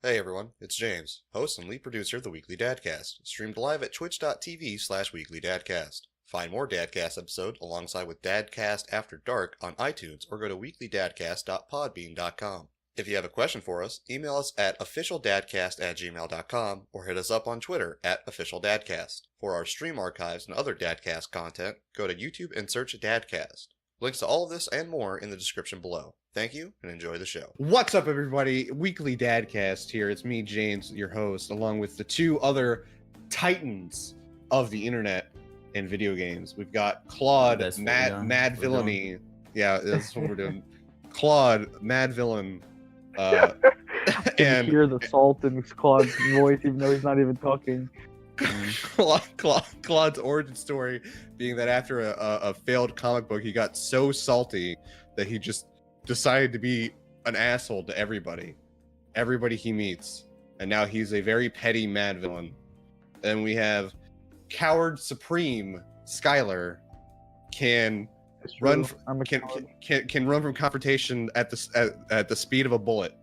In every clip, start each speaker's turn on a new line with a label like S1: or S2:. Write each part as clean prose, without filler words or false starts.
S1: Hey everyone, it's James, host and lead producer of the Weekly DADCast, streamed live at twitch.tv/weeklydadcast. Find more DADCast episodes alongside with DADCast After Dark on iTunes or go to weeklydadcast.podbean.com. If you have a question for us, email us at officialdadcast@gmail.com or hit us up on Twitter at officialdadcast. For our stream archives and other DADCast content, go to YouTube and search DADCast. Links to all of this and more in the description below. Thank you, and enjoy the show.
S2: What's up, everybody? Weekly Dadcast here. It's me, James, your host, along with the two other titans of the internet and video games. We've got Claude, Mad Villainy. Yeah, that's what we're doing. Claude, Mad Villain.
S3: And hear the salt in Claude's voice, even though he's not even talking.
S2: Claude's origin story being that after a failed comic book, he got so salty that he just decided to be an asshole to everybody he meets, and now he's a very petty mad villain. Then we have Coward Supreme Skylar, can run from confrontation at the speed of a bullet.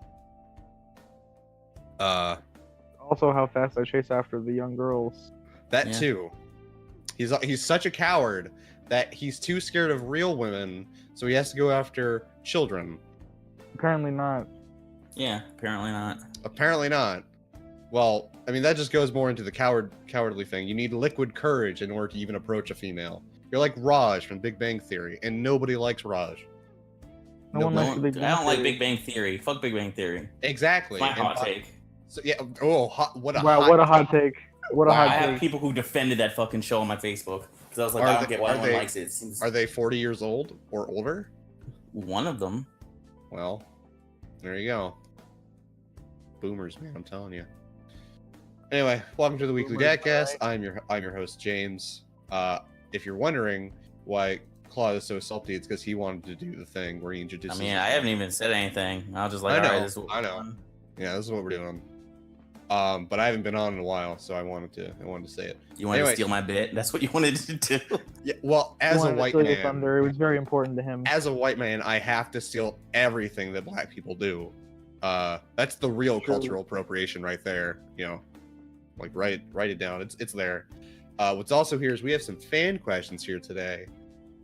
S3: Also, how fast I chase after the young girls.
S2: That too. He's such a coward that he's too scared of real women, so he has to go after children.
S3: Apparently not.
S4: Yeah, apparently not.
S2: Apparently not. Well, I mean, that just goes more into the cowardly thing. You need liquid courage in order to even approach a female. You're like Raj from Big Bang Theory, and nobody likes Raj.
S4: I don't like Big Bang Theory. Fuck Big Bang Theory.
S2: Exactly.
S4: My hot take.
S2: So yeah. Oh, what a
S3: hot take.
S4: I have people who defended that fucking show on my Facebook because I was like, I don't get why no one likes it.
S2: Are they 40 years old or older?
S4: One of them.
S2: Well, there you go. Boomers, man, I'm telling you. Anyway, welcome to the Weekly Dadcast. I'm your host, James. If you're wondering why Claude is so salty, it's because he wanted to do the thing where he introduces.
S4: I mean, I haven't even said anything. I was just like,
S2: I know.
S4: this is what
S2: I know. Yeah, this is what we're doing. But I haven't been on in a while, so I wanted to say it.
S4: You wanted to steal my bit? That's what you wanted to do?
S2: Yeah, well, as a white man,
S3: it was very important to him.
S2: As a white man, I have to steal everything that black people do. That's the real cultural appropriation right there. You know, like write it down. It's there. What's also here is we have some fan questions here today.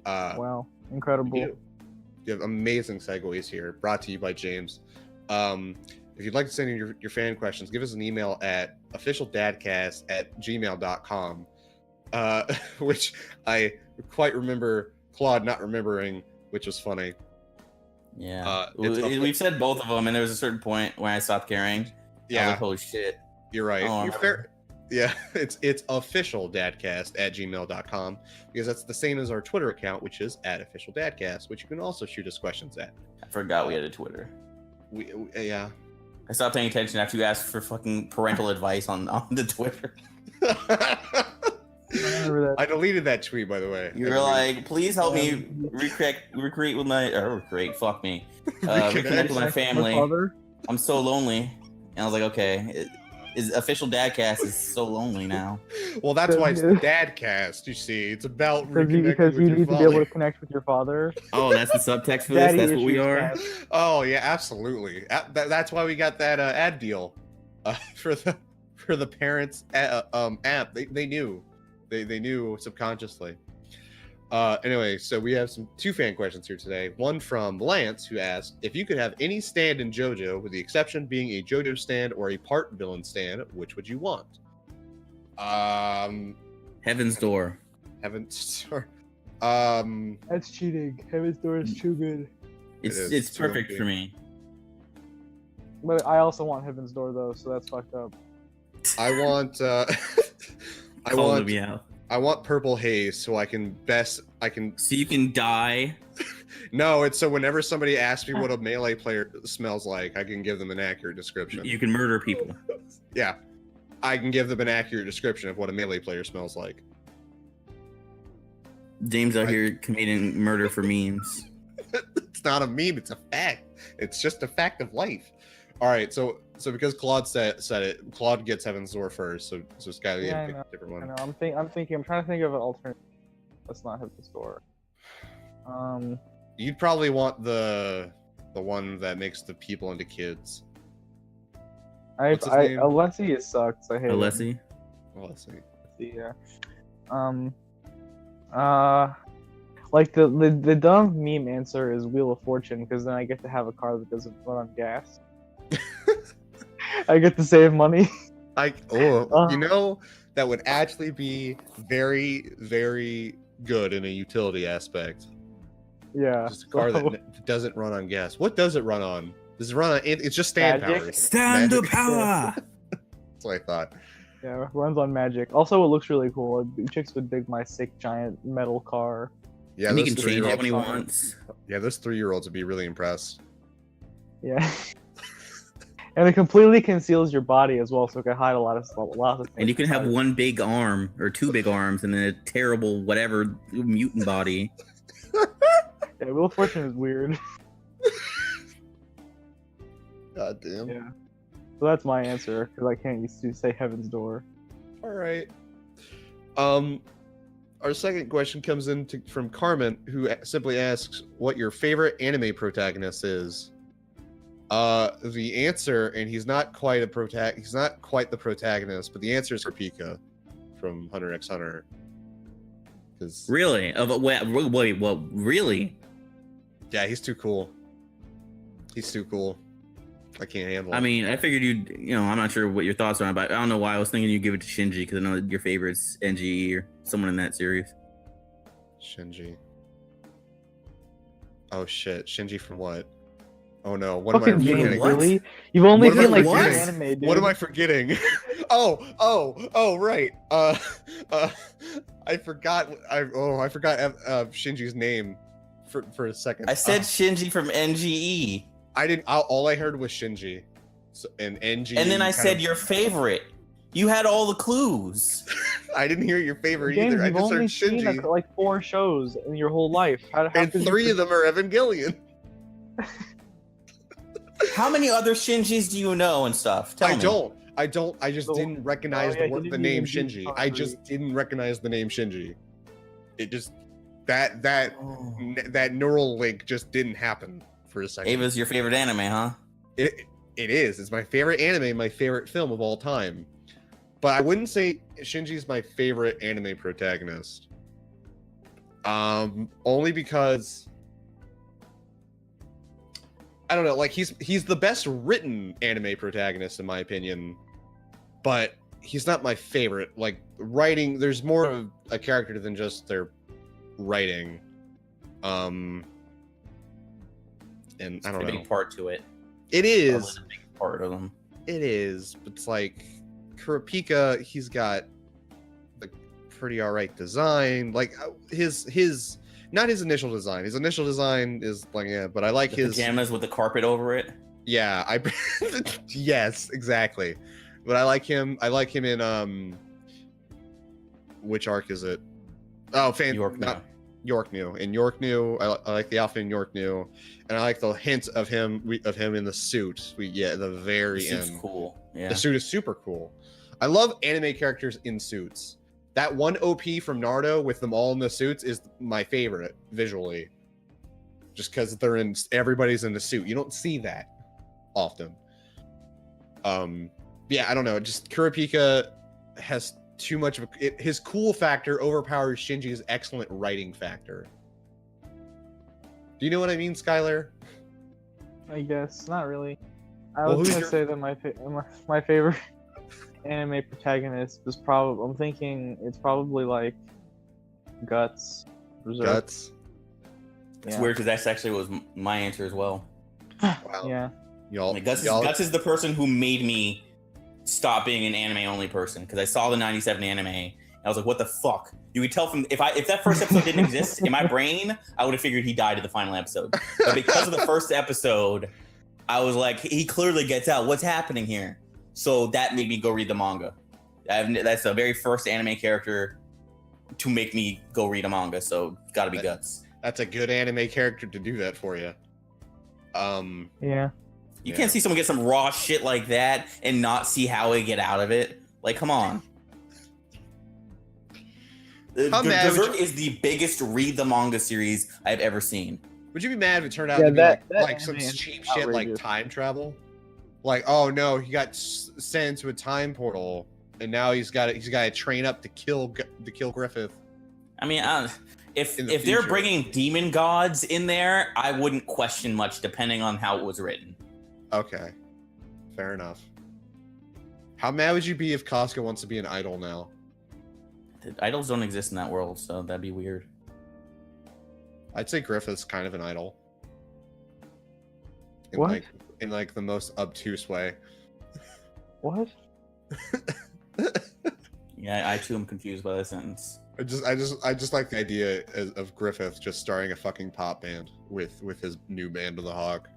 S3: Wow, incredible.
S2: You have amazing segues here, brought to you by James. If you'd like to send in your fan questions, give us an email at officialdadcast@gmail.com, which I quite remember Claude not remembering, which was funny.
S4: Yeah, we've said both of them, and there was a certain point when I stopped caring.
S2: Yeah,
S4: I was like, holy shit.
S2: You're right. You're fair. Yeah, it's officialdadcast@gmail.com because that's the same as our Twitter account, which is @officialdadcast, which you can also shoot us questions at.
S4: I forgot we had a Twitter.
S2: Yeah.
S4: I stopped paying attention after you asked for fucking parental advice on the Twitter.
S2: I deleted that tweet, by the way.
S4: You were like, please help me recreate with my reconnect with my family. I'm so lonely. And I was like, okay, official Dadcast is so lonely now.
S2: Well, that's why it's the Dadcast, you see. It's about
S3: because you need to be able to connect with your father.
S4: Oh, that's the subtext for this? That's what we are?
S2: Oh, yeah, absolutely. That's why we got that ad deal for the parents app. They knew. They knew subconsciously. Anyway, so we have two fan questions here today. One from Lance, who asked, if you could have any stand in JoJo, with the exception being a JoJo stand or a part villain stand, which would you want?
S4: Heaven's Door.
S2: Heaven's Door.
S3: That's cheating. Heaven's Door is too good.
S4: It's perfect for me.
S3: But I also want Heaven's Door though, so that's fucked up.
S2: I want I want Purple Haze so I can. So
S4: you can die.
S2: No, it's so whenever somebody asks me what a melee player smells like, I can give them an accurate description.
S4: You can murder people.
S2: Yeah, I can give them an accurate description of what a melee player smells like.
S4: James out here committing murder for memes.
S2: It's not a meme, it's a fact. It's just a fact of life. All right, so because Claude said it, Claude gets Heaven's Door first. So Skylar, you pick a different one.
S3: I know. I'm trying to think of an alternate. Let's not Heaven's Door.
S2: You'd probably want the one that makes the people into kids. What's his name?
S3: Alessi sucks. I hate him.
S4: Alessi.
S2: Well, let's see.
S3: Yeah. Like the dumb meme answer is Wheel of Fortune because then I get to have a car that doesn't run on gas. I get to save money.
S2: You know, that would actually be very, very good in a utility aspect.
S3: Yeah.
S2: Just a car that doesn't run on gas. What does it run on? Does it run on? It's just stand
S3: Magic.
S2: power.
S4: Stand up
S2: Magic.
S4: power.
S2: That's what I thought.
S3: Yeah, it runs on magic. Also, it looks really cool. Chicks would dig my sick giant metal car.
S2: Yeah,
S4: And he
S2: those
S4: can change it
S2: 3-year-olds
S4: when he wants.
S2: Yeah, those 3-year-olds would be really impressed.
S3: Yeah. And it completely conceals your body as well, so it can hide a lot of things.
S4: And you can have one big arm or two big arms and then a terrible whatever mutant body.
S3: Yeah, Wheel of Fortune is weird.
S2: God damn.
S3: Yeah. So that's my answer, because I can't used to say Heaven's Door.
S2: All right. Our second question comes in from Carmen, who simply asks what your favorite anime protagonist is. The answer, and he's not quite the protagonist, but the answer is Kurapika from Hunter x Hunter.
S4: Really? Wait, what? Really?
S2: Yeah, he's too cool. He's too cool. I can't handle it.
S4: I mean, I figured I'm not sure what your thoughts are on, but I don't know why I was thinking you'd give it to Shinji because I know your favorite's NGE or someone in that series.
S2: Shinji. Oh shit, Shinji from what? Oh no, what am I
S3: Fucking
S2: forgetting?
S4: What?
S3: really? You've only
S2: What am
S3: seen
S2: I
S3: like
S2: forgetting?
S3: three anime, dude.
S2: What am I forgetting? oh, right. I forgot Shinji's name for a second.
S4: I said Shinji from NGE.
S2: I didn't. All I heard was Shinji, and NG.
S4: And then I said your favorite. You had all the clues.
S2: I didn't hear your favorite
S3: James,
S2: either. I
S3: you've
S2: just heard
S3: only seen
S2: Shinji,
S3: like 4 shows in your whole life. How
S2: and
S3: could
S2: 3
S3: you...
S2: of them are Evangelion.
S4: How many other Shinjis do you know and stuff? Tell me.
S2: I just didn't recognize the name Shinji. I just didn't recognize the name Shinji. It just that neural link just didn't happen for a second.
S4: Ava's your favorite anime, huh?
S2: It is. It's my favorite anime, my favorite film of all time. But I wouldn't say Shinji's my favorite anime protagonist. Only because I don't know, like he's the best written anime protagonist in my opinion, but he's not my favorite. Like writing, there's more of a character than just their writing. And I don't know.
S4: A big part to it.
S2: It is.
S4: A big part of them.
S2: It is, but it's like Kurapika, he's got like pretty alright design. Like his not his initial design. His initial design is like but I like his
S4: pajamas with the carpet over it.
S2: Yeah, yes, exactly. But I like him in which arc is it? Oh, York New. In York New, I like the outfit in York New, and I like the hint of him in the suit. At the very end.
S4: It's cool. Yeah.
S2: The suit is super cool. I love anime characters in suits. That one OP from Naruto with them all in the suits is my favorite visually. Just because everybody's in the suit. You don't see that often. Yeah, I don't know. Just Kurapika has too much of his cool factor overpowers Shinji's excellent writing factor. Do you know what I mean, Skylar?
S3: I guess not really. I
S2: Well,
S3: was
S2: who's
S3: gonna say that my favorite anime protagonist was probably. I'm thinking it's probably like Guts. Berserk.
S2: Guts.
S4: It's weird because that's actually was my answer as well.
S2: Wow.
S3: Yeah.
S4: Guts is the person who made me stop being an anime only person because I saw the '97 anime. And I was like, "What the fuck?" You could tell from if that first episode didn't exist in my brain, I would have figured he died at the final episode. But because of the first episode, I was like, "He clearly gets out. What's happening here?" So that made me go read the manga. That's the very first anime character to make me go read a manga. So gotta be Guts.
S2: That's a good anime character to do that for you.
S3: Yeah.
S4: You can't see someone get some raw shit like that and not see how they get out of it. Like, come on. Berserk is the biggest read the manga series I've ever seen.
S2: Would you be mad if it turned out to be like some cheap shit like time travel? like, oh no, he got sent into a time portal, and now he's got to train up to kill Griffith.
S4: I mean, if
S2: future.
S4: they're bringing demon gods in there, I wouldn't question much, depending on how it was written.
S2: Okay, fair enough. How mad would you be if Casca wants to be an idol now?
S4: The idols don't exist in that world, so that'd be weird.
S2: I'd say Griffith's kind of an idol.
S3: What?
S2: In like the most obtuse way.
S3: What?
S4: Yeah, I too am confused by that sentence.
S2: I just like the idea of Griffith just starting a fucking pop band with his new Band of the Hawk.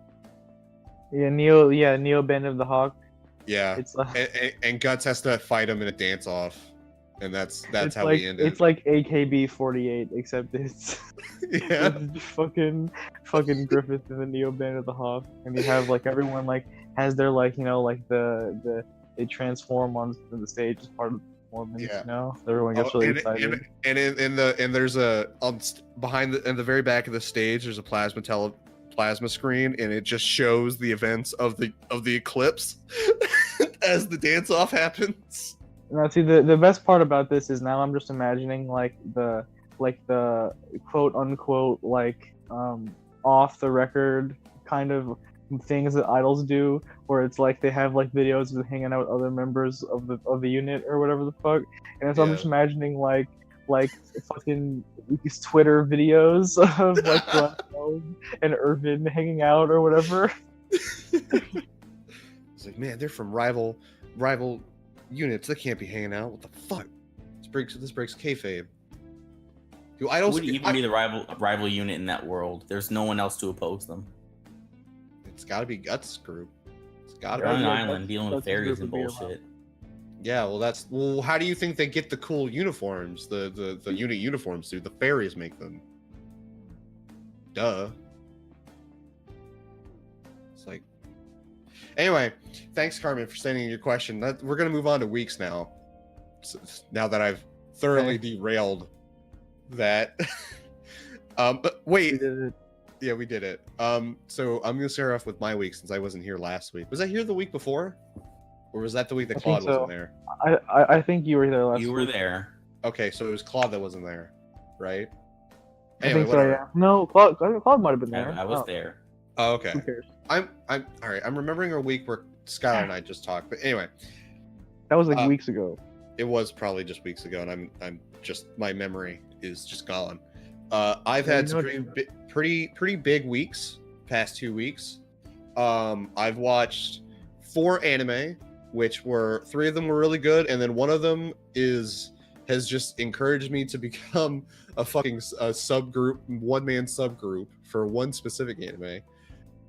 S3: Yeah, Neo Band of the Hawk.
S2: Yeah,
S3: It's like,
S2: and Guts has to fight him in a dance off, and that's how
S3: like,
S2: we end it.
S3: It's like AKB48, except it's
S2: Yeah.
S3: it's fucking Griffith and the Neo Band of the Hawk, and you have like everyone like has their like like they transform on the stage as part of the performance.
S2: Yeah.
S3: You know, everyone gets really excited.
S2: And there's behind in the very back of the stage there's a plasma screen, and it just shows the events of the eclipse as the dance off happens.
S3: Now, see, the best part about this is now I'm just imagining like the quote unquote like off the record kind of things that idols do, where it's like they have like videos of hanging out with other members of the unit or whatever the fuck, and so I'm just imagining like fucking these Twitter videos of like Glenn and Irvin hanging out or whatever.
S2: It's like, man, they're from rival units. They can't be hanging out. What the fuck? This breaks kayfabe. Do
S4: Who
S2: idols
S4: would even be the rival unit in that world? There's no one else to oppose them.
S2: It's got to be Guts group. It's got to
S4: They're on
S2: be.
S4: an island dealing with fairies and bullshit.
S2: Yeah, well, how do you think they get the cool uniforms? The unit uniforms, dude. The fairies make them. Duh. It's like. Anyway, thanks, Carmen, for sending your question. We're gonna move on to weeks now. So, now that I've thoroughly derailed that. But wait.
S3: We did it.
S2: Yeah, we did it. So I'm gonna start off with my week since I wasn't here last week. Was I here the week before? Or was that the week that Claude wasn't there?
S3: I think you were there last week.
S4: You were there.
S2: Okay, so it was Claude that wasn't there, right?
S3: I think so, yeah. No, Claude might have been there.
S4: I was there.
S2: Oh, okay.
S3: Who cares?
S2: I'm all right. I'm remembering a week where Skylar and I just talked, but anyway,
S3: That was like weeks ago.
S2: it was probably just weeks ago, and I'm just my memory is just gone. I've had some pretty big weeks past 2 weeks. I've watched 4 anime, which were 3 of them were really good, and then one of them has just encouraged me to become a fucking subgroup, one-man subgroup for one specific anime.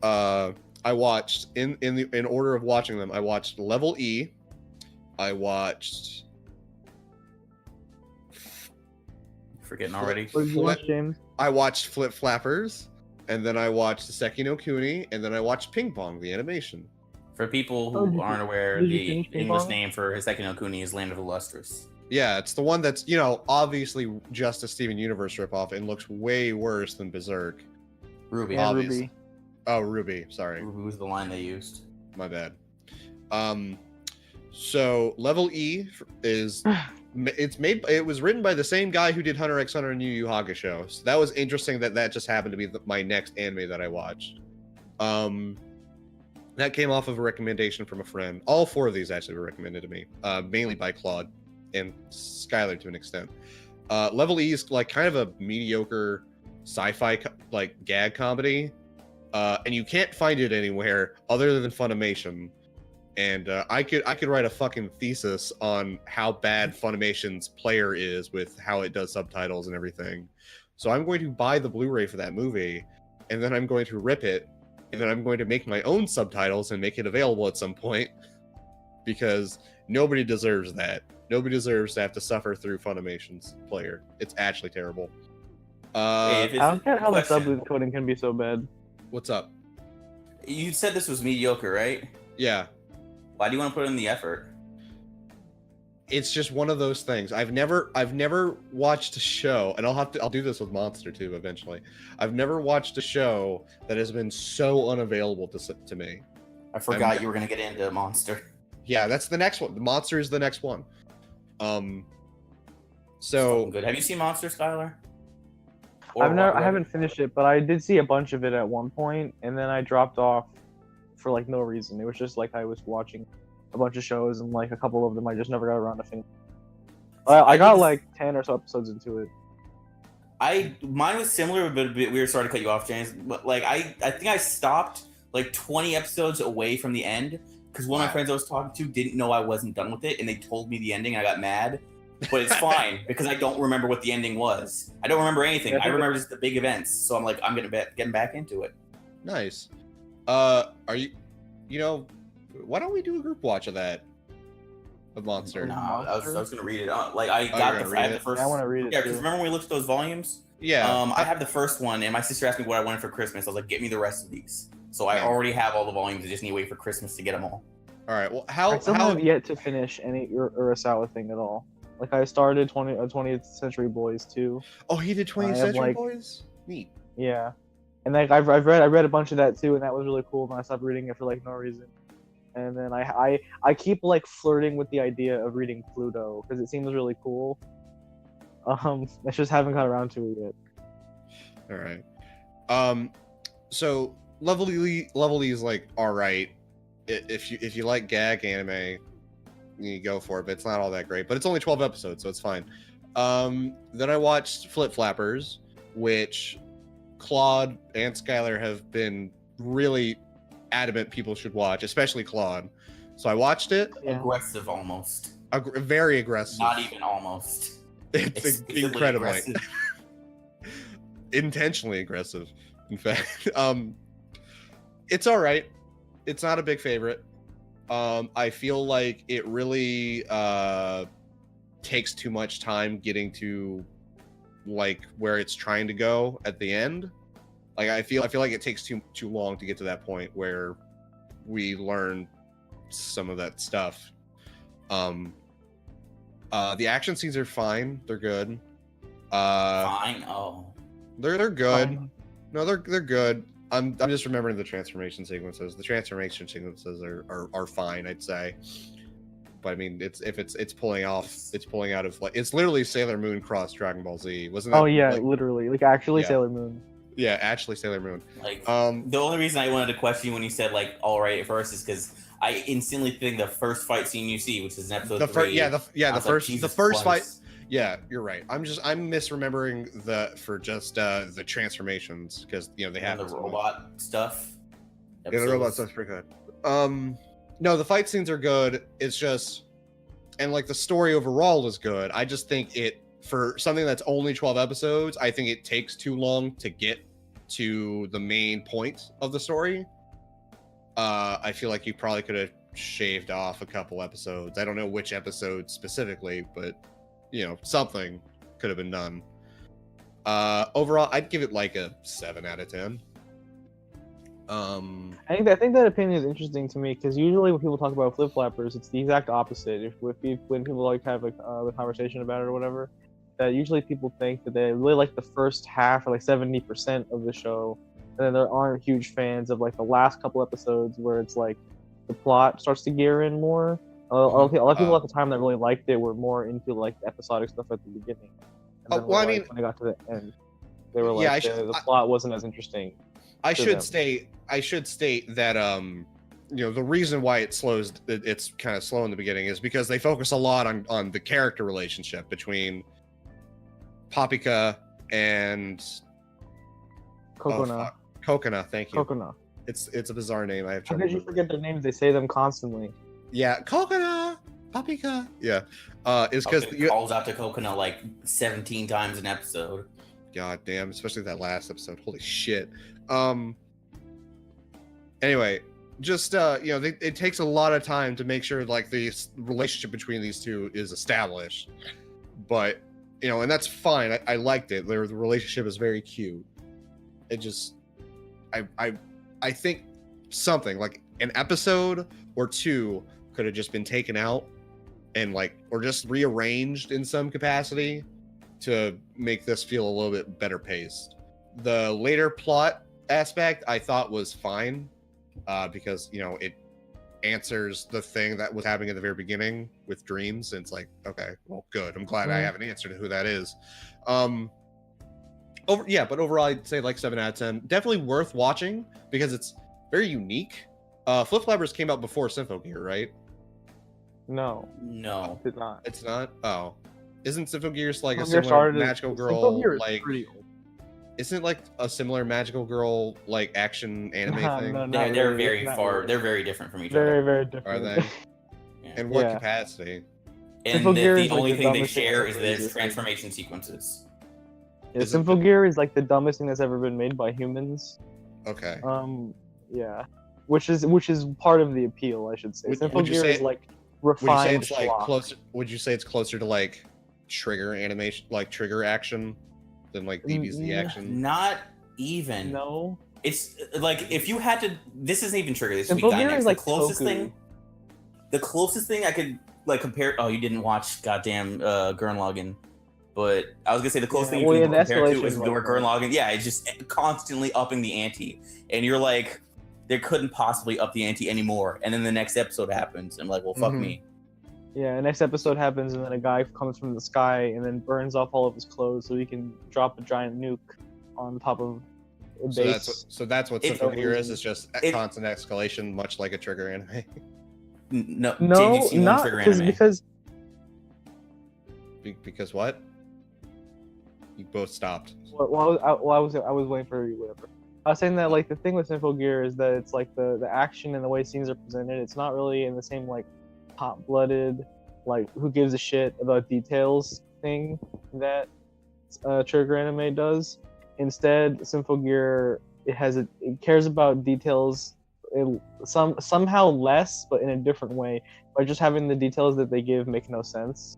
S2: I watched in order of watching them. I watched Level E. I watched.
S4: Forgetting already.
S3: What did you watch, James?
S2: I watched Flip Flappers, and then I watched Seki no Kuni, and then I watched Ping Pong, the animation.
S4: For people
S3: Oh,
S4: who aren't aware,
S3: did you
S4: the
S3: finish Ping
S4: English
S3: Pong?
S4: name for Hiseki no Kuni is Land of the Lustrous.
S2: Yeah, it's the one that's, obviously just a Steven Universe ripoff and looks way worse than Berserk.
S4: Ruby.
S3: Yeah,
S2: Obvious.
S3: Ruby.
S2: Oh, Ruby. Sorry.
S4: Ruby was the line they used.
S2: My bad. So Level E is it was written by the same guy who did Hunter x Hunter and Yu Yu Hakusho. So that was interesting that just happened to be my next anime that I watched. That came off of a recommendation from a friend. All 4 of these actually were recommended to me, mainly by Claude and Skylar to an extent. Level E is like kind of a mediocre sci-fi like gag comedy, and you can't find it anywhere other than Funimation. And I could write a fucking thesis on how bad Funimation's player is with how it does subtitles and everything. So I'm going to buy the Blu-ray for that movie, and then I'm going to rip it, and then I'm going to make my own subtitles and make it available at some point, because nobody deserves that. Nobody deserves to have to suffer through Funimation's player. It's actually terrible.
S4: Hey,
S3: I don't get how the
S4: question.
S3: sub coding can be so bad.
S2: What's up?
S4: You said this was mediocre, right?
S2: Yeah.
S4: Why do you want to put in the effort?
S2: It's just one of those things. I've never watched a show, and I'll do this with Monster too eventually. I've never watched a show that has been so unavailable to me.
S4: I forgot you were gonna get into Monster.
S2: Yeah, that's the next one. The Monster is the next one. So
S4: Good. Have you seen Monster, Skylar?
S3: I haven't finished it, but I did see a bunch of it at one point, and then I dropped off for like no reason. It was just like I was watching a bunch of shows, and like a couple of them I just never got around to finish. I got like 10 or so episodes into it.
S4: Mine was similar, but a bit weird. Sorry to cut you off, James. But like I think I stopped like 20 episodes away from the end because one of my friends I was talking to didn't know I wasn't done with it, and they told me the ending, and I got mad. But it's fine because I don't remember what the ending was. I don't remember anything. I remember just the big events. So I'm like, I'm getting back into it.
S2: Nice. Are you? You know, why don't we do a group watch of that? Of Monster.
S4: No, I was gonna read it. Like I had the first.
S3: I want to read it.
S4: Yeah, because remember when we looked at those volumes?
S2: Yeah.
S4: I have the first one, and my sister asked me what I wanted for Christmas. I was like, get me the rest of these. So I already have all the volumes. I just need to wait for Christmas to get them all.
S2: All right. Well,
S3: I still have yet to finish any Urasawa thing at all. Like I started 20th Century Boys too.
S2: Oh, he did 20th Century Boys. Neat.
S3: Yeah, and like I read a bunch of that too, and that was really cool. And I stopped reading it for like no reason. And then I keep like flirting with the idea of reading Pluto because it seems really cool. I just haven't got around to it yet.
S2: All right. So Lovely is like all right. If you like gag anime, you go for it, but it's not all that great. But it's only 12 episodes, so it's fine. Then I watched Flip Flappers, which Claude and Skylar have been really adamant people should watch, especially Claude. So I watched it.
S4: Yeah. Aggressive almost.
S2: Very aggressive.
S4: Not even almost.
S2: It's incredibly intentionally aggressive. In fact, it's all right. It's not a big favorite. I feel like it really takes too much time getting to like where it's trying to go at the end. Like I feel like it takes too long to get to that point where we learn some of that stuff. The action scenes are fine. They're good.
S4: Fine. Oh.
S2: They're good.
S3: Fine.
S2: No, they're good. I'm just remembering the transformation sequences. The transformation sequences are fine, I'd say. But I mean, it's pulling out of like it's literally Sailor Moon cross Dragon Ball Z, wasn't it?
S3: Oh yeah,
S2: like,
S3: literally, like actually
S2: yeah.
S3: Sailor Moon.
S2: Yeah, actually Sailor Moon.
S4: Like the only reason I wanted to question you when you said like all right at first is because I instantly think the first fight scene you see, which is in episode 3.
S2: The first fight. Yeah, you're right. I'm misremembering the transformations because they have
S4: the robot stuff.
S2: Yeah, the robot stuff's pretty good. No, the fight scenes are good. It's just, and like the story overall is good. I just think for something that's only 12 episodes, I think it takes too long to get to the main point of the story. I feel like you probably could have shaved off a couple episodes. I don't know which episode specifically, but something could have been done. Overall, I'd give it like a 7 out of 10.
S3: I think that opinion is interesting to me because usually when people talk about Flip Flappers, it's the exact opposite. When people like have a conversation about it or whatever, that usually people think that they really like the first half or like 70% of the show, and then there aren't huge fans of like the last couple episodes where it's like the plot starts to gear in more. A lot of people at the time that really liked it were more into like the episodic stuff at the beginning. And then when I got to the end, they were like, the plot wasn't as interesting.
S2: I should state that the reason why it's kind of slow in the beginning is because they focus a lot on the character relationship between Paprika and
S3: Kokona.
S2: Kokona, thank you.
S3: Kokona.
S2: It's a bizarre name. I have
S3: How
S2: trouble.
S3: could you forget their names? They say them constantly.
S2: Yeah, Kokona, Paprika. Yeah, it's because
S4: it calls out to Kokona like 17 times an episode.
S2: God damn, especially that last episode. Holy shit. Anyway, just it takes a lot of time to make sure like the relationship between these two is established. But and that's fine. I liked it. The relationship is very cute. It just I think something like an episode or two could have just been taken out and or just rearranged in some capacity to make this feel a little bit better paced. The later plot aspect I thought was fine because answers the thing that was happening at the very beginning with dreams. And it's like, okay, well, good. I'm glad I have an answer to who that is. But overall, I'd say like 7 out of 10. Definitely worth watching because it's very unique. Flip Flappers came out before Symphogear, right?
S3: No,
S4: No.
S3: it's not.
S2: It's not. Oh, isn't Symphogear like a
S3: Symphogear
S2: similar
S3: started-
S2: magical girl?
S3: Symphogear is
S2: Like,
S3: pretty old.
S2: isn't it like a similar magical girl like action anime thing?
S3: No,
S4: They're
S3: not
S4: very
S3: not
S4: far.
S3: really.
S4: They're very different from each
S3: Very,
S4: other.
S3: very
S2: Are
S3: different.
S2: they?
S4: Yeah.
S2: In what
S3: Yeah.
S2: capacity?
S4: And
S3: Symphogear
S4: the
S3: is like
S4: only
S3: the
S4: thing they
S3: dumbest thing
S4: share
S3: ever
S4: is their
S3: existed.
S4: transformation sequences.
S3: Yeah,
S2: Is it-
S3: Symphogear is like the dumbest thing that's ever been made by humans.
S2: Okay.
S3: Yeah, which is part of the appeal, I should say.
S2: Would you
S3: Symphogear
S2: say-
S3: is like
S2: Would you say
S3: refined
S2: it's like
S3: schlock.
S2: closer? Would you say it's closer to like trigger animation, like trigger action, than like DBZ action?
S4: Not even.
S3: No,
S4: It's like if you had to. This isn't even trigger. This week guy
S3: Symphogear
S4: next.
S3: is like
S4: the closest
S3: Toku.
S4: thing. The closest thing I could like compare. Oh, you didn't watch goddamn Gurren Lagann. But I was gonna say the closest
S3: Yeah,
S4: thing
S3: well,
S4: you
S3: yeah,
S4: can
S3: the
S4: compare to
S3: escalation
S4: is
S3: is
S4: the
S3: like
S4: word Gurren Lagann. Yeah, it's just constantly upping the ante, and you're like, they couldn't possibly up the ante anymore. And then the next episode happens, and I'm like, well, fuck
S2: Mhm.
S4: me.
S3: yeah. Next episode happens, and then a guy comes from the sky and then burns off all of his clothes so he can drop a giant nuke on top of a
S2: So
S3: base.
S2: that's what
S4: It-
S2: Symphogear is. It's just
S4: it-
S2: constant escalation, much like a trigger anime.
S4: No,
S3: No,
S4: Jake, you've seen one
S3: not
S4: trigger
S3: because
S4: anime.
S2: Because what? You both stopped.
S3: I was waiting for you, whatever. I was saying that like the thing with Symphogear is that it's like the action and the way scenes are presented. It's not really in the same like hot-blooded, like who gives a shit about details thing that Trigger Anime does. Instead, Symphogear it cares about details somehow less, but in a different way. By just having the details that they give make no sense.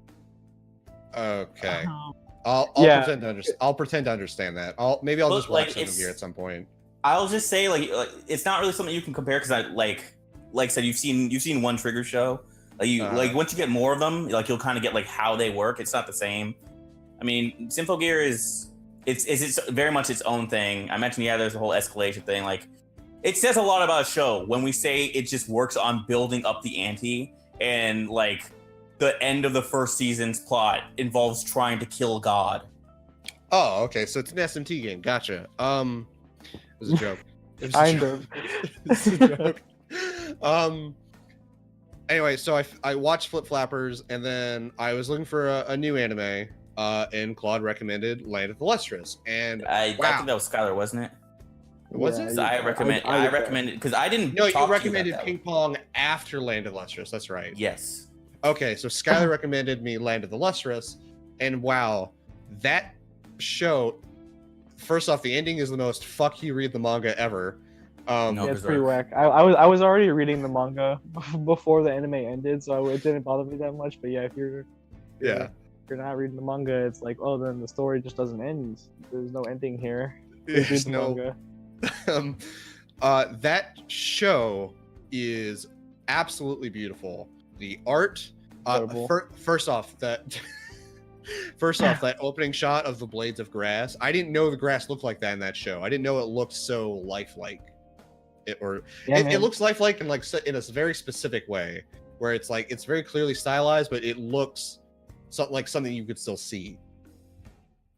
S2: Okay.
S3: Um,
S2: I'll
S3: yeah.
S2: pretend to understand that. Maybe I'll
S4: But,
S2: just watch
S4: like,
S2: Symphogear at some point.
S4: I'll just say like it's not really something you can compare because I like I said you've seen one trigger show. Like once you get more of them, like you'll kind of get like how they work. It's not the same. I mean, Symphogear is it's very much its own thing. I mentioned there's a whole escalation thing. Like it says a lot about a show when we say it just works on building up the ante and like the end of the first season's plot involves trying to kill God.
S2: Oh, okay. So it's an SMT game. Gotcha. It was a joke. It was a
S3: Kind
S2: joke.
S3: of.
S2: It was a joke. Anyway, so I watched Flip Flappers, and then I was looking for a new anime, and Claude recommended Land of the Lustrous, and
S4: I
S2: wow.
S4: think that was Skylar, wasn't it?
S2: Was
S3: Yeah,
S2: it?
S4: So I recommended because I didn't.
S2: No, you
S4: talk to
S2: recommended
S4: about that.
S2: Ping Pong after Land of the Lustrous. That's right.
S4: Yes.
S2: Okay, so Skylar recommended me Land of the Lustrous, and wow, that show. First off, the ending is the most fuck you read the manga ever.
S4: No.
S3: Yeah, it's pretty
S4: Berserk.
S3: whack. I was already reading the manga before the anime ended, so it didn't bother me that much. But yeah, if you're not reading the manga, it's like, oh, then the story just doesn't end. There's no ending here. Please read
S2: There's
S3: the
S2: no.
S3: manga.
S2: That show is absolutely beautiful. The art,
S3: Incredible.
S2: first off, that opening shot of the blades of grass. I didn't know the grass looked like that in that show. I didn't know it looked so lifelike. It
S3: Man.
S2: looks lifelike in in a very specific way, where it's like it's very clearly stylized, but it looks like something you could still see.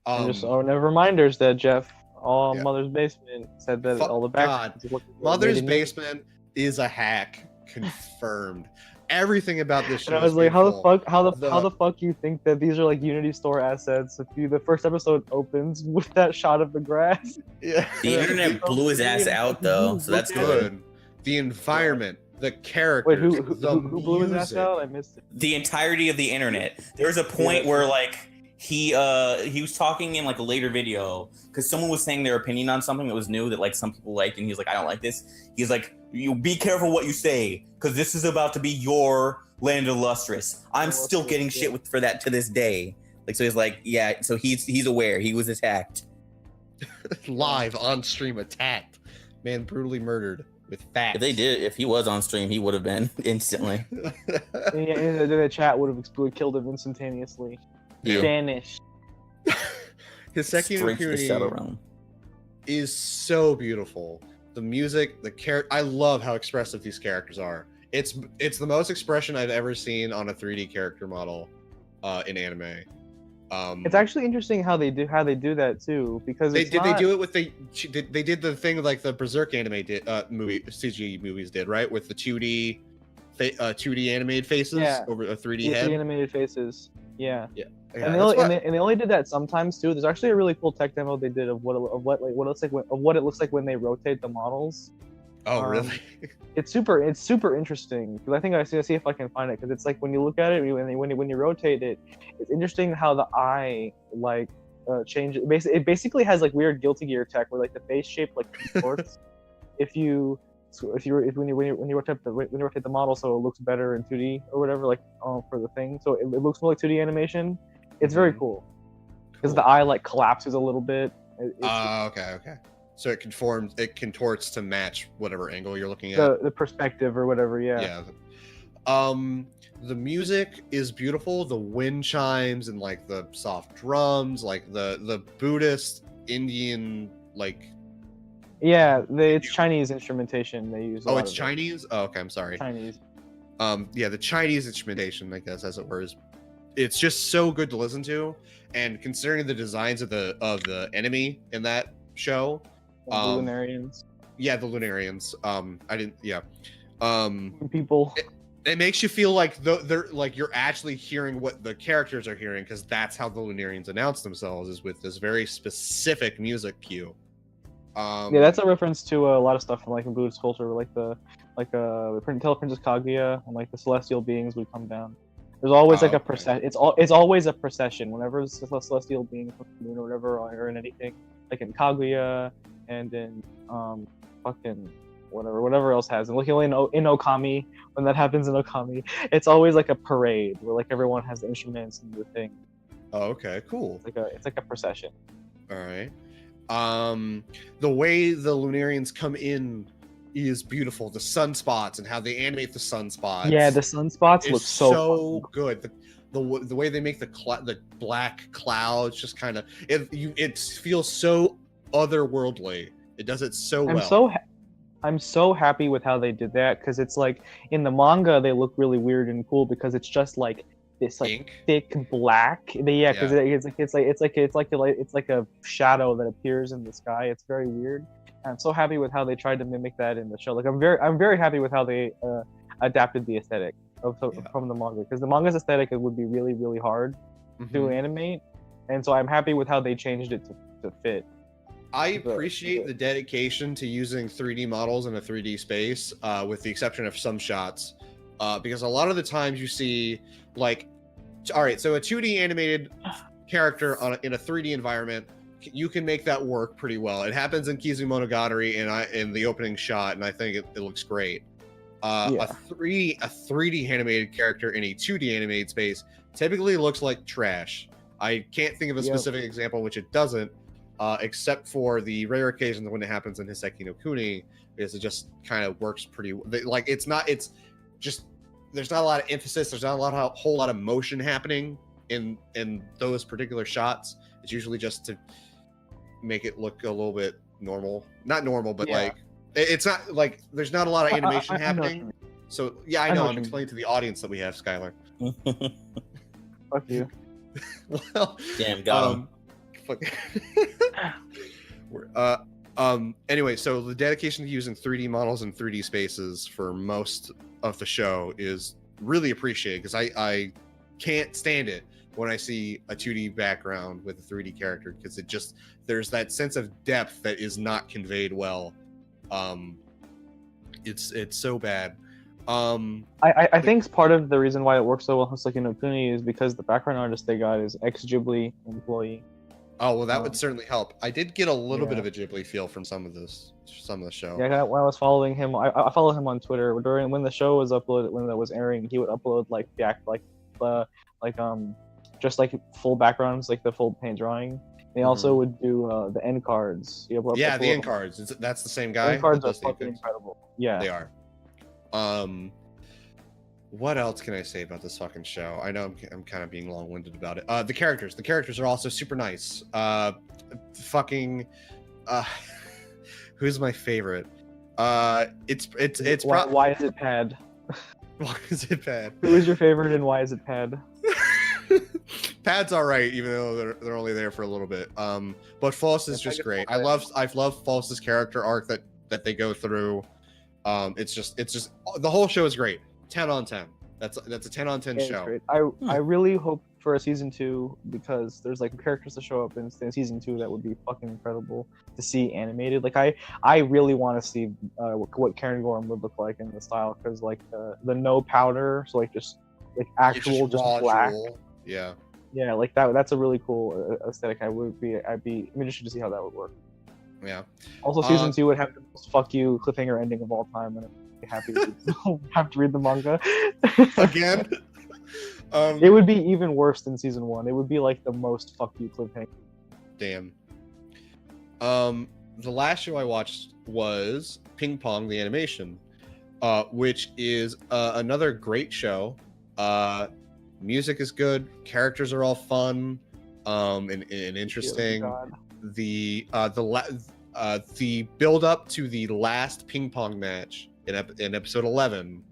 S3: And just reminders that Jeff, all
S2: Yeah.
S3: Mother's Basement said that
S2: Fuck
S3: all the
S2: God.
S3: backgrounds look
S2: Mother's
S3: made in-
S2: Basement is a hack, confirmed. Everything about this show.
S3: And I was
S2: is
S3: like, how
S2: beautiful.
S3: how the fuck you think that these are like Unity Store assets? If the first episode opens with that shot of the grass.
S2: Yeah.
S4: The internet blew his ass out though, so that's good.
S2: Good. The environment, the characters,
S3: Wait, who
S2: the
S3: blew his ass
S2: music.
S3: out? I missed it.
S4: The entirety of the internet. There was a point where like he was talking in like a later video because someone was saying their opinion on something that was new that like some people liked, and he was like, I don't like this. He's like, you be careful what you say because this is about to be your Land of Lustrous. I'm still getting shit for that to this day. Like, so he's like, yeah. So he's aware he was attacked.
S2: Live on stream attacked. Man brutally murdered with facts.
S4: If he was on stream, he would have been instantly.
S3: And the chat would have killed him instantaneously.
S4: Yeah.
S3: Vanished.
S2: His second
S4: Straight to the Shadow
S2: opportunity
S4: Realm.
S2: is so beautiful. The music, the character. I love how expressive these characters are. It's the most expression I've ever seen on a 3D character model in anime.
S3: It's actually interesting how they do that too, because
S2: they do it with they did the thing like the Berserk anime movie CG movies did, right, with the 2D 2D animated faces over a 3D head.
S3: 3D animated faces. Yeah.
S2: Yeah,
S3: And they only did that sometimes too. There's actually a really cool tech demo they did of what it looks like when they rotate the models.
S2: Oh, really?
S3: It's super interesting because I think I see if I can find it, because it's like when you look at it when you rotate it, it's interesting how the eye like changes. It basically has like weird Guilty Gear tech where like the face shape like contorts when you rotate the model, so it looks better in 2D or whatever, like for the thing, so it looks more like 2D animation. It's very cool because the eye like collapses a little bit.
S2: Okay. So it contorts to match whatever angle you're looking at.
S3: The perspective or whatever, yeah.
S2: The music is beautiful. The wind chimes and like the soft drums, like the Buddhist Indian like.
S3: Yeah, it's Chinese instrumentation they use.
S2: Oh, it's Chinese? Oh, okay, I'm sorry.
S3: Chinese.
S2: Yeah, the Chinese instrumentation, I guess, as it were, it's just so good to listen to. And considering the designs of the enemy in that show,
S3: the Lunarians.
S2: Yeah, the Lunarians.
S3: People.
S2: It makes you feel like they're like you're actually hearing what the characters are hearing, because that's how the Lunarians announce themselves, is with this very specific music cue.
S3: Yeah, that's a reference to a lot of stuff from like in Buddhist culture, like tell Princess Kaguya and like the celestial beings would come down. There's always like a procession. It's always a procession whenever it's a celestial being from the moon or whatever, or in anything, like in Kaguya and in fucking whatever else has. And looking in Okami, when that happens in Okami, it's always like a parade where like everyone has instruments and the thing.
S2: Oh, okay, cool.
S3: It's like a procession.
S2: All right. The way the Lunarians come in is beautiful. The sunspots and how they animate the sunspots.
S3: Yeah, the sunspots look so
S2: good. The way they make the black clouds just kind of it feels so otherworldly. It does it so well.
S3: I'm so happy with how they did that, because it's like in the manga they look really weird and cool because it's just like this like
S2: ink?
S3: Thick black. Because it's like a shadow that appears in the sky. It's very weird. And I'm so happy with how they tried to mimic that in the show. Like I'm very happy with how they adapted the aesthetic from the manga, because the manga's aesthetic would be really, really hard to animate, and so I'm happy with how they changed it to fit.
S2: I appreciate the dedication to using 3D models in a 3D space, with the exception of some shots, because a lot of the times you see like, all right, so a 2D animated character in a 3D environment, you can make that work pretty well. It happens in Kizumonogatari in the opening shot, and I think it looks great. A 3D animated character in a 2D animated space typically looks like trash. I can't think of a specific example in which it doesn't, except for the rare occasions when it happens in Hiseki no Kuni, because it just kind of works pretty like there's not a lot of emphasis, there's not a whole lot of motion happening in those particular shots. It's usually just to make it look a little bit not normal, but like it's not like there's not a lot of animation happening. So yeah, I know I'm explaining to the audience that we have, Skylar.
S3: Fuck you.
S2: Well,
S4: damn, got him.
S2: Anyway, so the dedication to using 3D models and 3D spaces for most of the show is really appreciated, because I can't stand it when I see a 2D background with a 3D character, because there's that sense of depth that is not conveyed well. It's so bad.
S3: I think part of the reason why it works so well in Hiseki no Kuni is because the background artist they got is ex-Ghibli employee.
S2: Oh, well, that would certainly help. I did get a little bit of a Ghibli feel from some of the show.
S3: Yeah, when I was following him, I follow him on Twitter. When the show was uploaded, when it was airing, he would upload just like full backgrounds, like the full paint drawing. He also would do the end cards.
S2: The end cards. That's the same guy.
S3: End cards are fucking incredible. Yeah,
S2: they are. What else can I say about this fucking show? I know I'm kind of being long-winded about it. The characters are also super nice. Who's my favorite? Why
S3: is it Pad?
S2: Why is it bad?
S3: Who is your favorite and why is it Pad?
S2: Pad's all right, even though they're only there for a little bit. But False is just great. I've loved False's character arc that they go through. It's just the whole show is great. 10 on 10. That's a 10 on 10 show.
S3: Great. I really hope for a season 2 because there's like characters to show up in season 2 that would be fucking incredible to see animated. Like I really want to see what Karen Gorham would look like in the style because like the no powder, so like just like actual just black.
S2: Jewel. Yeah.
S3: Yeah, like that's a really cool aesthetic. I'd be interested to see how that would work.
S2: Yeah.
S3: Also, season 2 would have the most fuck you cliffhanger ending of all time, and I'd be happy to have to read the manga
S2: Again.
S3: It would be even worse than season 1. It would be like the most fuck you cliffhanger.
S2: Damn. The last show I watched was Ping Pong, the animation, which is another great show. Music is good. Characters are all fun, and interesting.
S3: Oh,
S2: The build up to the last ping pong match in episode 11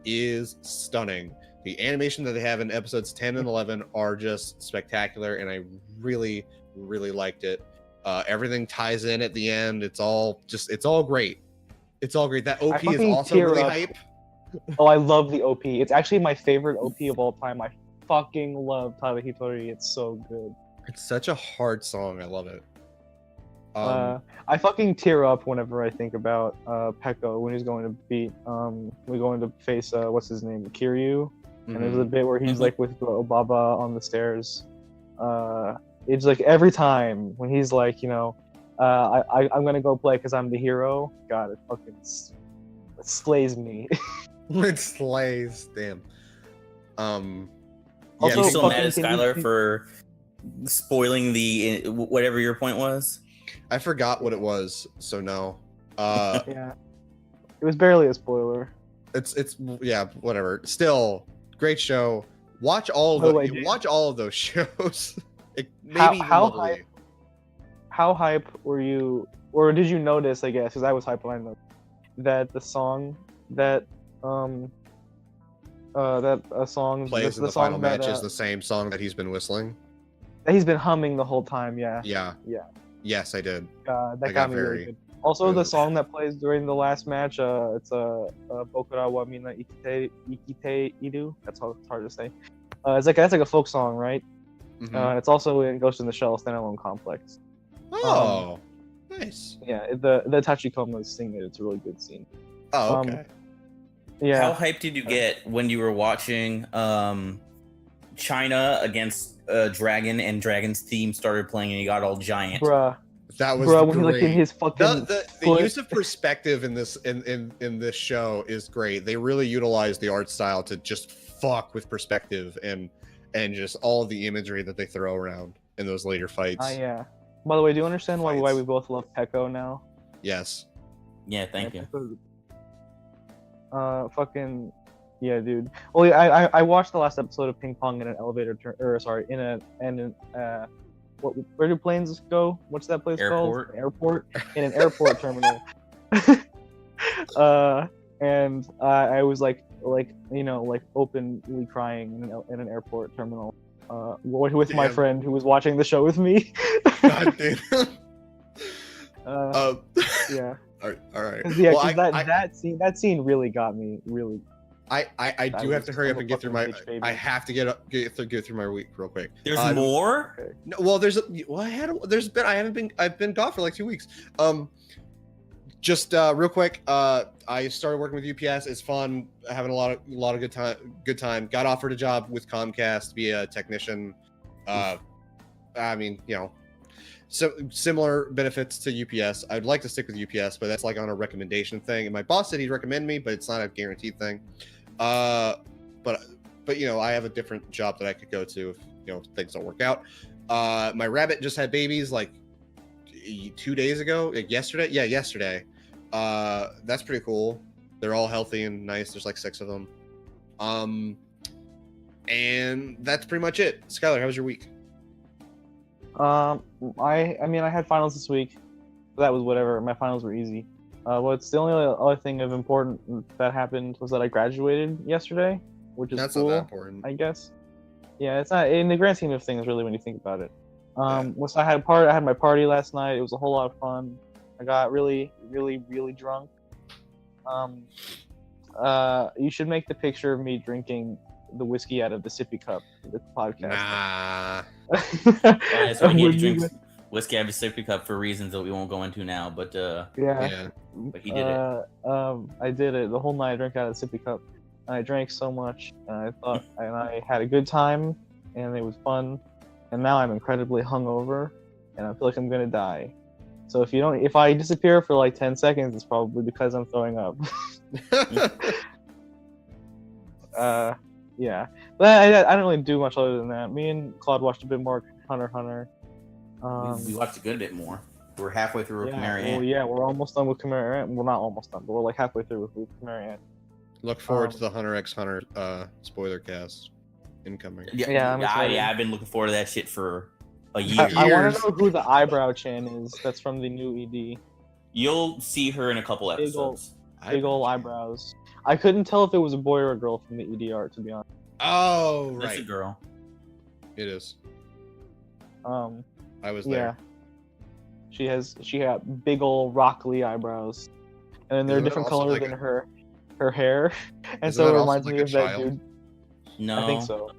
S2: is stunning. The animation that they have in episodes 10 and 11 are just spectacular, and I really, really liked it. Everything ties in at the end. It's all great. It's all great. That OP is also really hype.
S3: Oh, I love the OP. It's actually my favorite OP of all time. I fucking love Tada Hitori. It's so good.
S2: It's such a hard song. I love it.
S3: I fucking tear up whenever I think about Pekko when he's going to beat we're going to face what's his name, Kiryu. And there's a bit where he's like with Obaba on the stairs. It's like every time when he's like, I'm gonna go play because I'm the hero. God, it fucking slays me.
S2: It slays. Damn.
S4: Also, you still mad at Skylar for spoiling the whatever your point was?
S2: I forgot what it was, so no.
S3: Yeah, it was barely a spoiler.
S2: It's yeah, whatever. Still, great show. Watch all of those shows. How
S3: hype were you, or did you notice? I guess because I was hype when I noticed that the song that a song
S2: plays in the final match is the same song that he's been whistling.
S3: That he's been humming the whole time. Yeah.
S2: Yes, I did.
S3: That got me really good. Also, really the song that plays during the last match, it's Bokura wa Mina Ikite Idu. That's how it's hard to say. That's like a folk song, right? Mm-hmm. It's also in Ghost in the Shell standalone complex.
S2: Oh, nice.
S3: Yeah, the Tachikomas sing it. It's a really good scene.
S2: Oh, okay.
S3: Yeah.
S4: How hyped did you get when you were watching China against Dragon and Dragon's theme started playing and he got all giant?
S2: That was
S3: when he like in his fucking
S2: the use of perspective in this this show is great. They really utilize the art style to just fuck with perspective and just all of the imagery that they throw around in those later fights.
S3: Yeah. By the way, do you understand why we both love Pekko now?
S2: Yes.
S4: Yeah, thank you.
S3: Fucking yeah, dude. Well, yeah, I watched the last episode of Ping Pong in an elevator where do planes go? What's that place called? Airport. In an airport terminal. And I was like openly crying in an airport terminal with my friend who was watching the show with me.
S2: God damn.
S3: Yeah.
S2: All right.
S3: Yeah, well, that scene really got me. Really.
S2: I do have to hurry up and get through my. I have to get through my week real quick.
S4: There's more.
S3: Okay.
S2: No, well, I've been gone for like 2 weeks. Just real quick. I started working with UPS. It's fun. Having a lot of good time. Got offered a job with Comcast to be a technician. I mean, so similar benefits to UPS. I'd like to stick with UPS, but that's like on a recommendation thing. And my boss said he'd recommend me, but it's not a guaranteed thing. But I have a different job that I could go to if things don't work out. My rabbit just had babies like 2 days ago, yesterday. Yeah, yesterday. That's pretty cool. They're all healthy and nice. There's like 6 of them. And that's pretty much it. Skylar, how was your week?
S3: I had finals this week. That was whatever. My finals were easy. Well, it's the only other thing of important that happened was that I graduated yesterday, which is
S2: That's
S3: cool,
S2: not that important.
S3: I guess. Yeah, it's not in the grand scheme of things, really, when you think about it.
S2: Yeah.
S3: So I had my party last night. It was a whole lot of fun. I got really, really, really drunk. You should make the picture of me drinking the whiskey out of the sippy cup for the podcast.
S2: Nah.
S4: Yeah, so he had to drink whiskey out of a sippy cup for reasons that we won't go into now, but
S2: Yeah.
S4: but he did it.
S3: I did it the whole night. I drank out of the sippy cup, and I drank so much, and I had a good time, and it was fun. And now I'm incredibly hungover, and I feel like I'm gonna die. So if I disappear for like 10 seconds, it's probably because I'm throwing up. Yeah, but I don't really do much other than that. Me and Claude watched a bit more Hunter x Hunter.
S4: We watched a good bit more. We're halfway through with Chimera Ant.
S3: Well, yeah, we're almost done with Chimera Ant. Well, not almost done, but we're like halfway through with Chimera Ant.
S2: Look forward to the Hunter x Hunter spoiler cast incoming.
S4: I've been looking forward to that shit for a year.
S3: I want to know who the eyebrow Chan is. That's from the new ED.
S4: You'll see her in a couple episodes.
S3: Big old eyebrows. I couldn't tell if it was a boy or a girl from the ED art, to be honest.
S2: Oh, right.
S4: That's a girl.
S2: It is. I was
S3: Yeah.
S2: there.
S3: She got big old rockly eyebrows, and then they're a
S2: Isn't it
S3: different
S2: also
S3: color
S2: like
S3: than her hair, and
S2: Isn't
S3: so
S2: that
S3: it
S2: also
S3: reminds
S2: like
S3: me
S2: a
S3: of that
S2: child?
S3: dude.
S4: No.
S3: I think so.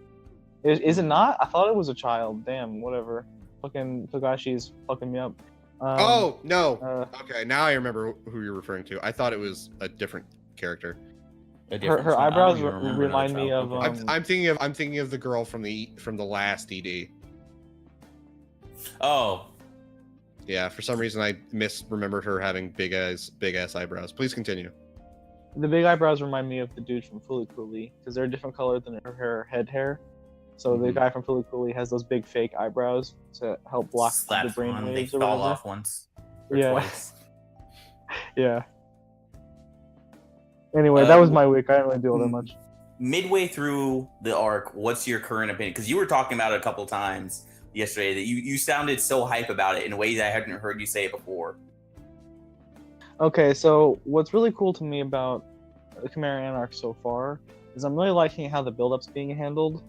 S3: Is it not? I thought it was a child. Damn, whatever. Fucking Togashi's fucking me up.
S2: Oh no. Okay, now I remember who you're referring to. I thought it was a different character.
S3: Her eyebrows remind me of.
S2: I'm thinking of the girl from the last ED.
S4: Oh.
S2: Yeah, for some reason I misremembered her having big ass eyebrows. Please continue.
S3: The big eyebrows remind me of the dude from Fooly Cooly because they're a different color than her head hair. So the guy from Fooly Cooly has those big fake eyebrows to help block the brain waves.
S4: They
S3: or
S4: fall
S3: whatever.
S4: off once. Or
S3: Yeah.
S4: Twice.
S3: Yeah. Anyway, that was my week. I didn't really do all that much.
S4: Midway through the arc, what's your current opinion? Because you were talking about it a couple times yesterday that you sounded so hype about it in a way that I hadn't heard you say it before.
S3: Okay, so what's really cool to me about the Chimera Ant arc so far is I'm really liking how the build-up's being handled.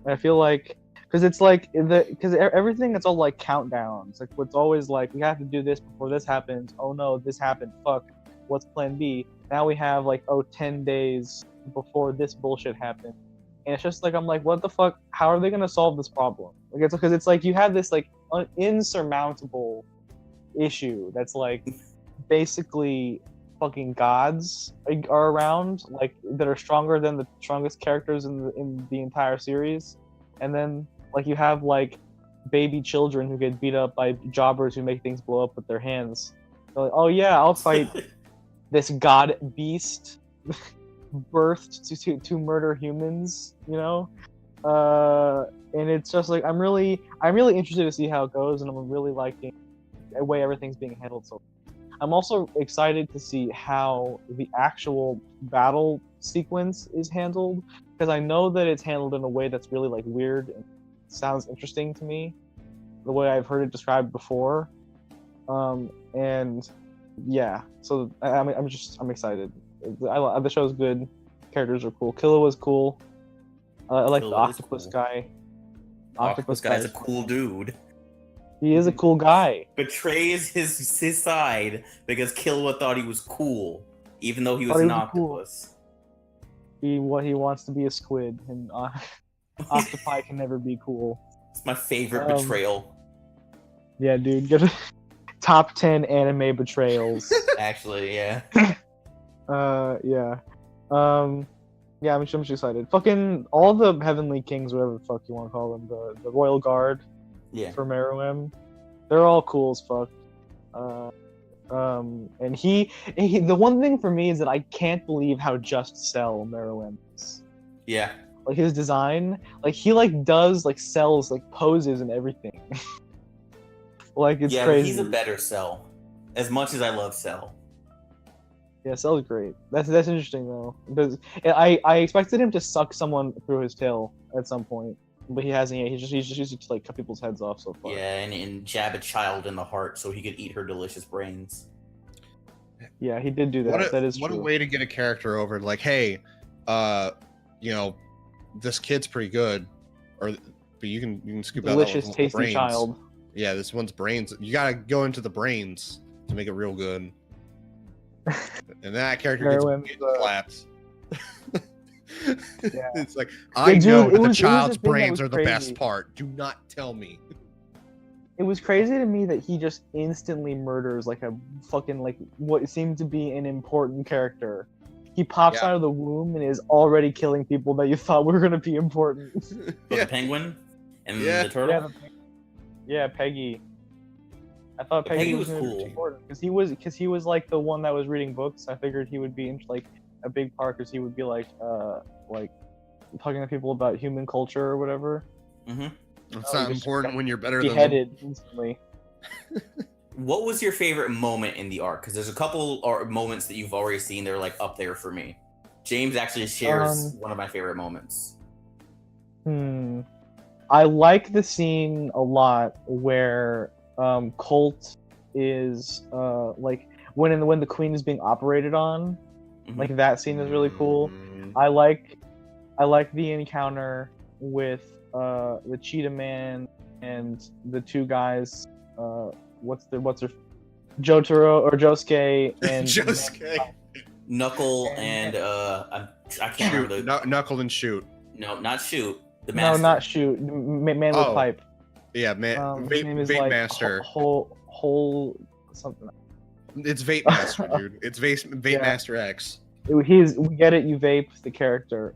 S3: I feel like because it's like because everything it's all like countdowns. Like what's always like we have to do this before this happens. Oh no, this happened. Fuck. What's plan B? Now we have like 10 days before this bullshit happened. And it's just like I'm like, what the fuck? How are they gonna solve this problem? Like it's because it's like you have this like insurmountable issue that's like basically fucking gods are around, like that are stronger than the strongest characters in the entire series, and then like you have like baby children who get beat up by jobbers who make things blow up with their hands. They're like, oh yeah, I'll fight this god beast birthed to murder humans, you know. And it's just like I'm really interested to see how it goes, and I'm really liking the way everything's being handled so far. I'm also excited to see how the actual battle sequence is handled, because I know that it's handled in a way that's really like weird and sounds interesting to me, the way I've heard it described before. And yeah, so I'm excited. The show's good. Characters are cool. Killua's cool. I like the octopus guy.
S4: Octopus guy's a cool dude.
S3: He is a cool guy.
S4: Betrays his side because Killua thought he was cool, even though he was an octopus.
S3: Cool. He wants to be a squid, and octopi can never be cool.
S4: It's my favorite betrayal.
S3: Yeah, dude. Get top 10 anime betrayals.
S4: Actually, yeah.
S3: Yeah. Yeah, I'm just excited. Fucking all the Heavenly Kings, whatever the fuck you want to call them, the Royal Guard.
S4: Yeah.
S3: For Meruem, they're all cool as fuck. And he the one thing for me is that I can't believe how just Cell Meruem is.
S4: Yeah.
S3: Like his design, like he like does like Cell's like poses and everything. Like it's crazy.
S4: But he's a better Cell. As much as I love Cell.
S3: Yeah, Cell's great. That's interesting though, because I expected him to suck someone through his tail at some point. But he hasn't yet. He's just used to like cut people's heads off so far.
S4: Yeah, and jab a child in the heart so he could eat her delicious brains.
S3: Yeah, he did do that. That is
S2: what
S3: true.
S2: a way to get a character over. Like, hey, this kid's pretty good, but you can scoop
S3: Delicious,
S2: out
S3: tasty
S2: brains.
S3: child.
S2: Yeah, this one's brains. You gotta go into the brains to make it real good. And that character
S3: Heroin,
S2: gets clapped.
S3: Yeah.
S2: It's like, I
S3: dude,
S2: know
S3: it
S2: that the
S3: was
S2: child's
S3: the thing that
S2: brains
S3: was
S2: are the
S3: crazy.
S2: best part. Do not tell me.
S3: It was crazy to me that he just instantly murders like a fucking like what seemed to be an important character. He pops
S2: Yeah.
S3: out of the womb and is already killing people that you thought were gonna be important.
S4: With
S2: Yeah.
S4: the penguin and
S2: Yeah.
S4: the turtle.
S3: Yeah, Peggy. I thought
S4: Yeah,
S3: Peggy,
S4: Peggy
S3: was
S4: was
S3: gonna be
S4: cool.
S3: important because he was like the one that was reading books. I figured he would be in like a big part because he would be like talking to people about human culture or whatever.
S4: Mm-hmm.
S2: It's
S3: Oh,
S2: not
S3: he just
S2: important
S3: got
S2: when you're better than them.
S3: Beheaded instantly.
S4: What was your favorite moment in the arc? Because there's a couple moments that you've already seen that are like up there for me. James actually shares one of my favorite moments.
S3: I like the scene a lot where Colt is like when the queen is being operated on.
S4: Mhm.
S3: Like that scene is really cool.
S2: Mm.
S3: I like the encounter with the Cheetah Man and the two guys. What's their Jotaro or Josuke and
S2: Josuke.
S4: Knuckle and I can't remember the
S2: Knuckle and shoot.
S4: no, not shoot. The
S3: No,
S4: master.
S3: not shoot. Man with
S2: Oh.
S3: pipe.
S2: Yeah, man.
S3: His name is
S2: Vape
S3: like
S2: Master.
S3: whole something.
S2: It's Vape Master, dude. It's Vape
S3: Yeah.
S2: Master X.
S3: We get it. You vape the character.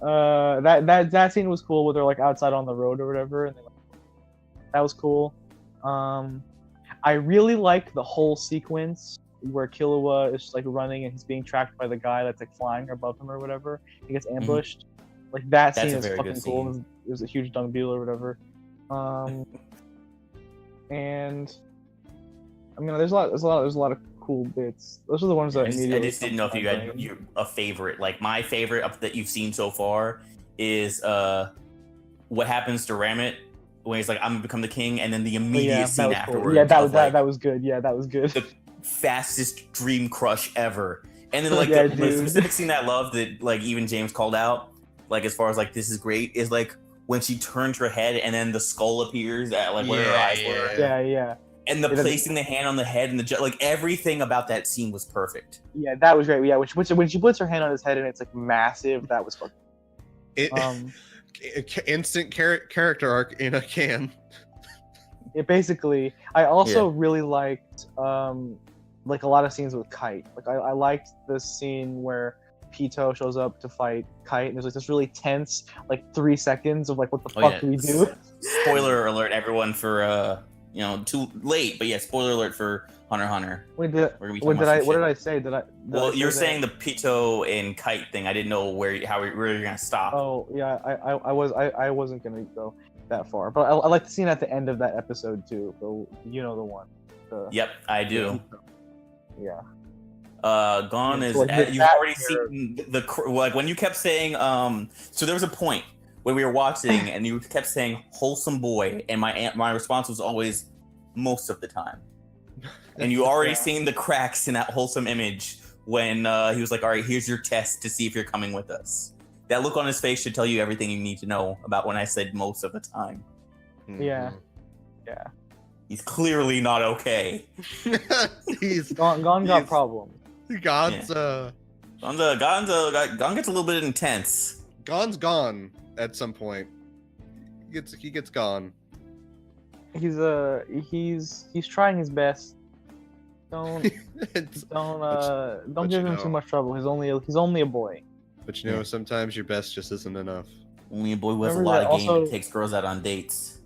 S3: That scene was cool. Where they're like outside on the road or whatever, and that was cool. I really like the whole sequence where Killua is just, like running and he's being tracked by the guy that's like flying above him or whatever. He gets ambushed. Like that
S4: That's
S3: scene
S4: a
S3: is
S4: very
S3: fucking
S4: good
S3: cool.
S4: scene.
S3: There's a huge dung beetle or whatever. And I mean, there's a lot of cool bits. Those are the ones that
S4: I
S3: immediately.
S4: just didn't know if you had a favorite. Like my favorite that you've seen so far is what happens to Ramit when he's like, "I'm gonna become the king," and then the immediate scene afterwards.
S3: Cool. Yeah, that
S4: of,
S3: was good. Yeah, that was good.
S4: the fastest dream crush ever. And then like
S3: Yeah,
S4: the
S3: dude.
S4: specific scene that I love that like even James called out, like as far as like this is great, is like when she turns her head and then the skull appears at like where her eyes were.
S3: Yeah.
S4: And the placing the hand on the head and the like everything about that scene was perfect.
S3: Yeah, that was great. Yeah, when she puts her hand on his head and it's like massive, that was fucking.
S2: Instant character arc in a can.
S3: Yeah, basically. I also really liked like a lot of scenes with Kite. Like I liked the scene where Pito shows up to fight Kite, and there's like this really tense like 3 seconds of like what the fuck do we do?
S4: Spoiler alert, everyone, for too late, but yeah, spoiler alert for Hunter x Hunter.
S3: What did I say?
S4: Well, you're saying the Pito and Kite thing. I didn't know where you're gonna stop.
S3: Oh yeah, I wasn't gonna go that far, but I like the scene at the end of that episode too. So you know the one.
S4: Yep, I do.
S3: Yeah.
S4: Gon is.
S3: Like,
S4: You've already seen like when you kept saying. So there was a point when we were watching, and you kept saying "wholesome boy," and my response was always "most of the time." And you already seen the cracks in that wholesome image when he was like, "All right, here's your test to see if you're coming with us." That look on his face should tell you everything you need to know about when I said "most of the time."
S3: Yeah.
S4: He's clearly not okay.
S3: Gon got problems.
S2: Gon gets
S4: a little bit intense.
S2: Gon's gone at some point. He gets gone.
S3: He's trying his best. Don't give him too much trouble. He's only a boy.
S2: But sometimes your best just isn't enough.
S4: Only a boy with
S3: Remember
S4: a lot
S3: that
S4: of game
S3: also-
S4: and takes girls out on dates.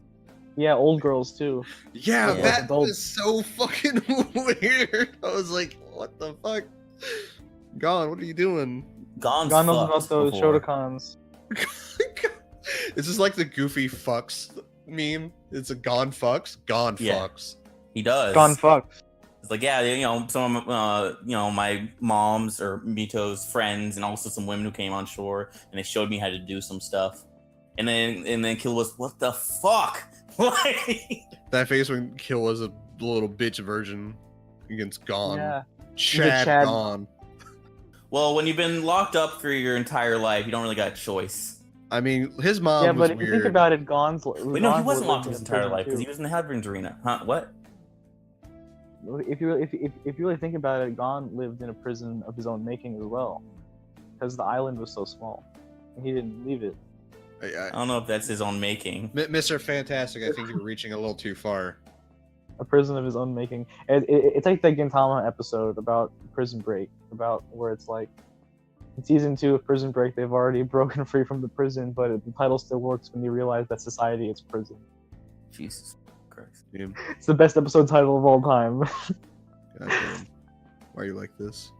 S3: Yeah, old girls too.
S2: Yeah,
S4: Yeah.
S2: that was so fucking weird. I was like, what the fuck? Gon, what are you doing?
S3: Gon knows about
S4: fucked
S3: those
S4: before.
S3: Shotacons.
S2: Is this like the goofy fucks meme? It's a Gon fucks? Gon
S4: Yeah.
S2: fucks.
S4: He does.
S3: Gon fucks.
S4: It's like, yeah, some of my mom's or Mito's friends and also some women who came on shore and they showed me how to do some stuff. And then Kill was, what the fuck? Like,
S2: That face when Kill was a little bitch virgin. against Gon.
S3: Yeah.
S2: Chad
S3: Chad.
S2: Gon.
S4: Well, when you've been locked up for your entire life, you don't really got a choice.
S2: I mean, his mom
S3: Yeah,
S2: was
S3: but if you
S2: weird.
S3: think about it, Gon's.
S4: Wait, no, he wasn't locked up his entire life because he was in the Headburn's arena. Huh? What?
S3: If you really think about it, Gon lived in a prison of his own making as well, because the island was so small, and he didn't leave it.
S4: I don't know if that's his own making.
S2: Mr. Fantastic, I think you're reaching a little too far.
S3: A prison of his own making. It's like the Gintama episode about Prison Break, about where it's like in season 2 of Prison Break, they've already broken free from the prison, but the title still works when you realize that society is prison.
S4: Jesus Christ.
S2: Yeah.
S3: It's the best episode title of all time.
S2: God damn. Why are you like this?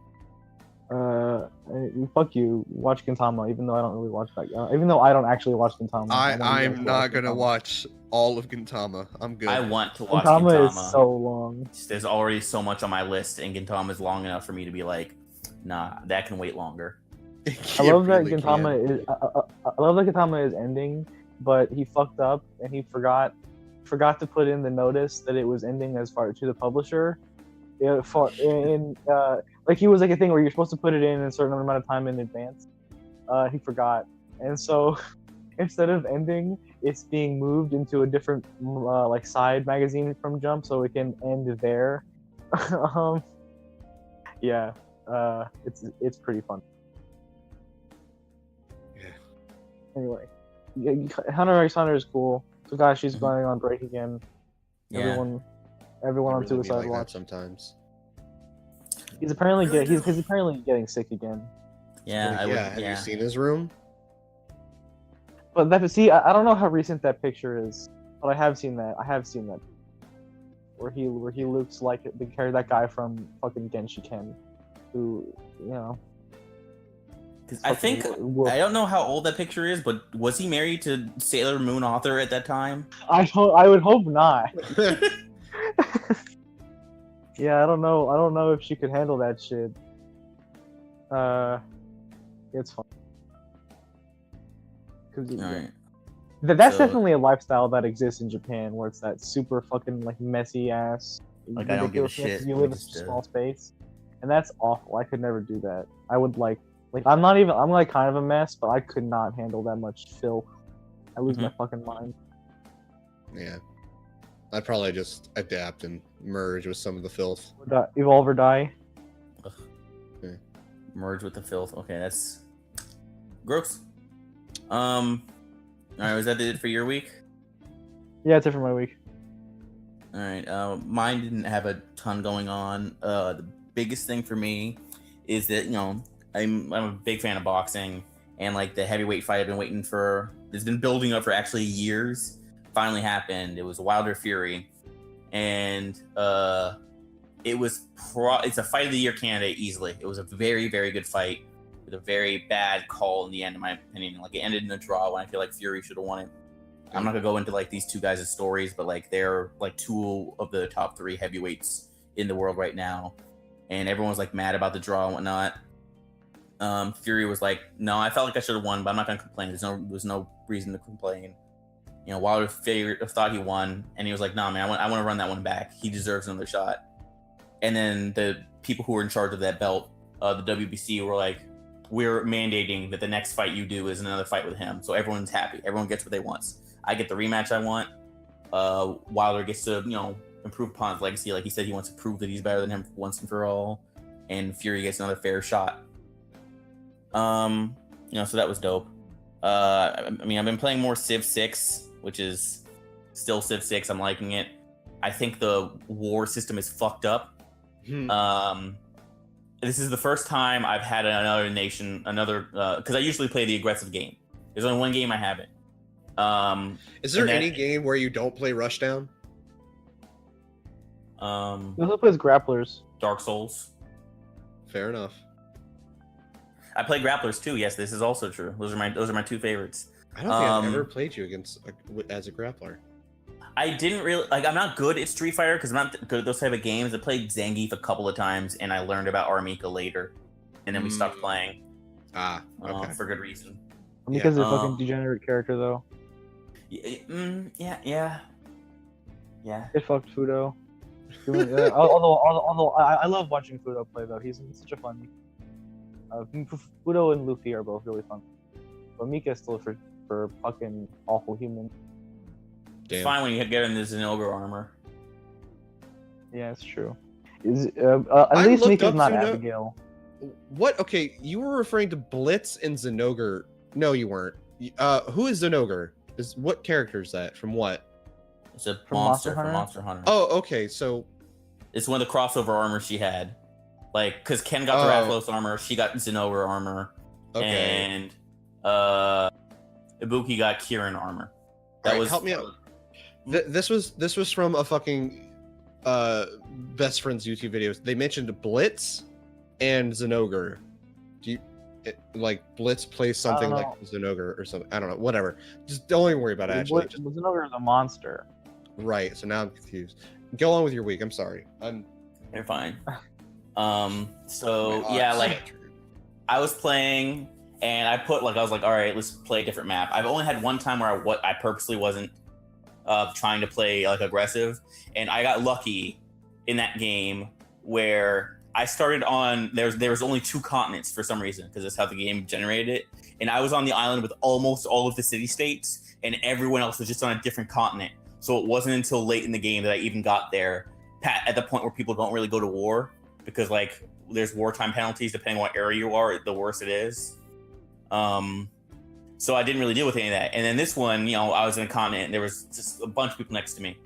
S3: Fuck you. Watch Gintama, even though I don't really watch that. Even though I don't actually watch Gintama.
S2: I'm not gonna watch all of Gintama. I'm good.
S4: I want to watch
S3: Gintama.
S4: Gintama.
S3: Is so long.
S4: There's already so much on my list, and Gintama is long enough for me to be like, nah, that can wait longer.
S3: I love that Gintama is. I love that Gintama is ending, but he fucked up and he forgot to put in the notice that it was ending as far to the publisher. Like he was like a thing where you're supposed to put it in a certain amount of time in advance. He forgot, and so instead of ending, it's being moved into a different like side magazine from Jump, so it can end there. Yeah, it's pretty fun.
S2: Yeah.
S3: Anyway, Hunter x Hunter is cool. So guys, she's going on break again.
S4: Yeah.
S3: Everyone on
S2: Really be
S3: Suicide
S2: like that
S3: Watch.
S2: Sometimes.
S3: He's apparently getting sick again.
S4: Yeah,
S2: Have you seen his room?
S3: But I don't know how recent that picture is, but I have seen that. Where he looks like that guy from fucking Genshiken, who
S4: I think I don't know how old that picture is, but was he married to Sailor Moon author at that time?
S3: I would hope not. Yeah, I don't know if she could handle that shit. It's fun.
S4: Alright.
S3: That's definitely a lifestyle that exists in Japan, where it's that super fucking like messy ass.
S4: Like I don't give a shit.
S3: You live in a small space, and that's awful. I could never do that. I would like I'm like kind of a mess, but I could not handle that much filth. I lose my fucking mind.
S2: Yeah. I'd probably just adapt and merge with some of the filth.
S3: Evolve or die.
S2: Okay.
S4: Merge with the filth. Okay, that's gross. Alright, was that it for your week?
S3: Yeah, it's it for my week.
S4: Alright, mine didn't have a ton going on. The biggest thing for me is that, I'm a big fan of boxing, and like the heavyweight fight I've been waiting for, it's been building up for actually years. Finally happened. It was Wilder Fury, and it's a fight of the year candidate easily. It was a very, very good fight with a very bad call in the end, in my opinion. Like it ended in a draw when I feel like Fury should have won it. I'm not gonna go into like these two guys' stories, but like they're like two of the top 3 heavyweights in the world right now, and everyone's like mad about the draw and whatnot. Fury was like, no, I felt like I should have won, but I'm not gonna complain. There's no reason to complain. Wilder thought he won, and he was like, nah, man, I want to run that one back. He deserves another shot. And then the people who were in charge of that belt, the WBC, were like, we're mandating that the next fight you do is another fight with him. So everyone's happy. Everyone gets what they want. I get the rematch I want. Wilder gets to, improve upon his legacy. Like he said, he wants to prove that he's better than him once and for all. And Fury gets another fair shot. So that was dope. I've been playing more Civ 6, which is still Civ 6. I'm liking it. I think the war system is fucked up. This is the first time I've had another nation, because I usually play the aggressive game. There's only one game I haven't.
S2: Is there any game where you don't play Rushdown?
S3: He also plays grapplers.
S4: Dark Souls.
S2: Fair enough.
S4: I play grapplers too. Yes, this is also true. Those are my 2 favorites.
S2: I don't think I've ever played you as a grappler.
S4: I didn't really I'm not good at Street Fighter because I'm not good at those type of games. I played Zangief a couple of times, and I learned about Armika later, and then we stopped playing.
S2: Okay.
S4: For good reason.
S3: Because it's a fucking degenerate character, though.
S4: Yeah.
S3: It fucked Fudo. Although I love watching Fudo play though. He's such a fun. Fudo and Luffy are both really fun. But Mika is still for fucking awful human.
S4: It's fine when you get in the Zenogre armor.
S3: Yeah, it's true. At least Mika's not Abigail.
S2: What? Okay, you were referring to Blitz and Zenogre. No, you weren't. Who is Zenogre? What character is that? From what?
S4: It's a monster from Monster Hunter.
S2: Oh, okay. So
S4: it's one of the crossover armor she had. Like, because Ken got the Rathalos armor, she got Zenogre armor. Okay. And Ibuki got Kieran armor. That was help me out.
S2: This was from a fucking best friends YouTube videos. They mentioned Blitz and Zenogre. Like Blitz plays something like Zenogre or something. I don't know. Whatever. Just don't even worry about it. Actually,
S3: Zenogre is a monster.
S2: Right. So now I'm confused. Go on with your week. I'm sorry.
S4: You're fine. So yeah, like I was playing and I was like, all right, let's play a different map. I've only had one time where I purposely wasn't trying to play like aggressive, and I got lucky in that game where I started on there was only 2 continents for some reason, because that's how the game generated it, and I was on the island with almost all of the city-states, and everyone else was just on a different continent. So it wasn't until late in the game that I even got there, at the point where people don't really go to war, because like there's wartime penalties depending on what area you are, the worse it is. So I didn't really deal with any of that. And then this one, I was in a continent and there was just a bunch of people next to me.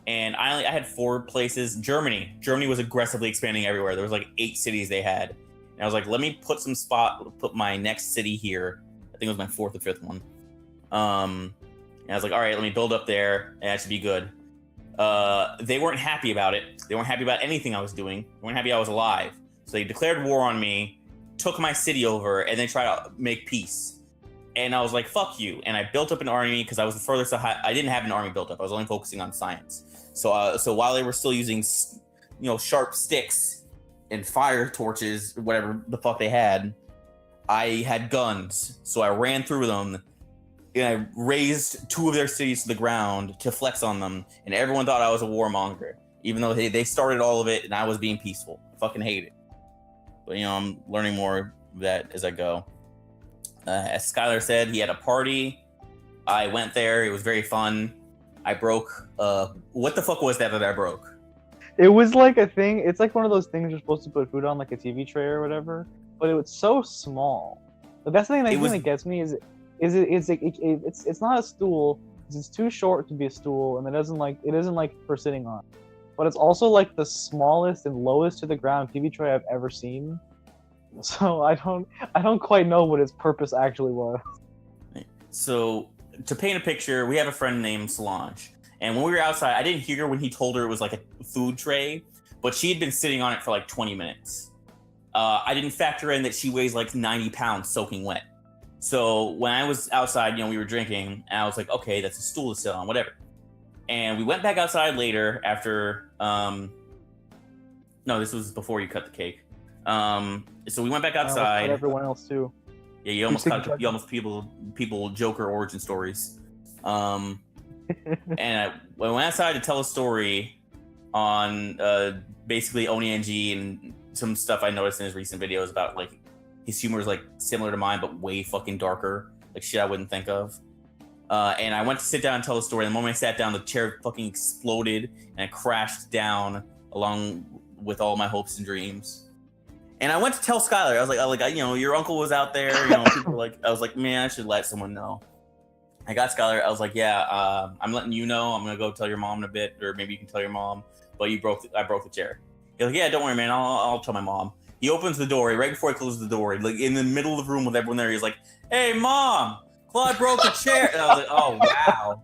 S4: And I had 4 places. Germany was aggressively expanding everywhere. There was like 8 cities they had. And I was like, let me put my next city here. I think it was my 4th or 5th one. And I was like, all right, let me build up there and that should be good. They weren't happy about it. They weren't happy about anything I was doing. They weren't happy I was alive. So they declared war on me, took my city over, and then tried to make peace. And I was like, fuck you. And I built up an army because I was the furthest ahead. I didn't have an army built up. I was only focusing on science. So while they were still using, sharp sticks and fire torches, whatever the fuck they had, I had guns. So I ran through them and I razed 2 of their cities to the ground to flex on them. And everyone thought I was a warmonger, even though they started all of it and I was being peaceful. I fucking hate it. But, I'm learning more of that as I go. As Skylar said, he had a party. I went there. It was very fun. I broke. What the fuck was that I broke?
S3: It was like a thing. It's like one of those things you're supposed to put food on, like a TV tray or whatever. But it was so small. But that's the thing that gets me it's not a stool. It's too short to be a stool, and it isn't like for sitting on. But it's also like the smallest and lowest to the ground TV tray I've ever seen. So I don't quite know what its purpose actually was.
S4: So to paint a picture, we have a friend named Solange, and when we were outside, I didn't hear when he told her it was like a food tray, but she had been sitting on it for like 20 minutes. I didn't factor in that she weighs like 90 pounds soaking wet. So when I was outside, we were drinking, and I was like, okay, that's a stool to sit on, whatever. And we went back outside later after. No, this was before you cut the cake. So we went back outside.
S3: Everyone else too.
S4: Yeah, you almost people Joker origin stories. And I went outside to tell a story on basically Oni and some stuff I noticed in his recent videos about like his humor is like similar to mine but way fucking darker, like shit I wouldn't think of. And I went to sit down and tell a story. And the moment I sat down, the chair fucking exploded and it crashed down along with all my hopes and dreams. And I went to tell Skylar. I was like, your uncle was out there. People were like, I was like, man, I should let someone know. I got Skylar. I was like, yeah, I'm letting you know. I'm gonna go tell your mom in a bit, or maybe you can tell your mom. But I broke the chair. He's like, yeah, don't worry, man. I'll tell my mom. He opens the door. Right before he closes the door, like in the middle of the room with everyone there, he's like, hey, mom, Claude broke the chair. And I was like, oh wow.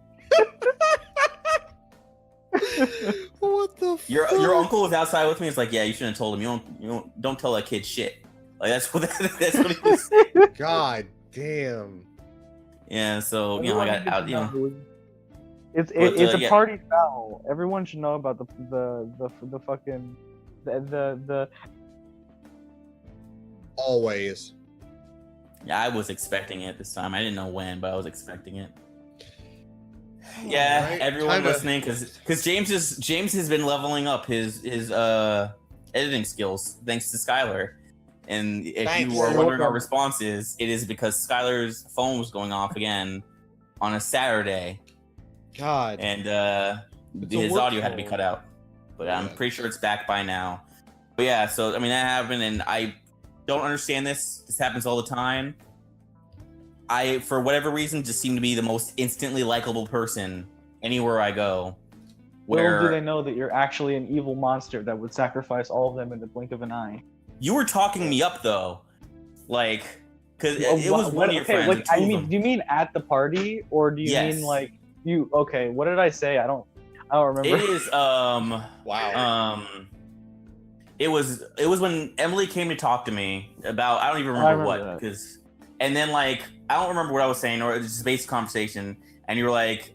S2: What the fuck?
S4: Your uncle was outside with me. It's like, yeah, you shouldn't have told him. Don't tell that kid shit. Like that's what he was.
S2: God damn.
S4: Yeah, so I got out.
S3: It's a party foul. Everyone should know about the fucking the.
S2: Always.
S4: Yeah, I was expecting it this time. I didn't know when, but I was expecting it. Yeah,
S2: Alright,
S4: everyone
S2: time to-
S4: listening, because James has been leveling up his editing skills thanks to Skylar. And if
S2: Thanks.
S4: you are
S3: You're
S4: wondering our
S3: welcome.
S4: response is, it is because Skylar's phone was going off again on a Saturday,
S2: God.
S4: and
S2: It's a
S4: his
S2: work
S4: audio had to be
S2: phone.
S4: cut out. But I'm
S2: Yeah.
S4: pretty sure it's back by now. But yeah, so I mean that happened, and I don't understand this. This happens all the time. I, for whatever reason, just seem to be the most instantly likable person anywhere I go.
S3: Little do they know that you're actually an evil monster that would sacrifice all of them in the blink of an eye.
S4: You were talking me up though, like, because
S3: Oh,
S4: it was one of your friends. and two
S3: I
S4: of
S3: mean,
S4: them.
S3: do you mean at the party, or do you
S4: Yes.
S3: mean like you? Okay, what did I say? I don't remember.
S4: It is
S2: Wow.
S4: it was when Emily came to talk to me about, I don't even
S3: I
S4: remember
S3: remember
S4: what,
S3: that.
S4: and then like I don't remember what I was saying, or it was just a basic conversation, and you were like,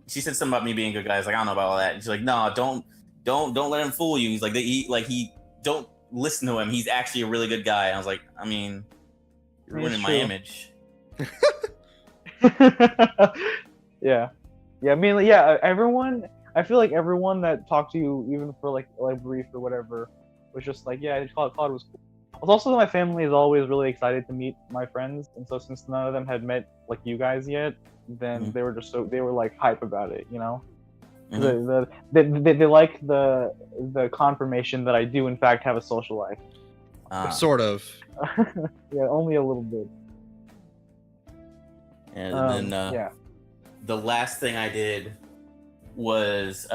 S4: she said something about me being a good guy. I was like, I don't know about all that. And she's like, no, don't let him fool you. He's like, he don't listen to him. He's actually a really good guy. And I was like, I mean, you're
S3: It's
S4: ruining my
S3: true.
S4: image.
S3: Yeah. I mean, like, yeah. Everyone. I feel like everyone that talked to you, even for like brief or whatever, was just like, yeah, Claude was cool. Also, my family is always really excited to meet my friends, and so since none of them had met like you guys yet, then
S4: Mhm.
S3: they were like hype about it, you know.
S4: Mhm.
S3: They like the confirmation that I do in fact have a social life.
S2: Sort of.
S3: Yeah, only a little bit.
S4: And then
S3: yeah.
S4: the last thing I did was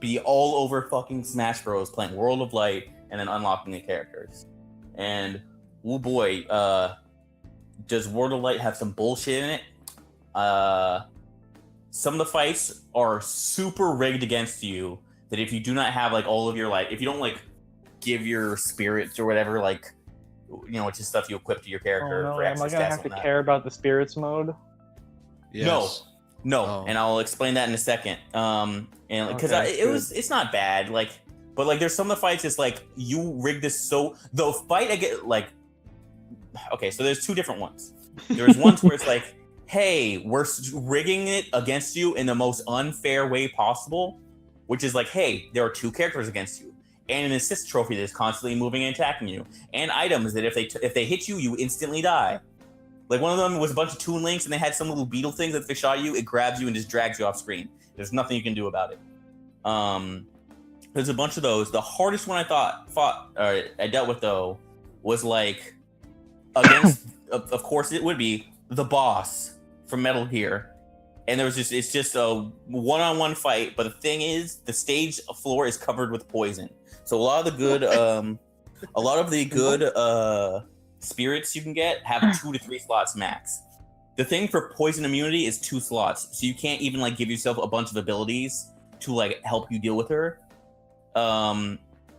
S4: be all over fucking Smash Bros. Playing World of Light and then unlocking the characters. And oh boy, does World of Light have some bullshit in it? Some of the fights are super rigged against you. That if you do not have like all of your like, if you don't like give your spirits or whatever, like which is stuff you equip to your
S3: Oh
S4: character
S3: no,
S4: for
S3: am
S4: extra
S3: I gonna
S4: stats
S3: have
S4: on
S3: to
S4: that.
S3: care about the spirits mode?
S2: Yes.
S4: No,
S2: Oh.
S4: and I'll explain that in a second. And because
S3: Okay,
S4: it's not bad, like, but like there's some of the fights. It's like you rig this so the fight I get like, okay, so there's two different ones. There's ones where it's like, hey, we're rigging it against you in the most unfair way possible, which is like, hey, there are two characters against you, and an assist trophy that's constantly moving and attacking you, and items that if they hit you, you instantly die. Like one of them was a bunch of Toon Links, and they had some little beetle things that if they shot you, it grabs you and just drags you off screen. There's nothing you can do about it. There's a bunch of those. The hardest one I dealt with though was like against, of course it would be the boss from Metal Gear, and it's just a one-on-one fight. But the thing is, the stage floor is covered with poison, so a lot of the good spirits you can get have 2 to 3 slots max. The thing for poison immunity is 2 slots, so you can't even like give yourself a bunch of abilities to like help you deal with her.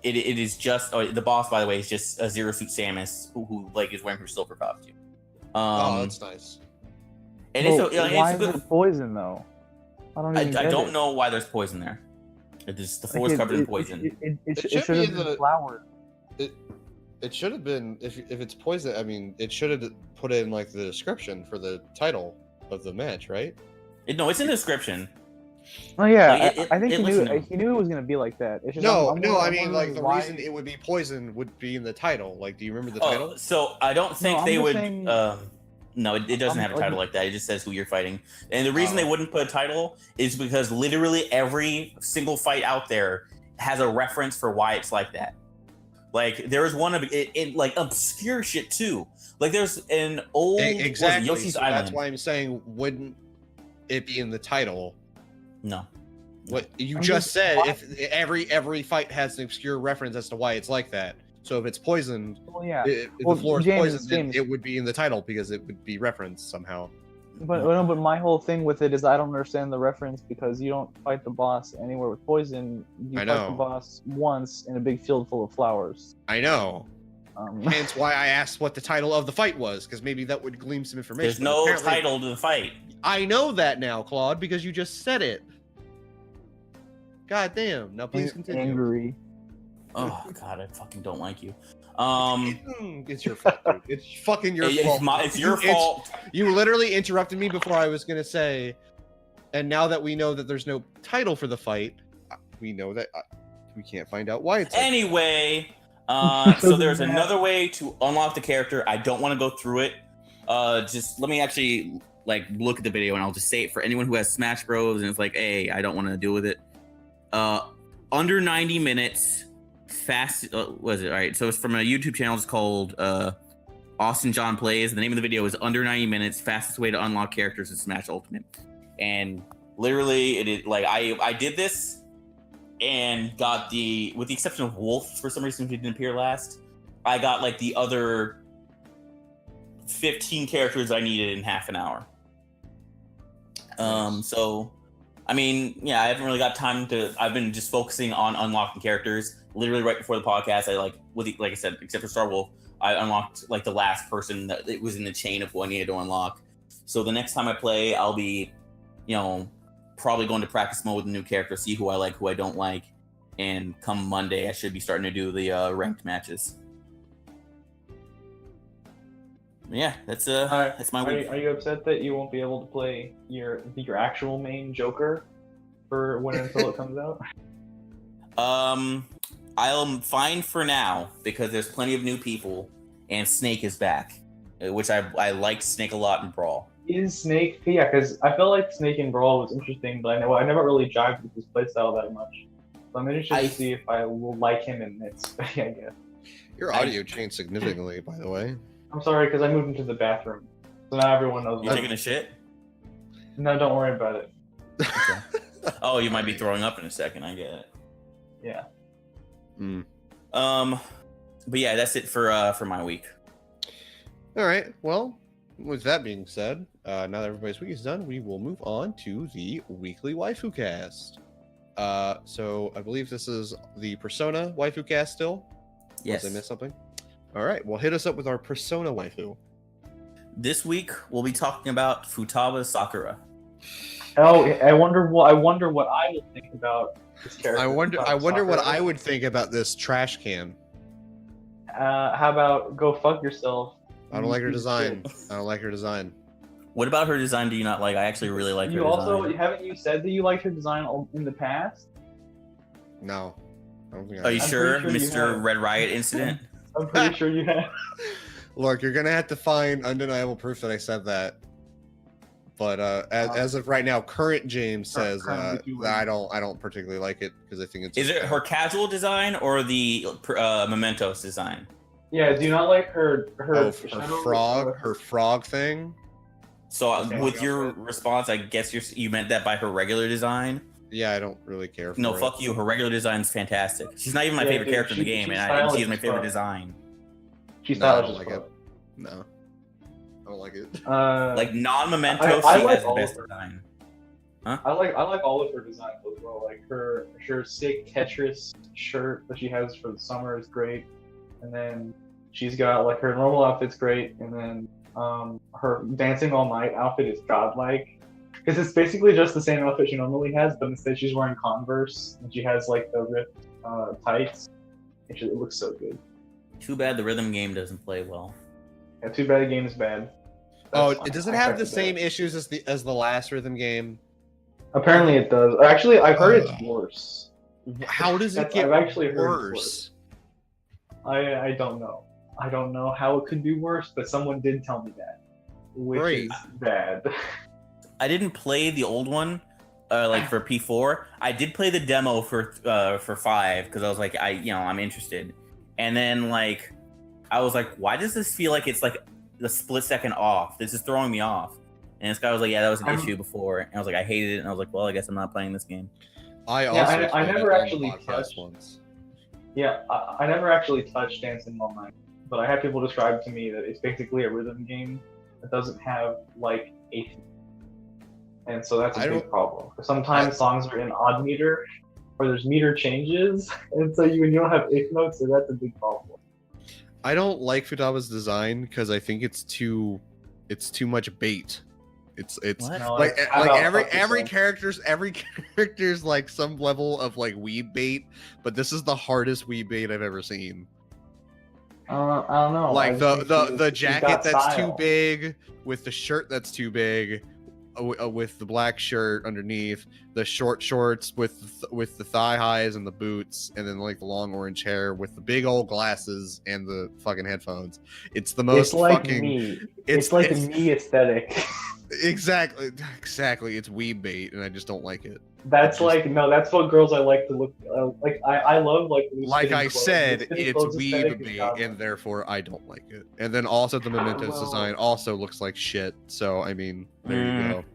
S4: It is just the boss, by the way, is just a Zero Suit Samus who like is wearing her silver costume.
S2: Oh, that's nice.
S4: And
S3: Well,
S4: it's
S3: why
S4: a
S3: is
S4: good.
S3: it poison though? I don't even
S4: I
S3: get
S4: don't
S3: it.
S4: know why there's poison there. The floor is covered in poison.
S3: It
S2: It
S3: should
S2: should be
S3: have
S2: in
S3: been
S2: the-
S3: flowered.
S2: It should have been if it's poison. I mean, it should have put it in like the description for the title of the match, right?
S4: No, it's in the description.
S3: Oh yeah,
S4: Like,
S3: I think he
S4: listen,
S3: knew it was gonna be like that. It's just,
S2: No,
S3: I'm
S2: no. I
S3: wondering
S2: mean, like the
S3: why-
S2: reason it would be poison would be in the title. Like, do you remember the title?
S4: So I don't think
S3: I'm
S4: they
S3: just
S4: would.
S3: saying-
S4: No, it doesn't have a title like that. It just says who you're fighting. And the reason they wouldn't put a title is because literally every single fight out there has a reference for why it's like that. Like there was one of it like obscure shit too. Like there's an old
S2: Exactly.
S4: Yoshi's
S2: So
S4: Island.
S2: that's why I'm saying, wouldn't it be in the title?
S4: No.
S2: What you
S3: I'm
S2: just
S3: just-
S2: said, if every fight has an obscure reference as to why it's like that. So if it's poisoned,
S3: Well, yeah,
S2: if
S3: Well,
S2: the floor is
S3: James,
S2: poisoned, then
S3: James.
S2: it would be in the title because it would be referenced somehow.
S3: but my whole thing with it is I don't understand the reference because you don't fight the boss anywhere with poison. You
S2: I
S3: fight
S2: know.
S3: the boss once in a big field full of flowers.
S2: I know.
S3: Um,
S2: Hence why I asked what the title of the fight was, because maybe that would glean some information.
S4: There's
S2: but
S4: no
S2: apparently-
S4: title to the fight.
S2: I know that now, Claude, because you just said it. God damn. Now please continue.
S3: angry.
S4: Oh god, I fucking don't like you.
S2: It's your fault, dude. It's fucking your fault.
S4: It's your fault.
S2: You literally interrupted me before I was gonna say And now that we know that there's no title for the fight, we know that we can't find out why it's.
S4: Anyway, so there's another way to unlock the character. I don't want to go through it. Just let me actually like look at the video, and I'll just say it for anyone who has Smash Bros. And it's like, hey, I don't want to deal with it. Under 90 minutes, fast. Was it all right? So it's from a YouTube channel. It's called Austin John Plays. The name of the video is Under 90 Minutes, Fastest Way to Unlock Characters in Smash Ultimate. And literally, it is like I did this and got with the exception of Wolf, for some reason, who didn't appear last, I got like the other 15 characters I needed in half an hour. So, I mean, yeah, I haven't really got time to. I've been just focusing on unlocking characters. Literally, right before the podcast, I like I said, except for Star Wolf, I unlocked like the last person that it was in the chain of who I needed to unlock. So the next time I play, I'll be, probably going to practice mode with a new character, see who I like, who I don't like, and come Monday, I should be starting to do the ranked matches. Yeah, that's my week.
S3: Are you upset that you won't be able to play your actual main Joker until it comes out?
S4: I'm fine for now because there's plenty of new people, and Snake is back, which I liked Snake a lot in Brawl.
S3: Is Snake? Yeah, because I felt like Snake in Brawl was interesting, but I never really jived with his playstyle that much. So I'm interested to see if I will like him in this. I guess.
S2: Your audio changed significantly, by the way.
S3: I'm sorry, because I moved into the bathroom, so now everyone knows.
S4: You taking a shit?
S3: No, don't worry about it.
S4: Okay. Oh, you might be throwing up in a second. I get it.
S3: Yeah.
S4: But yeah, that's it for my week.
S2: All right. Well, with that being said, now that everybody's week is done, we will move on to the weekly waifu cast. So I believe this is the Persona waifu cast still.
S4: Yes.
S2: Did I miss something? All right. Well, hit us up with our Persona waifu.
S4: This week we'll be talking about Futaba Sakura.
S3: Oh, I wonder what I would think about this character.
S2: I wonder what I would think about this trash can.
S3: How about go fuck yourself?
S2: I don't like her design. I don't like her design.
S4: What about her design do you not like? I actually really like her design.
S3: Also, haven't you said that you liked her design in the past?
S2: No. I don't think
S4: Are you sure,
S3: sure
S4: Mr. Red Riot incident?
S3: I'm pretty sure you have.
S2: Look, you're gonna have to find undeniable proof that I said that. But as of right now, current James says that I don't particularly like it because I think it's.
S4: Is it her casual design or the Mementos design?
S3: Yeah, do you not like her
S2: frog thing?
S4: So with your response, I guess you meant that by her regular design.
S2: Yeah, I don't really care for
S4: No,
S2: it.
S4: fuck you. Her regular design's fantastic. She's not even my favorite character in the game, and she's my favorite design.
S3: She's
S2: stylish. I don't like it. No. I don't like it.
S4: Like non-Memento, she has the best design. Huh?
S3: I like all of her designs as well. Like her sick Tetris shirt that she has for the summer is great, and then she's got like her normal outfit's great, and then her dancing all night outfit is godlike. Because it's basically just the same outfit she normally has, but instead she's wearing Converse and she has like the ripped tights. It looks so good.
S4: Too bad the rhythm game doesn't play well.
S3: Yeah, too bad the game is bad.
S2: That's fine. It doesn't have the same issues as the last rhythm game.
S3: Apparently it does. Actually, I've heard it's worse.
S2: How does it get worse?
S3: I don't know. I don't know how it could be worse, but someone did tell me that, which is bad.
S4: I didn't play the old one, like for P4. I did play the demo for 5 because I was like, I'm interested. And then like, I was like, why does this feel like it's like the split second off? This is throwing me off. And this guy was like, yeah, that was an issue before. And I was like, I hated it. And I was like, well, I guess I'm not playing this game.
S3: I never actually touched once. Yeah, I never actually touched Dancing All Night, but I had people describe to me that it's basically a rhythm game that doesn't have like a theme. And so that's a big problem. Sometimes songs are in odd meter, or there's meter changes, and so you don't have eighth notes, so that's a big problem.
S2: I don't like Futaba's design because I think it's too much bait. It's like every character's like some level of like weeb bait, but this is the hardest weeb bait I've ever seen.
S3: I don't know.
S2: Like the jacket that's too big with the shirt that's too big. with the black shirt underneath, the short shorts with the thigh highs and the boots, and then like the long orange hair with the big old glasses and the fucking headphones. It's the most
S3: It's like
S2: fucking.
S3: me. It's like me aesthetic.
S2: Exactly. It's weeb bait, and I just don't like it.
S3: That's
S2: just,
S3: like no. That's what girls I like to look like. I love like.
S2: Like I said,
S3: loose-fitting
S2: it's
S3: clothes
S2: weeb
S3: aesthetic is
S2: bait,
S3: genre.
S2: and therefore I don't like it. And then also the Mementos
S3: Well-
S2: design also looks like shit. So I mean, there you go.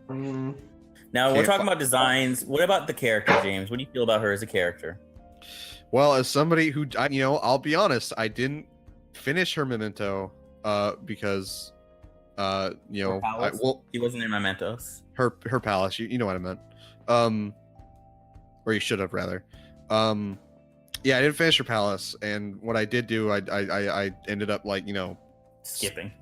S3: Mm,
S4: Now we're
S2: Can't
S4: talking
S2: fi-
S4: about designs. What about the character, James? What do you feel about her as a character?
S2: Well, as somebody who, I'll be honest, I didn't finish her Memento, because,
S4: Her palace? He wasn't in Mementos.
S2: her palace, you know what I meant, or you should have rather, yeah, I didn't finish her palace, and what I did do, I ended up like,
S4: Skipping.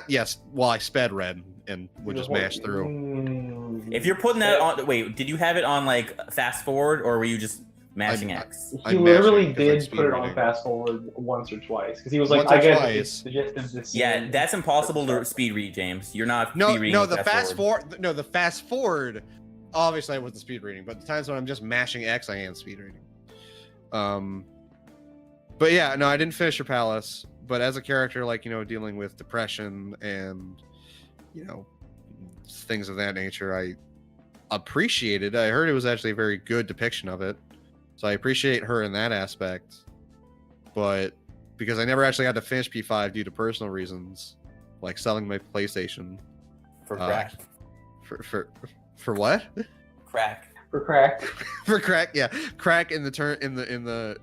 S2: yes, well, I sped red and would just mash through.
S4: If you're putting that on, wait, did you have it on like fast forward, or were you just mashing X?
S3: He
S2: I'm
S3: literally
S2: mashing 'cause I'm
S3: did
S2: speed
S3: put it on
S2: reading.
S3: fast forward once or twice because he was like,
S2: Once or
S3: I guess
S2: twice.
S3: it's the gist of this.
S4: Yeah,
S3: scene.
S4: that's impossible to speed read, James. You're not
S2: No,
S4: speed reading.
S2: no, the fast forward. Obviously, I wasn't speed reading, but the times when I'm just mashing X, I am speed reading. But yeah, no, I didn't finish her palace. But as a character, like dealing with depression and things of that nature, I appreciated. I heard it was actually a very good depiction of it, so I appreciate her in that aspect. But because I never actually had to finish P5 due to personal reasons, like selling my PlayStation
S4: For crack.
S2: For what?
S4: Crack.
S3: For crack.
S2: For crack, yeah, crack in the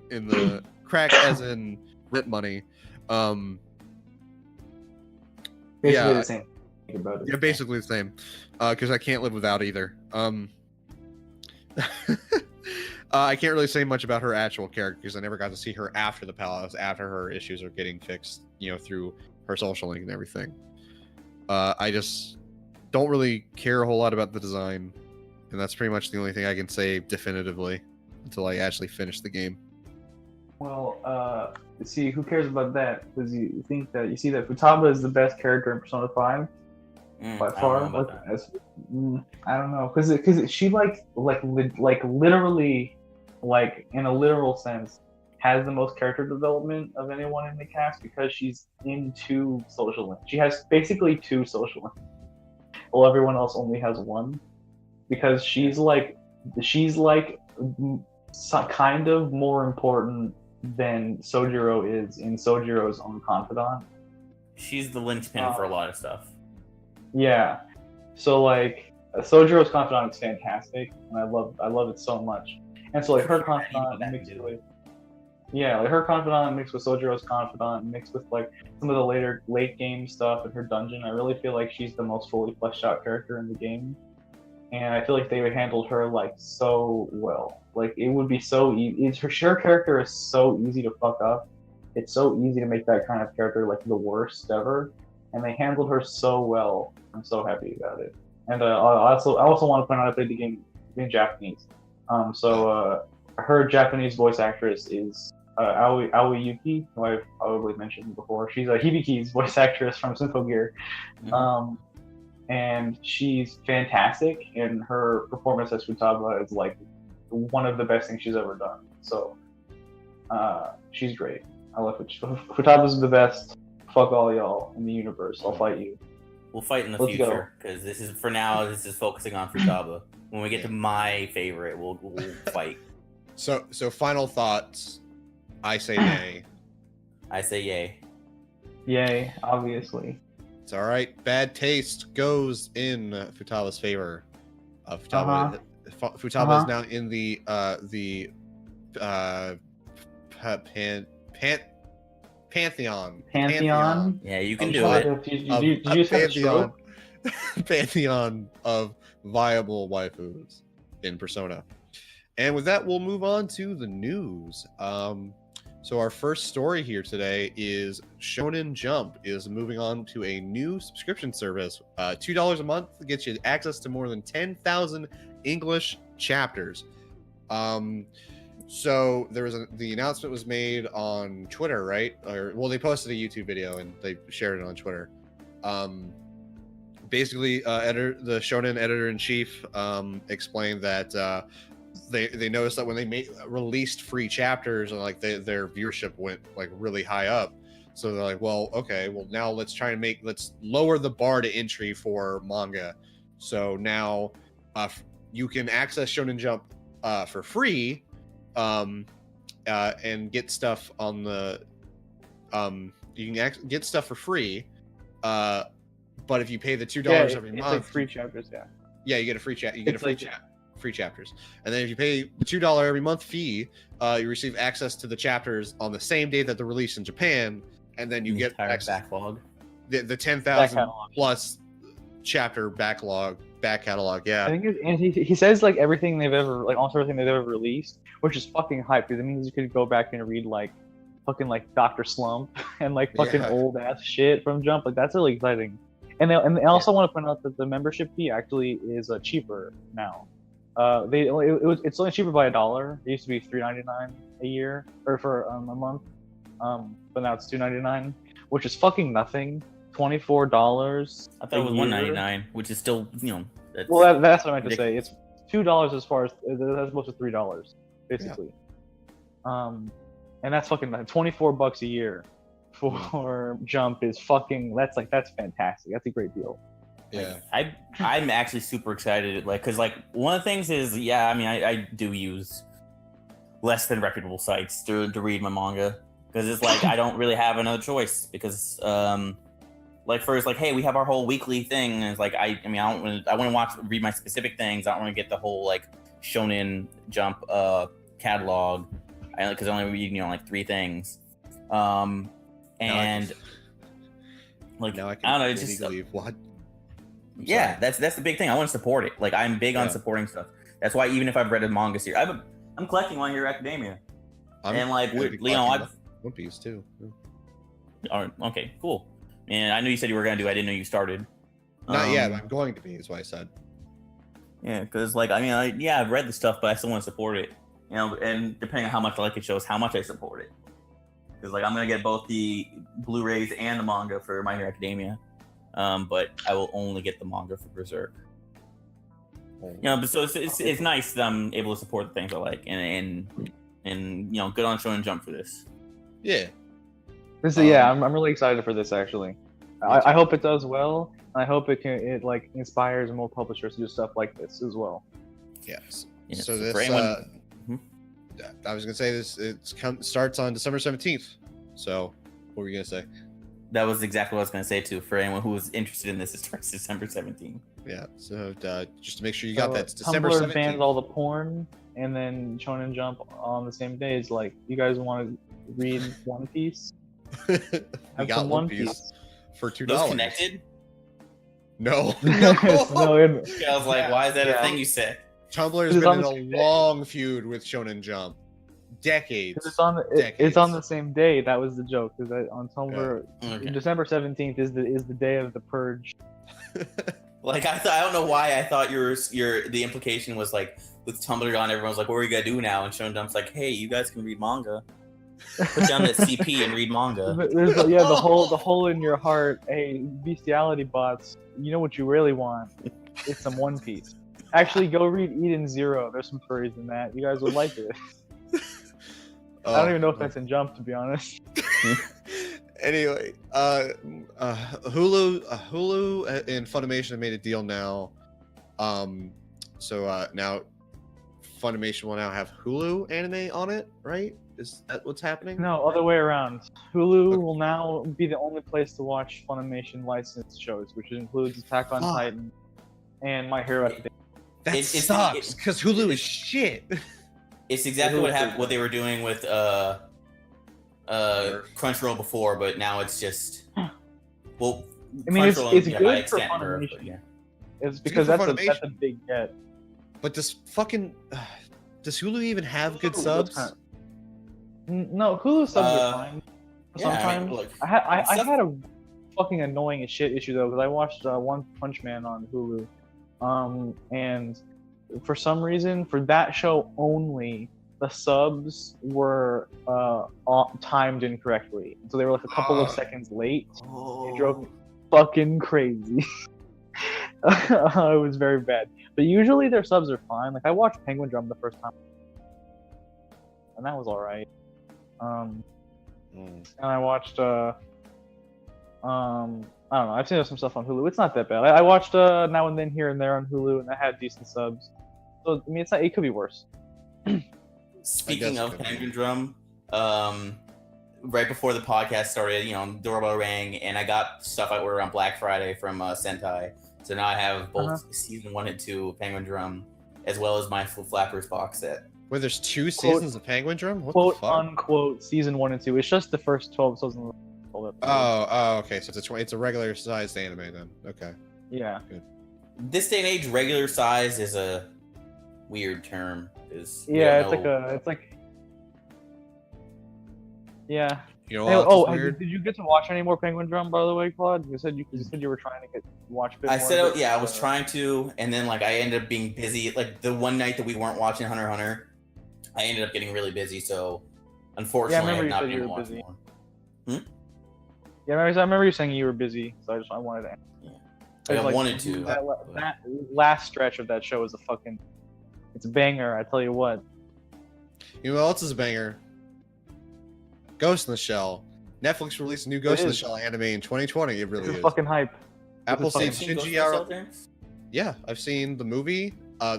S2: crack as in rent money.
S3: Basically
S2: Yeah.
S3: the same. Think about it.
S2: Yeah, basically the same. Because I can't live without either. I can't really say much about her actual character because I never got to see her after the palace, after her issues are getting fixed, through her social link and everything. I just don't really care a whole lot about the design, and that's pretty much the only thing I can say definitively until I actually finish the game.
S3: Well, see, who cares about that? Because you see that Futaba is the best character in Persona 5 by far. I don't know, because she literally, like in a literal sense, has the most character development of anyone in the cast because she's in 2 social links. She has basically 2 social links, while everyone else only has 1. Because she's kind of more important than Sojiro is in Sojiro's own confidant.
S4: She's the linchpin for a lot of stuff.
S3: Yeah, so like Sojiro's confidant is fantastic, and I love it so much. And so like her confidant mixed with her confidant mixed with Sojiro's confidant mixed with like some of the late game stuff in her dungeon. I really feel like she's the most fully fleshed out character in the game, and I feel like they handled her like so well. Like it would be so easy. Her character is so easy to fuck up. It's so easy to make that kind of character like the worst ever, and they handled her so well. I'm so happy about it. And I also want to point out I played the game in Japanese. So her Japanese voice actress is Aoi Yuki, who I've probably mentioned before. She's Hibiki's voice actress from Symphogear. Mm-hmm. And she's fantastic, and her performance as Futaba is like one of the best things she's ever done. So she's great. I love it. Futaba's the best. Fuck all y'all in the universe. I'll fight you.
S4: We'll fight in the future because this is focusing on Futaba. When we get to my favorite, we'll fight.
S2: So final thoughts. I say nay.
S4: I say yay.
S3: Yay, obviously.
S2: It's all right. Bad taste goes in Futaba's favor. Futaba is now in the pantheon.
S3: Pantheon.
S4: Yeah, you can do it.
S3: Did you say pantheon?
S2: Pantheon of viable waifus in Persona. And with that, we'll move on to the news. So our first story here today is Shonen Jump is moving on to a new subscription service. $2 a month gets you access to more than 10,000 English chapters. So there was the announcement was made on Twitter, right? They posted a YouTube video and they shared it on Twitter. basically, the Shonen editor-in-chief explained that they noticed that when they released free chapters, and like their viewership went like really high up. So they're like, well, okay, well now let's lower the bar to entry for manga. So now you can access Shonen Jump for free, and get stuff on the you can get stuff for free. But if you pay the $2 every month,
S3: like free chapters,
S2: yeah, you get a free chat. You get free chapters, and then if you pay the $2 every month fee, you receive access to the chapters on the same day that they're released in Japan, and then you get
S4: backlog,
S2: the 10,000 plus chapter back catalog. Yeah,
S3: I think and he says like everything they've ever almost everything they've ever released, which is fucking hype because it means you could go back and read like fucking like Dr. Slump and like fucking old ass shit from Jump. Like that's really exciting. And I also want to point out that the membership fee actually is cheaper now. It's only cheaper by $1. It used to be $3.99 a year or for a month, but now it's $2.99, which is fucking nothing. $24.
S4: I thought it was $1.99, which is still That's
S3: well, that's what I meant to say. It's $2 as opposed to $3, basically. Yeah. And that's fucking $24 a year for Jump is fucking. That's fantastic. That's a great deal.
S2: Yeah,
S4: I'm actually super excited, because one of the things is, I do use less than reputable sites to read my manga, because it's like I don't really have another choice, because first hey, we have our whole weekly thing, and it's like I want to read my specific things. I don't want to get the whole Shonen Jump catalog, because I only read 3 things, and
S2: now I
S4: don't know, it's just
S2: what.
S4: Yeah, that's the big thing. I want to support it. I'm big on supporting stuff. That's why even if I've read a manga series, I'm collecting One Hero Academia, and
S2: One Piece too.
S4: Yeah. Okay, cool. And I know you said you were gonna do. I didn't know you started.
S2: Not yet. I'm going to be. Is why I said.
S4: Yeah, because I've read the stuff, but I still want to support it. And depending on how much I like it, shows how much I support it. Because I'm gonna get both the Blu-rays and the manga for My Hero Academia. But I will only get the manga for Berserk. But so it's nice that I'm able to support the things I like, and good on Shonen Jump for this.
S2: Yeah.
S3: I'm really excited for this actually. I hope it does well. And I hope it inspires more publishers to do stuff like this as well.
S2: Yes.
S4: Yeah,
S2: so this I was gonna say this. Starts on December 17th. So what were you gonna say?
S4: That was exactly what I was going to say, too. For anyone who was interested in this, it starts December 17th.
S2: Yeah, so just to make sure you got that, it's December 17th.
S3: Tumblr bans all the porn, and then Shonen Jump on the same day is you guys want to read One Piece?
S2: We got One Piece for $2.
S4: Those connected?
S2: No.
S3: No.
S4: I was why is that a thing you said?
S2: Tumblr has been in a long feud with Shonen Jump. Decades.
S3: It's on the same day. That was the joke. Because on Tumblr, December 17th is the day of the purge.
S4: I don't know why I thought the implication was with Tumblr on, everyone's what are you gonna do now? And Shonen Jump's hey, you guys can read manga. Put down that CP and read manga.
S3: There's the hole in your heart. Hey, bestiality bots. You know what you really want? It's some One Piece. Actually, go read Eden Zero. There's some furries in that. You guys would like it. I don't even know if that's in Jump, to be honest.
S2: Anyway, Hulu and Funimation have made a deal now. So now Funimation will now have Hulu anime on it, right? Is that what's happening?
S3: No, other way around. Hulu will now be the only place to watch Funimation licensed shows, which includes Attack on Titan and My Hero Academia.
S2: That sucks, because Hulu is shit.
S4: It's exactly what they were doing with Crunchyroll before, but now it's just
S3: it's good for Funimation. It's because that's a big get.
S2: But does Hulu even have good subs?
S3: No, Hulu subs are fine. Sometimes I had a fucking annoying as shit issue though, because I watched One Punch Man on Hulu, and for some reason, for that show only, the subs were timed incorrectly. So they were a couple of seconds late. It drove me fucking crazy. It was very bad. But usually their subs are fine. Like I watched Penguin Drum the first time, and that was all right. And I watched I don't know. I've seen some stuff on Hulu. It's not that bad. I watched Now and Then Here and There on Hulu, and I had decent subs. So I mean, it's not. It could be worse.
S4: Speaking of Penguin Drum, right before the podcast started, doorbell rang, and I got stuff I ordered on Black Friday from Sentai. So now I have both season 1 and 2 of Penguin Drum, as well as my Full Flappers box set.
S2: Where there's 2 seasons of Penguin Drum? What
S3: quote
S2: the fuck?
S3: unquote season 1 and 2. It's just the first 12 episodes.
S2: Oh, okay. So it's a regular sized anime then. Okay.
S3: Yeah.
S2: Good.
S4: This day and age, regular size is a weird term.
S3: Yeah, yeah.
S2: You know
S3: Hey,
S2: what? Weird?
S3: did you get to watch any more Penguin Drum, by the way, Claude? You said you were trying to watch a bit more.
S4: I was trying to, and then I ended up being busy. Like the one night that we weren't watching Hunter x Hunter, I ended up getting really busy. So unfortunately, I've not been able to watch more.
S3: Yeah, I remember you saying you were busy, so I wanted to.
S4: Yeah. I wanted to.
S3: That last stretch of that show is it's a banger. I tell you what.
S2: You know what else is a banger? Ghost in the Shell. Netflix released a new Ghost in the Shell anime in 2020. It really is.
S3: Fucking hype.
S2: Appleseed Shinji Aramaki. Yeah, I've seen the movie,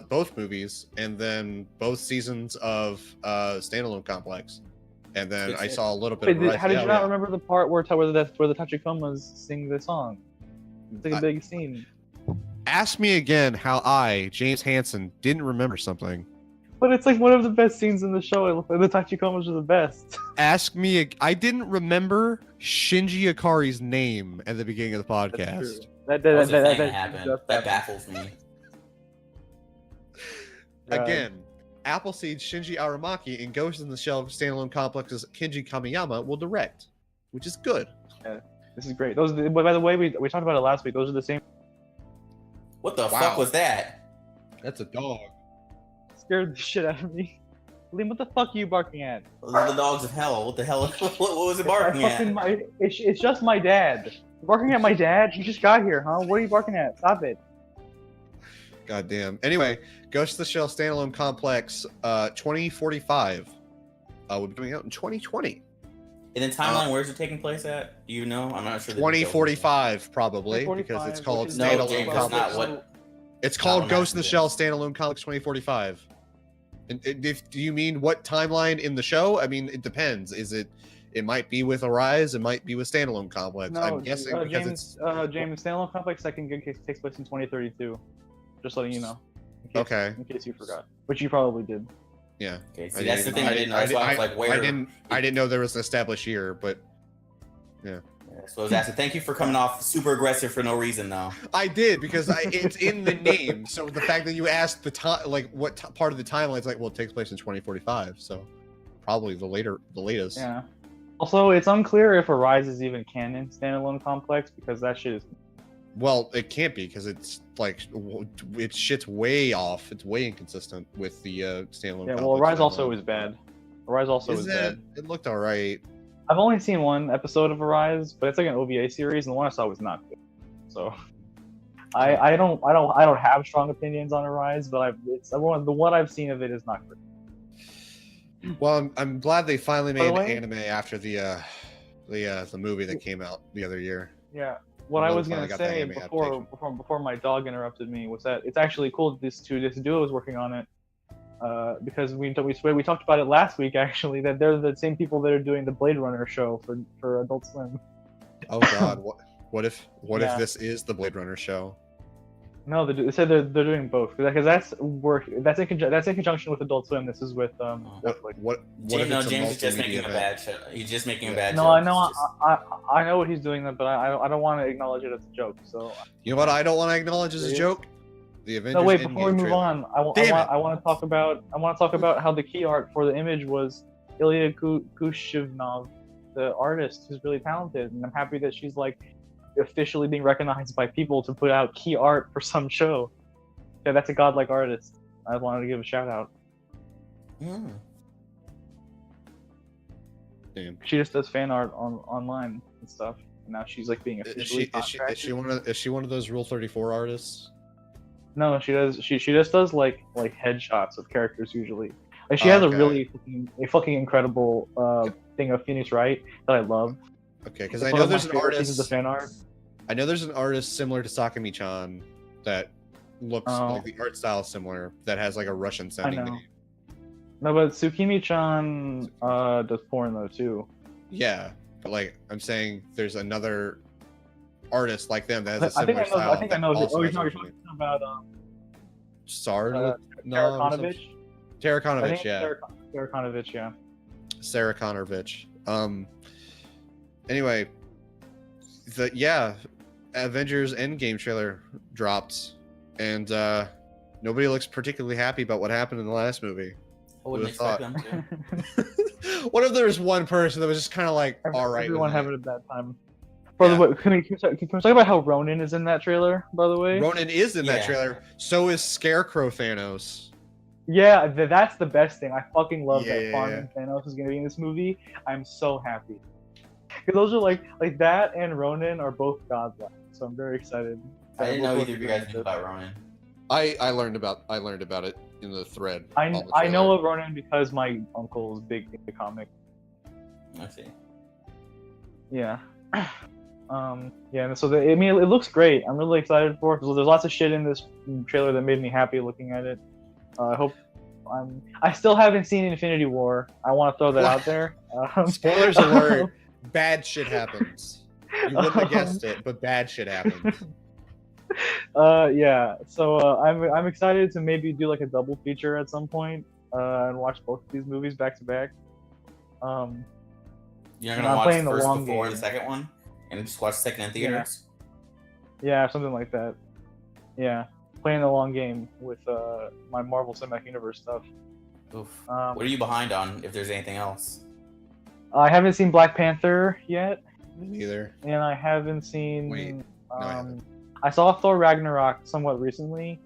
S2: both movies, and then both seasons of Standalone Complex. And then I saw a little bit of.
S3: How did you not remember the part where the Tachikomas sing the song? It's like a big scene.
S2: Ask me again how I, James Hansen, didn't remember something.
S3: But it's like one of the best scenes in the show. The Tachikomas are the best.
S2: Ask me. I didn't remember Shinji Ikari's name at the beginning of the podcast.
S4: That baffles me.
S2: Again, Appleseed Shinji Aramaki and Ghost in the Shell Standalone Complex's Kenji Kamiyama will direct, which is good.
S3: Yeah, this is great. By the way, we talked about it last week. Those are the same.
S4: What the fuck was that?
S2: That's a dog.
S3: Scared the shit out of me. Liam, what the fuck are you barking at?
S4: Those are the dogs of hell. What the hell? What was it barking at?
S3: It's just my dad. You're barking at my dad? He just got here, huh? What are you barking at? Stop it.
S2: Goddamn. Anyway, Ghost of the Shell Standalone Complex 2045 will be coming out in 2020.
S4: And then timeline, where's it taking place at? Do you know? I'm not sure.
S2: 2045 probably, because it's called Standalone Complex. It's called Ghost in the Shell Standalone Complex 2045. And do you mean what timeline in the show? I mean, it depends. It might be with Arise, it might be with Standalone Complex.
S3: No,
S2: I'm guessing because
S3: James, Standalone Complex second good case takes place in 2032. Just letting you know. In case you forgot, which you probably did.
S2: Yeah.
S4: Okay, see, that's the thing I didn't know. That's why I was like, where?
S2: I didn't know there was an established year, but yeah.
S4: So I was asking. Thank you for coming off super aggressive for no reason, though.
S2: I did because it's in the name. So the fact that you asked the time, what part of the timeline, it's like, well, it takes place in 2045. So probably the latest.
S3: Yeah. Also, it's unclear if Arise is even canon Standalone Complex because that shit is.
S2: Well, it can't be because it's shit's way off. It's way inconsistent with the Standalone.
S3: Yeah, well, Arise also is bad. Arise also is bad.
S2: It looked all right.
S3: I've only seen one episode of Arise, but it's like an OVA series, and the one I saw was not good. So, I don't have strong opinions on Arise, but the one I've seen of it is not good.
S2: Well, I'm glad they finally made an anime after the movie that came out the other year.
S3: Yeah. What I was gonna say before my dog interrupted me was that it's actually cool this duo is working on it, because we talked about it last week actually, that they're the same people that are doing the Blade Runner show for Adult Swim.
S2: Oh God, what if this is the Blade Runner show?
S3: No, they said they're doing both because that's in conjunction with Adult Swim. This is with Netflix.
S4: James is just making a bad show. He's just making a bad.
S3: No, I know. I know what he's doing, but I don't want to acknowledge it as a joke. So
S2: you know what I don't want to acknowledge as a joke? The Avengers.
S3: No, wait. Before we move on, I want to talk about how the key art for the image was Ilya Kushivnov, the artist who's really talented, and I'm happy that she's officially being recognized by people to put out key art for some show. Yeah, that's a godlike artist. I wanted to give a shout out.
S2: Damn.
S3: She just does fan art online and stuff. And now she's being officially
S2: is she one of those Rule 34 artists?
S3: No, she does. She just does like headshots of characters usually. Like she
S2: Oh,
S3: has
S2: okay.
S3: a fucking incredible thing of Phoenix Wright that I love.
S2: Okay, because
S3: It's
S2: I
S3: one
S2: know
S3: of my
S2: there's an
S3: favorite pieces of
S2: artist.
S3: fan art.
S2: I know there's an artist similar to Sakami-chan that looks
S3: Oh.
S2: like the art style is similar that has like a Russian sounding
S3: know.
S2: name.
S3: No, but Tsukimi-chan does porn though too.
S2: Yeah, but like I'm saying, there's another artist like them that has a
S3: I think
S2: similar
S3: I know.
S2: style.
S3: I think I
S2: that
S3: know.
S2: also
S3: Oh, you're
S2: has a
S3: talking
S2: Russian name.
S3: about
S2: Sarah?
S3: Tara Konovich.
S2: Tara
S3: I
S2: Konovich,
S3: think
S2: yeah.
S3: Tara Konovich, yeah.
S2: Sarah Konovich. Anyway, Avengers Endgame trailer dropped, and nobody looks particularly happy about what happened in the last movie.
S4: I wouldn't
S2: Who'd have
S4: expect them to.
S2: What if there was one person that was just kind of like, all right,
S3: Everyone
S2: with it?
S3: having a bad time. By the
S2: Yeah.
S3: way, can we talk about how Ronin is in that trailer? By the way,
S2: Ronin is in that
S4: Yeah.
S2: trailer. So is Scarecrow Thanos.
S3: yeah, that's the best thing. I fucking love that
S2: Yeah.
S3: Farming Thanos is gonna be in this movie. I'm so happy. Because those are like that and Ronin are both godlike, so I'm very excited.
S4: I didn't know
S3: We'll
S4: either of you guys knew about Ronin.
S2: I learned about it in the thread.
S3: I
S2: on the
S3: I know
S2: trailer.
S3: of Ronin because my uncle is big into comic.
S4: I see.
S3: Yeah. Yeah, and so it looks great. I'm really excited for it. There's lots of shit in this trailer that made me happy looking at it. I hope I still haven't seen Infinity War. I want to throw that out there.
S2: Spoilers alert. Bad shit happens. You wouldn't have guessed it, but bad shit happens.
S3: Yeah. So I'm excited to maybe do like a double feature at some point and watch both of these movies back to back.
S4: You're
S3: I'm
S4: gonna watch
S3: playing
S4: the
S3: the
S4: first
S3: long
S4: before
S3: game.
S4: the second one, and just watch the second in theaters.
S3: Yeah, something like that. Yeah, playing the long game with my Marvel Cinematic Universe stuff.
S4: Oof.
S3: Um,
S4: What are you behind on? If there's anything else?
S3: I haven't seen Black Panther yet,
S2: Me neither.
S3: and I haven't seen.
S2: Wait, I haven't.
S3: I saw Thor Ragnarok somewhat recently.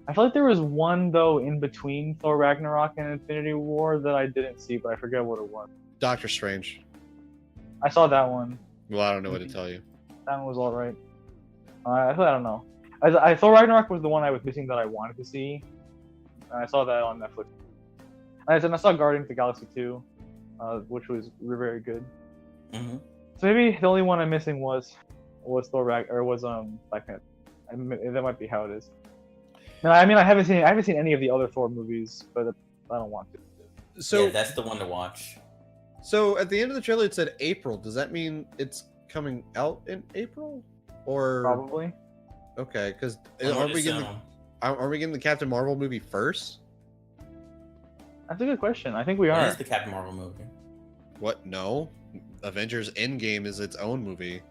S3: I feel like there was one though in between Thor Ragnarok and Infinity War that I didn't see, but I forget what it was.
S2: Doctor Strange.
S3: I saw that one.
S2: Well, I don't know what to tell you.
S3: That one was all right. I don't know. I Thor Ragnarok was the one I was missing that I wanted to see. I saw that on Netflix. And I saw Guardians of the Galaxy 2, which was very good.
S4: Mm-hmm.
S3: So maybe the only one I'm missing was Thor Black Panther. That might be how it is. No, I mean I haven't seen any of the other Thor movies, but I don't want to.
S2: So,
S4: Yeah, that's the one to watch.
S2: so at the end of the trailer, it said April. Does that mean it's coming out in April? Or
S3: Probably.
S2: okay, because
S4: I would
S2: are we
S4: assume.
S2: getting the Captain Marvel movie first?
S3: That's a good question. I think we
S4: When
S3: are.
S4: is the Captain Marvel movie?
S2: What? No, Avengers Endgame is its own movie.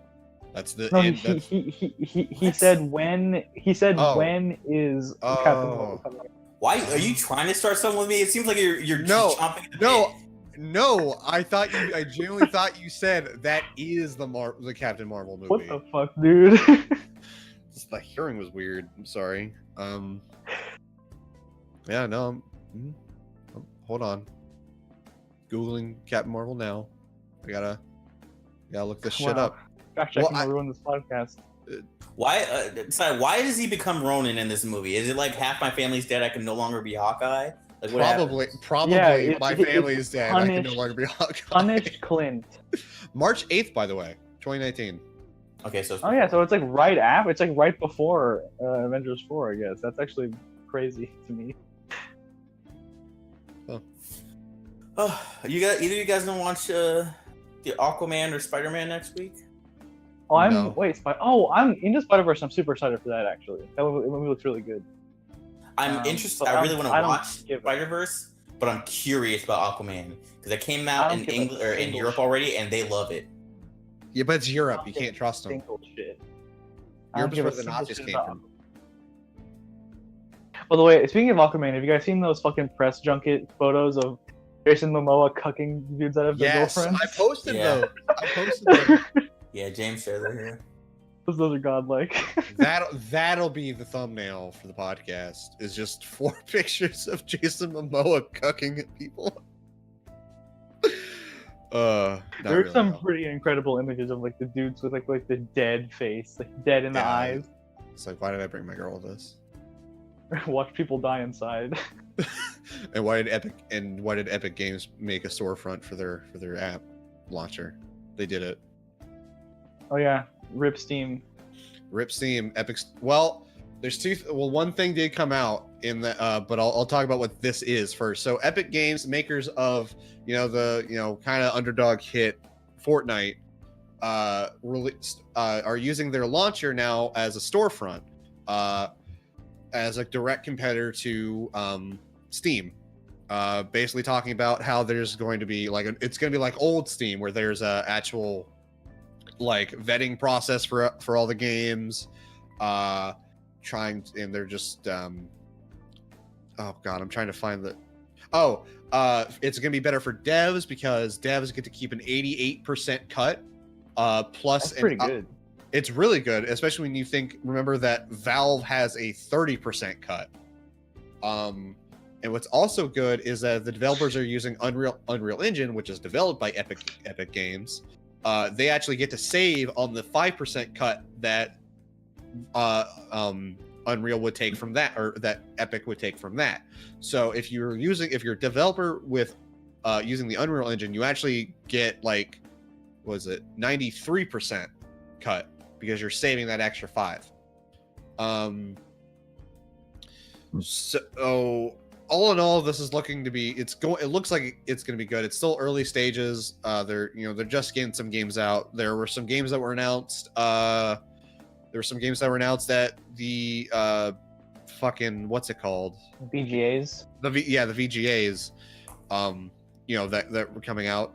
S2: That's the
S3: No,
S2: end.
S3: he
S4: What?
S3: said when. He said
S2: Oh.
S3: when is
S2: Oh.
S3: Captain Marvel coming out?
S4: Why are you trying to start something with me? It seems like you're
S2: No,
S4: chomping at the
S2: no.
S4: bit.
S2: No, I genuinely thought you said that is the Captain Marvel movie.
S3: What the fuck, dude?
S2: Just the hearing was weird. I'm sorry. Yeah, no. Hold on. Googling Captain Marvel now. I gotta look this shit
S3: Wow.
S2: up.
S3: Fact checking
S2: Well,
S3: will ruin this podcast.
S4: Why? Why does he become Ronin in this movie? Is it like half my family's dead? I can no longer be Hawkeye. Like what
S2: Probably
S3: Yeah,
S2: my
S3: it's
S2: family is dead. I can no
S3: punished-
S2: longer be Hawkeye.
S3: Punish Clint.
S2: March 8th, by the way, 2019.
S4: happened? Okay, so.
S3: Oh yeah, so it's like right after. It's like right before Avengers 4, I guess. That's actually crazy to me.
S4: Oh, either of you guys gonna watch the Aquaman or Spider-Man next week?
S3: Oh,
S2: No.
S3: I'm into Spider-Verse. I'm super excited for that actually. That movie looks really good.
S4: I'm interested.
S3: but
S4: I really want to
S3: I don't
S4: watch
S3: give a-
S4: Spider-Verse, but I'm curious about Aquaman because it came
S3: I
S4: out
S3: don't
S4: in
S3: give a
S4: England or in
S3: single
S4: Europe
S3: shit.
S4: already, and they love it.
S2: Yeah, but it's Europe.
S3: I
S2: You
S3: don't
S2: can't trust them.
S3: Single shit. I
S2: Europe
S3: don't
S2: is
S3: give
S2: where
S3: a
S2: the
S3: single
S2: Nazis
S3: shit
S2: came
S3: about
S2: from.
S3: By the way, speaking of Aquaman, have you guys seen those fucking press junket photos of Jason Momoa cucking dudes out of their
S2: Yes,
S3: girlfriends?
S2: I posted
S4: Yeah.
S2: those. I posted them.
S4: Yeah, James shared that here.
S3: Those are godlike.
S2: That'll be the thumbnail for the podcast. Is just 4 pictures of Jason Momoa cucking at people. Not
S3: There's
S2: really,
S3: some
S2: no.
S3: pretty incredible images of like the dudes with like the dead face, like dead in the
S2: Yeah,
S3: eyes.
S2: It's like, why did I bring my girl with this?
S3: watch people die inside.
S2: And why did Epic Games make a storefront for their app launcher? They did it.
S3: Oh yeah, rip Steam.
S2: Rip Steam. Well, there's one thing did come out in the but I'll talk about what this is first. So Epic Games, makers of the kind of underdog hit Fortnite, released are using their launcher now as a storefront, as a direct competitor to Steam. Basically talking about how there's going to be it's going to be like old Steam, where there's a actual vetting process for all the games, and they're just oh god, I'm trying to find it's gonna be better for devs because devs get to keep an 88% cut, plus.
S3: That's pretty good.
S2: It's really good, especially when you remember that Valve has a 30% cut. And what's also good is that the developers are using Unreal Engine, which is developed by Epic Games. They actually get to save on the 5% cut that Unreal would take from that, or that Epic would take from that. So if you're a developer with using the Unreal Engine, you actually get 93% cut because you're saving that extra 5. So all in all, this is looking to be it looks like it's going to be good. It's still early stages. They're just getting some games out. There were some games that were announced. There were some games that were announced at the what's it called?
S3: VGAs.
S2: The VGAs. That were coming out,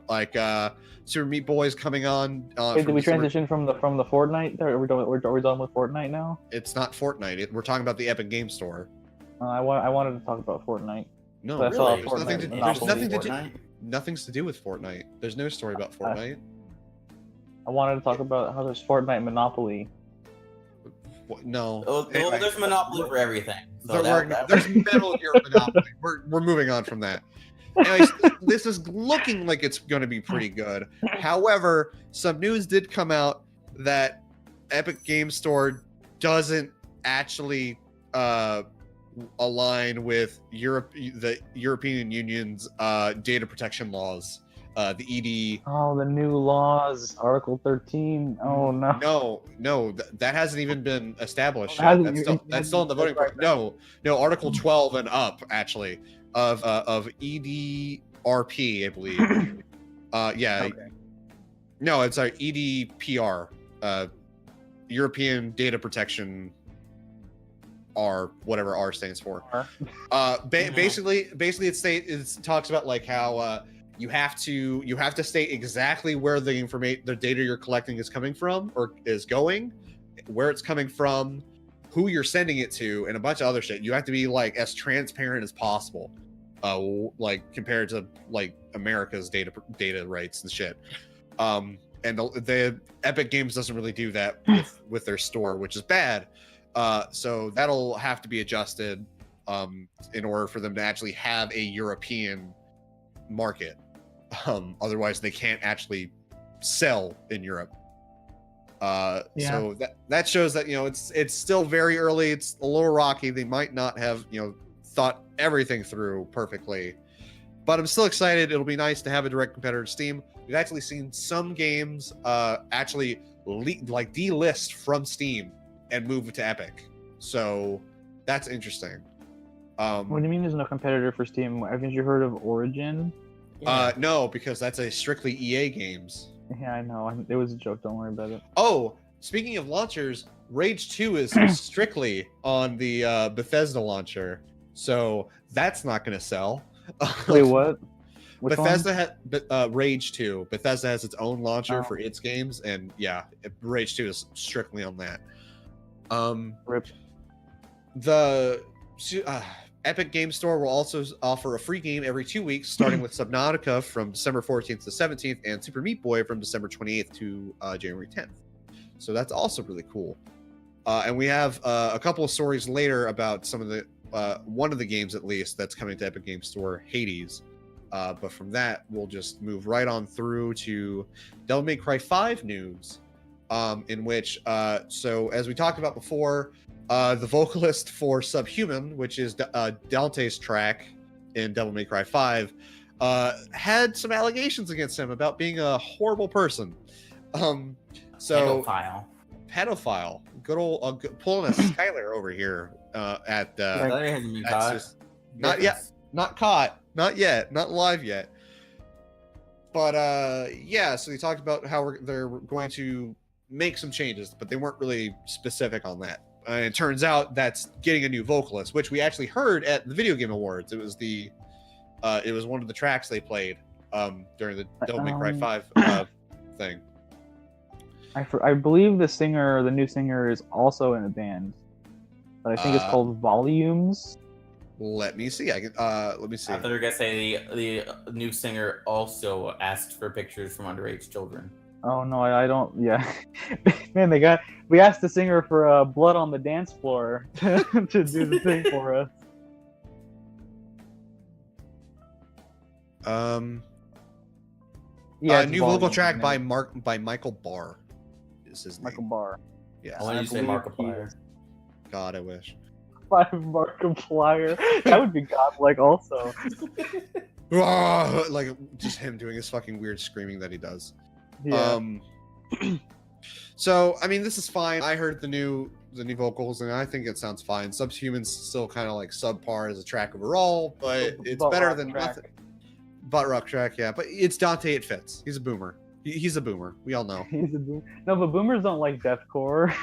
S2: Super Meat Boy is coming on.
S3: Did we transition from the Fortnite? Are we done with Fortnite now?
S2: It's not Fortnite. We're talking about the Epic Game Store.
S3: I wanted to talk about Fortnite.
S2: No,
S3: I saw
S2: really.
S3: There's
S2: Nothing's to do with Fortnite. There's no story about Fortnite.
S3: I wanted to talk about how there's Fortnite Monopoly.
S2: No.
S4: Anyway, there's Monopoly for everything. So
S2: there's Metal Gear Monopoly. We're moving on from that. Anyways, this is looking like it's going to be pretty good. However, some news did come out that Epic Game Store doesn't actually align with the European Union's data protection laws, the ED.
S3: Oh, the new laws, Article 13. Oh no.
S2: No, that hasn't even been established yet. That's still in the voting part. No, Article 12 and up actually of EDRP, I believe. Yeah. Okay. No, it's our EDPR, European Data Protection. R, whatever R stands for. Basically it talks about how you have to state exactly where the data you're collecting is coming from or is going, where it's coming from, who you're sending it to, and a bunch of other shit. You have to be as transparent as possible, compared to America's data rights and shit. And the Epic Games doesn't really do that with their store, which is bad. So that'll have to be adjusted in order for them to actually have a European market. Otherwise, they can't actually sell in Europe. So that shows that it's still very early. It's a little rocky. They might not have thought everything through perfectly, but I'm still excited. It'll be nice to have a direct competitor to Steam. We've actually seen some games actually delist from Steam and move to Epic, so that's interesting.
S3: What do you mean there's no competitor for Steam? Haven't you heard of Origin?
S2: No, because that's a strictly EA games.
S3: Yeah, I know. It was a joke. Don't worry about it.
S2: Oh, speaking of launchers, Rage 2 is strictly on the Bethesda launcher, so that's not going to sell.
S3: Wait, what?
S2: Bethesda Rage 2. Bethesda has its own launcher for its games, and Rage 2 is strictly on that.
S3: Rip.
S2: The Epic Game Store will also offer a free game every 2 weeks, starting with Subnautica from December 14th to 17th, and Super Meat Boy from December 28th to January 10th. So that's also really cool. And we have a couple of stories later about some of the one of the games, at least, that's coming to Epic Game Store, Hades. But from that, we'll just move right on through to Devil May Cry 5 news. In which, so as we talked about before, The vocalist for Subhuman, which is Dante's track in Devil May Cry 5, had some allegations against him about being a horrible person. So pedophile, good old pulling a Skylar over here not yet, not caught, not yet, not live yet. But yeah, so they talked about how they're going to make some changes, but they weren't really specific on that. And it turns out that's getting a new vocalist, which we actually heard at the Video Game Awards. It was one of the tracks they played during the Devil May Cry 5 thing.
S3: I believe the new singer is also in a band, but I think it's called Volumes.
S2: Let me see. Let me see.
S4: I thought you were gonna say the new singer also asked for pictures from underage children.
S3: Oh no, I don't. Yeah, man, we asked the singer for blood on the dance floor to do the thing for us.
S2: Yeah, new vocal track by Michael Barr. Is his name.
S3: Michael Barr.
S2: Yes.
S4: Why did you say Markiplier?
S2: God, I wish.
S3: Markiplier. That would be godlike also.
S2: Like just him doing his fucking weird screaming that he does.
S3: Yeah.
S2: So I mean, this is fine. I heard the new vocals, and I think it sounds fine. Subhuman's still kind of like subpar as a track overall, but it's better than nothing. Butt rock track, yeah. But it's Dante. It fits. He's a boomer. He's a boomer. We all know.
S3: He's a boomer. No, but boomers don't like deathcore.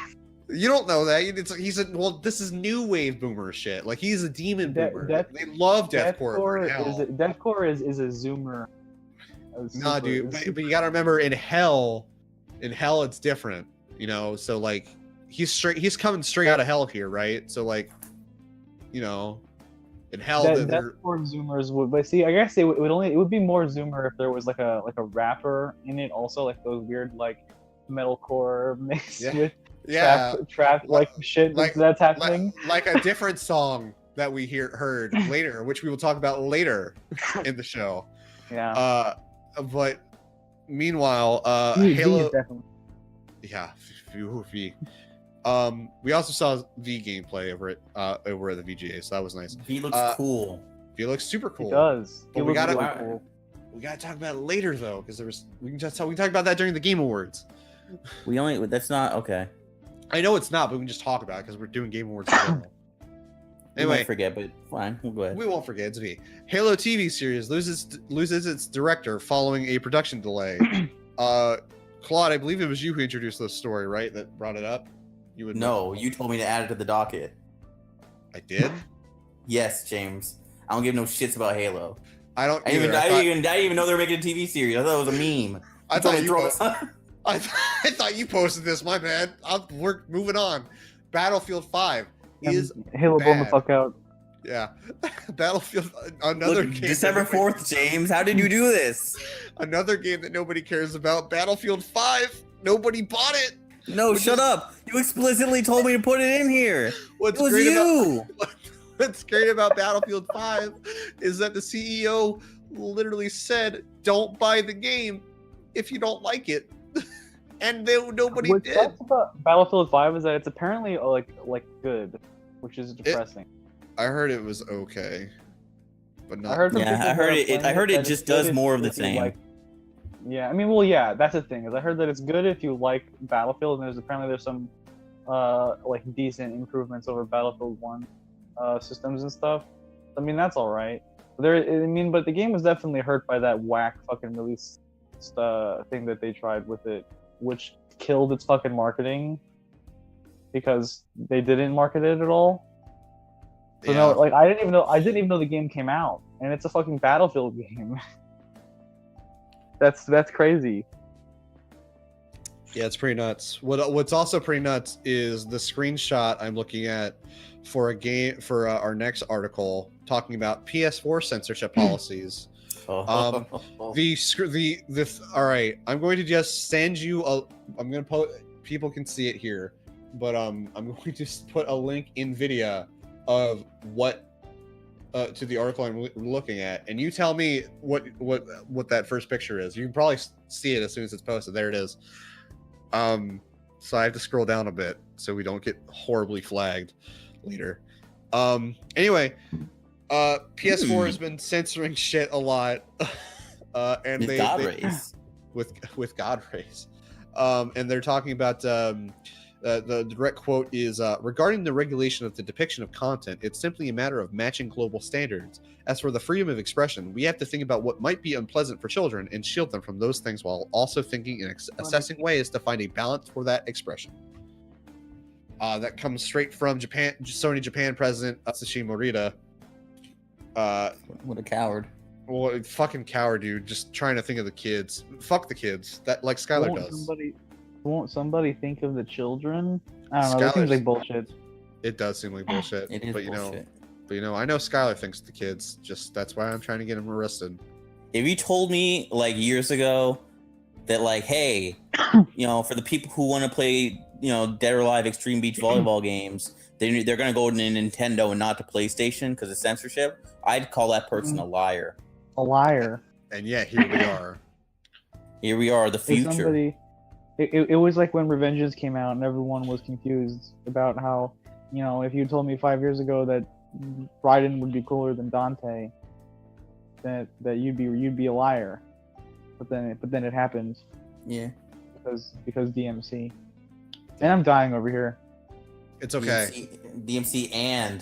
S2: You don't know that. This is new wave boomer shit. Like he's a demon boomer. They love deathcore.
S3: Deathcore is a zoomer.
S2: Nah, dude. But you gotta remember, in hell, it's different. You know, so like he's coming straight out of hell here, right? So like, you know, in hell,
S3: deathcore zoomers would. But see, I guess it would be more zoomer if there was like a rapper in it, also like those weird like metalcore mixed with.
S2: Yeah,
S3: trap like shit that's happening.
S2: Like a different song that we heard later, which we will talk about later in the show.
S3: Yeah.
S2: But meanwhile, Halo. Yeah, we also saw V gameplay over at the VGA, so that was nice.
S4: V looks cool.
S2: V looks super cool.
S3: It does.
S2: But we gotta talk about it later though, because we can talk about that during the Game Awards.
S4: That's not okay.
S2: I know it's not, but we can just talk about it because we're doing Game Awards in general.
S4: Anyway, might forget, but fine, we'll go ahead.
S2: We won't forget. It's me. Halo TV series loses its director following a production delay. Claude, I believe it was you who introduced this story, right? That brought it up. You
S4: told me to add it to the docket.
S2: I did.
S4: Yes, James. I don't give no shits about Halo.
S2: I don't.
S4: I didn't even know they were making a TV series. I thought it was a meme.
S2: I thought you posted this. My bad. We're moving on. Battlefield 5 is
S3: Halo blown the fuck out.
S2: Yeah. Battlefield, another game.
S4: December 4th, James. How did you do this?
S2: Another game that nobody cares about. Battlefield 5. Nobody bought it.
S4: No, shut up. You explicitly told me to put it in here.
S2: What's great about Battlefield 5 is that the CEO literally said, "Don't buy the game if you don't like it." And nobody did.
S3: What's about Battlefield 5 is that it's apparently like good, which is depressing.
S2: I heard it was okay, but not.
S4: I heard it just does more of the same.
S3: Yeah, I mean, well, yeah, that's the thing. Is I heard that it's good if you like Battlefield, and there's some like decent improvements over Battlefield 1 systems and stuff. I mean, that's all right. But the game was definitely hurt by that whack fucking release thing that they tried with it, which killed its fucking marketing because they didn't market it at all. So no, like I didn't even know the game came out, and it's a fucking Battlefield game. That's crazy.
S2: Yeah, it's pretty nuts. What's also pretty nuts is the screenshot I'm looking at for a game for our next article talking about PS4 censorship policies. All right, I'm going to just send you I'm going to post, people can see it here, but I'm going to just put a link in Nvidia of what to the article I'm looking at, and you tell me what that first picture is. You can probably see it as soon as it's posted. There it is. so I have to scroll down a bit so we don't get horribly flagged later. Anyway, PS4 has been censoring shit a lot, and
S4: With God rays.
S2: with God rays, and they're talking about the direct quote is regarding the regulation of the depiction of content. It's simply a matter of matching global standards. As for the freedom of expression, we have to think about what might be unpleasant for children and shield them from those things while also thinking and assessing ways to find a balance for that expression. That comes straight from Japan, Sony Japan president Atsushi Morita.
S4: What a coward.
S2: Well, fucking coward, dude. Just trying to think of the kids. Fuck the kids. That like Skylar does.
S3: Won't somebody think of the children? I don't know. That seems like bullshit.
S2: It does seem like bullshit.
S4: It is
S2: but
S4: bullshit.
S2: I know Skylar thinks the kids. Just that's why I'm trying to get him arrested.
S4: If you told me like years ago that like, hey, for the people who want to play, Dead or Alive Extreme Beach volleyball games, they're gonna go to Nintendo and not to PlayStation because of censorship, I'd call that person a liar.
S3: A liar.
S2: And yet here we are.
S4: Here we are, the future.
S3: It was like when Avengers came out and everyone was confused about how, if you told me 5 years ago that Raiden would be cooler than Dante, that you'd be a liar. But then it happened.
S4: Yeah.
S3: Because DMC. And I'm dying over here.
S2: It's okay.
S4: DMC and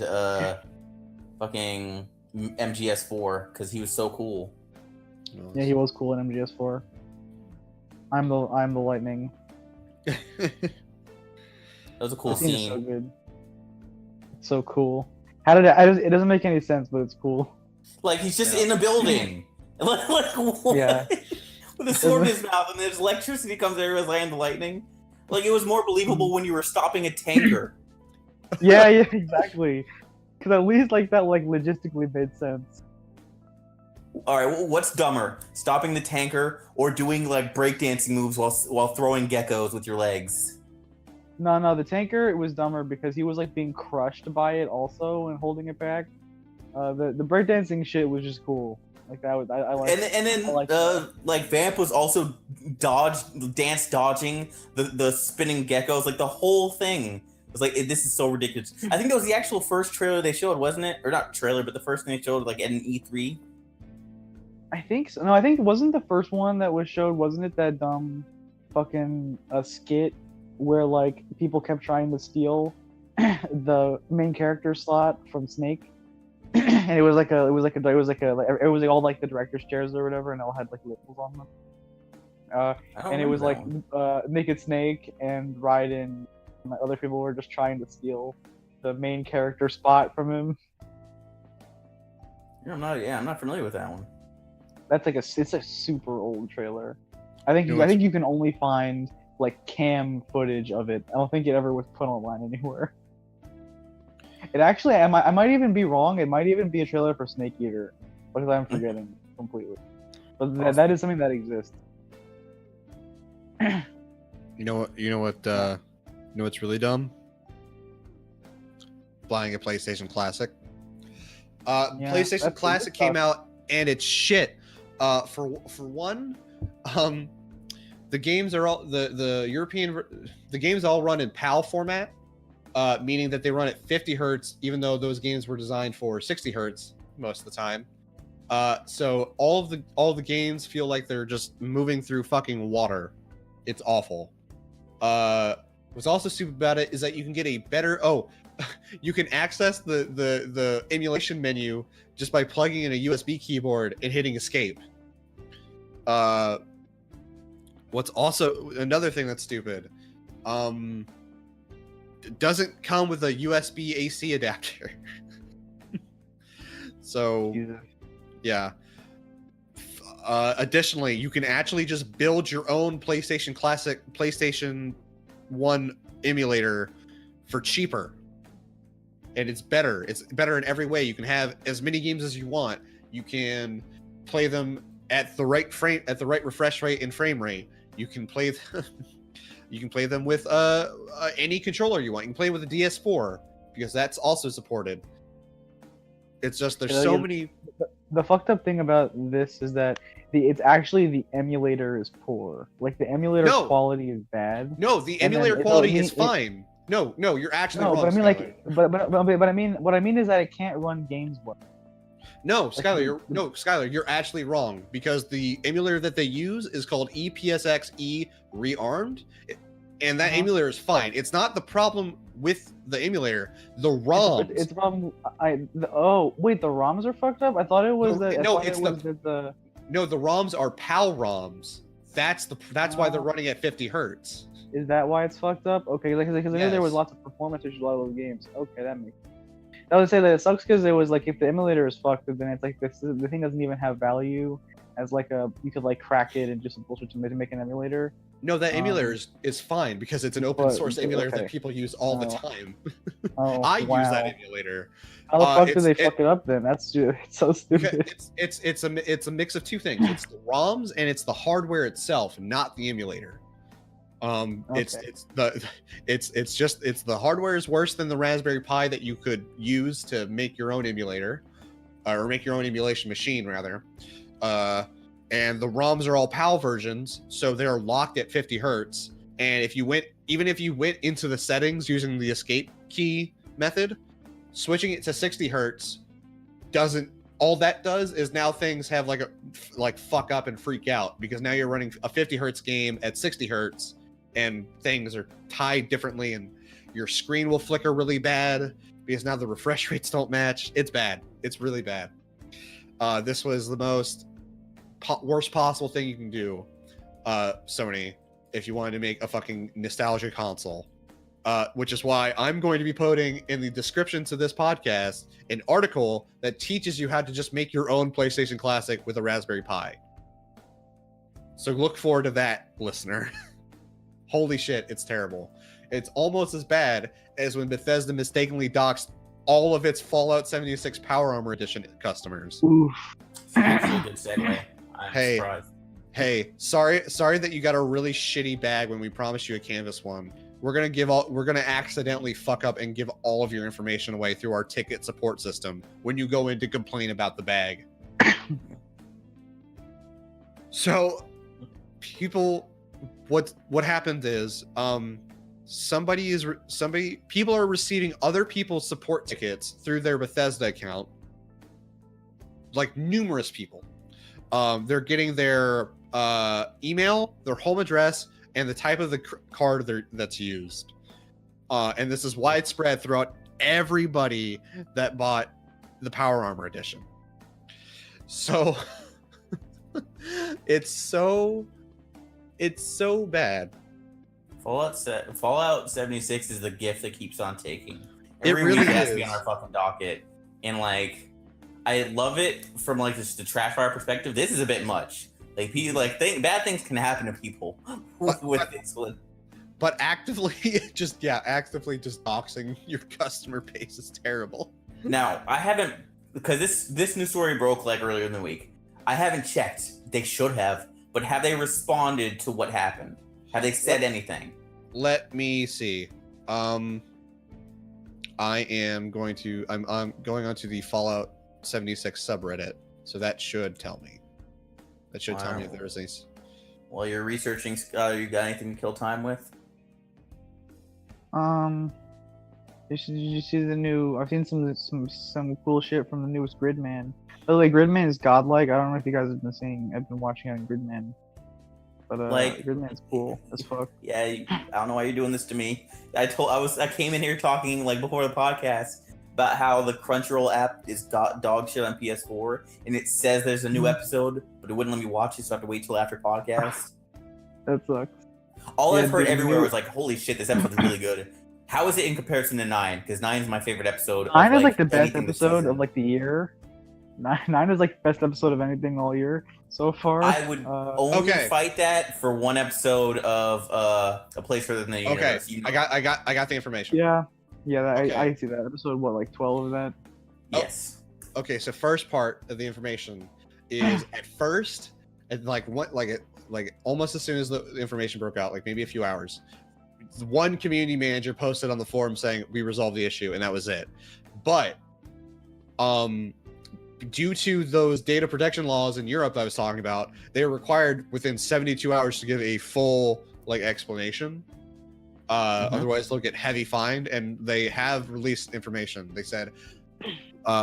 S4: fucking MGS4 because he was so cool.
S3: Yeah, he was cool in MGS4. I'm the lightning.
S4: That was a cool scene.
S3: So good. It's so cool. It doesn't make any sense, but it's cool.
S4: Like he's just in a building. like what?
S3: Yeah.
S4: With a sword in his mouth and there's electricity comes everywhere land the lightning. Like it was more believable when you were stopping a tanker.
S3: Yeah, exactly. Because at least that logistically made sense.
S4: All right, well, what's dumber, stopping the tanker or doing like breakdancing moves while throwing geckos with your legs?
S3: No, the tanker it was dumber because he was being crushed by it also and holding it back. The breakdancing shit was just cool. Like that was I like.
S4: And then Vamp was also dance dodging the spinning geckos. Like the whole thing was like this is so ridiculous. I think that was the actual first trailer they showed, wasn't it? Or not trailer, but the first thing they showed at an E3.
S3: I think so. No, I think it wasn't the first one that was showed. Wasn't it that dumb fucking skit where people kept trying to steal the main character slot from Snake, and it was all the director's chairs or whatever, and it all had labels on them. And it was Naked Snake and Raiden and other people were just trying to steal the main character spot from him.
S4: I'm not familiar with that one.
S3: That's it's a super old trailer. I think you can only find cam footage of it. I don't think it ever was put online anywhere. It actually, I might even be wrong. It might even be a trailer for Snake Eater, because I'm forgetting completely. But that is something that exists.
S2: You know what's really dumb? Buying a PlayStation Classic. PlayStation Classic came out and it's shit. For one, the games are all the games all run in PAL format, meaning that they run at 50 hertz, even though those games were designed for 60 hertz most of the time. So all of the games feel like they're just moving through fucking water. It's awful. What's also stupid about it is that you can get a better you can access the emulation menu just by plugging in a USB keyboard and hitting escape. What's also another thing that's stupid, it doesn't come with a USB AC adapter. So yeah. Additionally, you can actually just build your own PlayStation 1 emulator for cheaper. And it's better. It's better in every way. You can have as many games as you want. You can play them at the right refresh rate and frame rate. You can play them with any controller you want. You can play with a DS4 because that's also supported. It's just there's so many.
S3: The fucked up thing about this is that it's actually the emulator is poor. Like the emulator
S2: No.
S3: quality is bad.
S2: No, the
S3: And then
S2: emulator
S3: it-
S2: quality
S3: it-
S2: is
S3: it-
S2: fine. No, you're actually
S3: No,
S2: wrong.
S3: but I mean
S2: Skylar.
S3: but I mean what I mean is that it can't run games well.
S2: No, Skylar, you're actually wrong because the emulator that they use is called EPSXE Rearmed, and that emulator is fine. It's not the problem with the emulator. The ROMs.
S3: It's a problem. Wait, the ROMs are fucked up. I thought it was the.
S2: No,
S3: I thought
S2: it's
S3: it was the.
S2: No, the ROMs are PAL ROMs. That's why they're
S3: Oh.
S2: running at 50 hertz.
S3: Is that why it's fucked up? Okay, because I knew there was
S2: Yes.
S3: lots of performance issues with a lot of those games. Okay, that makes. I would say that it sucks because it was like if the emulator is fucked, then it's like the thing doesn't even have value as like you could like crack it and just bullshit to make an emulator.
S2: No, that emulator is fine because it's an open
S3: but-
S2: source emulator
S3: okay.
S2: that people use all the
S3: Oh.
S2: time.
S3: Oh,
S2: I use that
S3: wow.
S2: emulator.
S3: How the fuck did they
S2: it's-
S3: fuck it up then? That's just it's so stupid.
S2: It's a mix of two things. It's the ROMs and it's the hardware itself, not the emulator. It's the hardware is worse than the Raspberry Pi that you could use to make your own emulator, or make your own emulation machine rather. And the ROMs are all PAL versions, so they're locked at 50 hertz. And if you went into the settings using the escape key method, switching it to 60 hertz all that does is now things have like fuck up and freak out because now you're running a 50 hertz game at 60 hertz and things are tied differently and your screen will flicker really bad because now the refresh rates don't match. It's bad. It's really bad. This was the most worst possible thing you can do, Sony, if you wanted to make a fucking nostalgia console. Which is why I'm going to be putting in the description to this podcast an article that teaches you how to just make your own PlayStation Classic with a Raspberry Pi. So look forward to that, listener. Holy shit, it's terrible. It's almost as bad as when Bethesda mistakenly doxed all of its Fallout 76 Power Armor Edition customers.
S3: Oof.
S4: That's a good segue. I'm
S2: Hey.
S4: surprised.
S2: Hey, sorry that you got a really shitty bag when we promised you a Canvas one. We're gonna accidentally fuck up and give all of your information away through our ticket support system when you go in to complain about the bag. So, people, what happened is, people are receiving other people's support tickets through their Bethesda account, like numerous people. They're getting their email, their home address, and the type of the card that's used. And this is widespread throughout everybody that bought the Power Armor Edition. So it's so bad.
S4: Fallout 76 is the gift that keeps on taking.
S2: It
S4: Every
S2: really
S4: week it has to be
S2: is.
S4: on our fucking docket. And like I love it from like just the trash fire perspective. This is a bit much. Like people bad things can happen to people with this one.
S2: But actively just doxing your customer base is terrible.
S4: Now, I haven't, because this news story broke like earlier in the week. I haven't checked. They should have, but have they responded to what happened? Have they said anything?
S2: Let me see. I'm going onto the Fallout 76 subreddit, so that should tell me. That should tell me if there's any.
S4: While you're researching, you got anything to kill time with?
S3: Did you see the new? I've seen some cool shit from the newest Gridman. By the way, Gridman is godlike. I don't know if you guys have been watching it on Gridman, but Gridman's cool as fuck.
S4: Yeah, I don't know why you're doing this to me. I came in here talking like before the podcast about how the Crunchyroll app is dog shit on PS4, and it says there's a new episode, but it wouldn't let me watch it, so I have to wait till after podcast.
S3: That sucks.
S4: All
S3: Yeah,
S4: I've heard
S3: dude,
S4: everywhere was like, "Holy shit, this episode is really good." How is it in comparison to 9? Because 9 is my favorite episode.
S3: 9 is like the best
S4: anything this
S3: episode
S4: season.
S3: of like the year. 9 is like the best episode of anything all year so far.
S4: I would only
S2: Okay.
S4: fight that for one episode of A Place Further Than the
S2: Okay,
S4: Universe. You know-
S2: I got the information.
S3: Yeah,
S2: Okay.
S3: I see that episode. What, like 12 of that?
S4: Yes.
S2: Okay, so first part of the information is at first, and almost as soon as the information broke out, like maybe a few hours, one community manager posted on the forum saying we resolved the issue, and that was it. But due to those data protection laws in Europe I was talking about, they are required within 72 hours to give a full like explanation. Otherwise they'll get heavy fined, and they have released information. They said,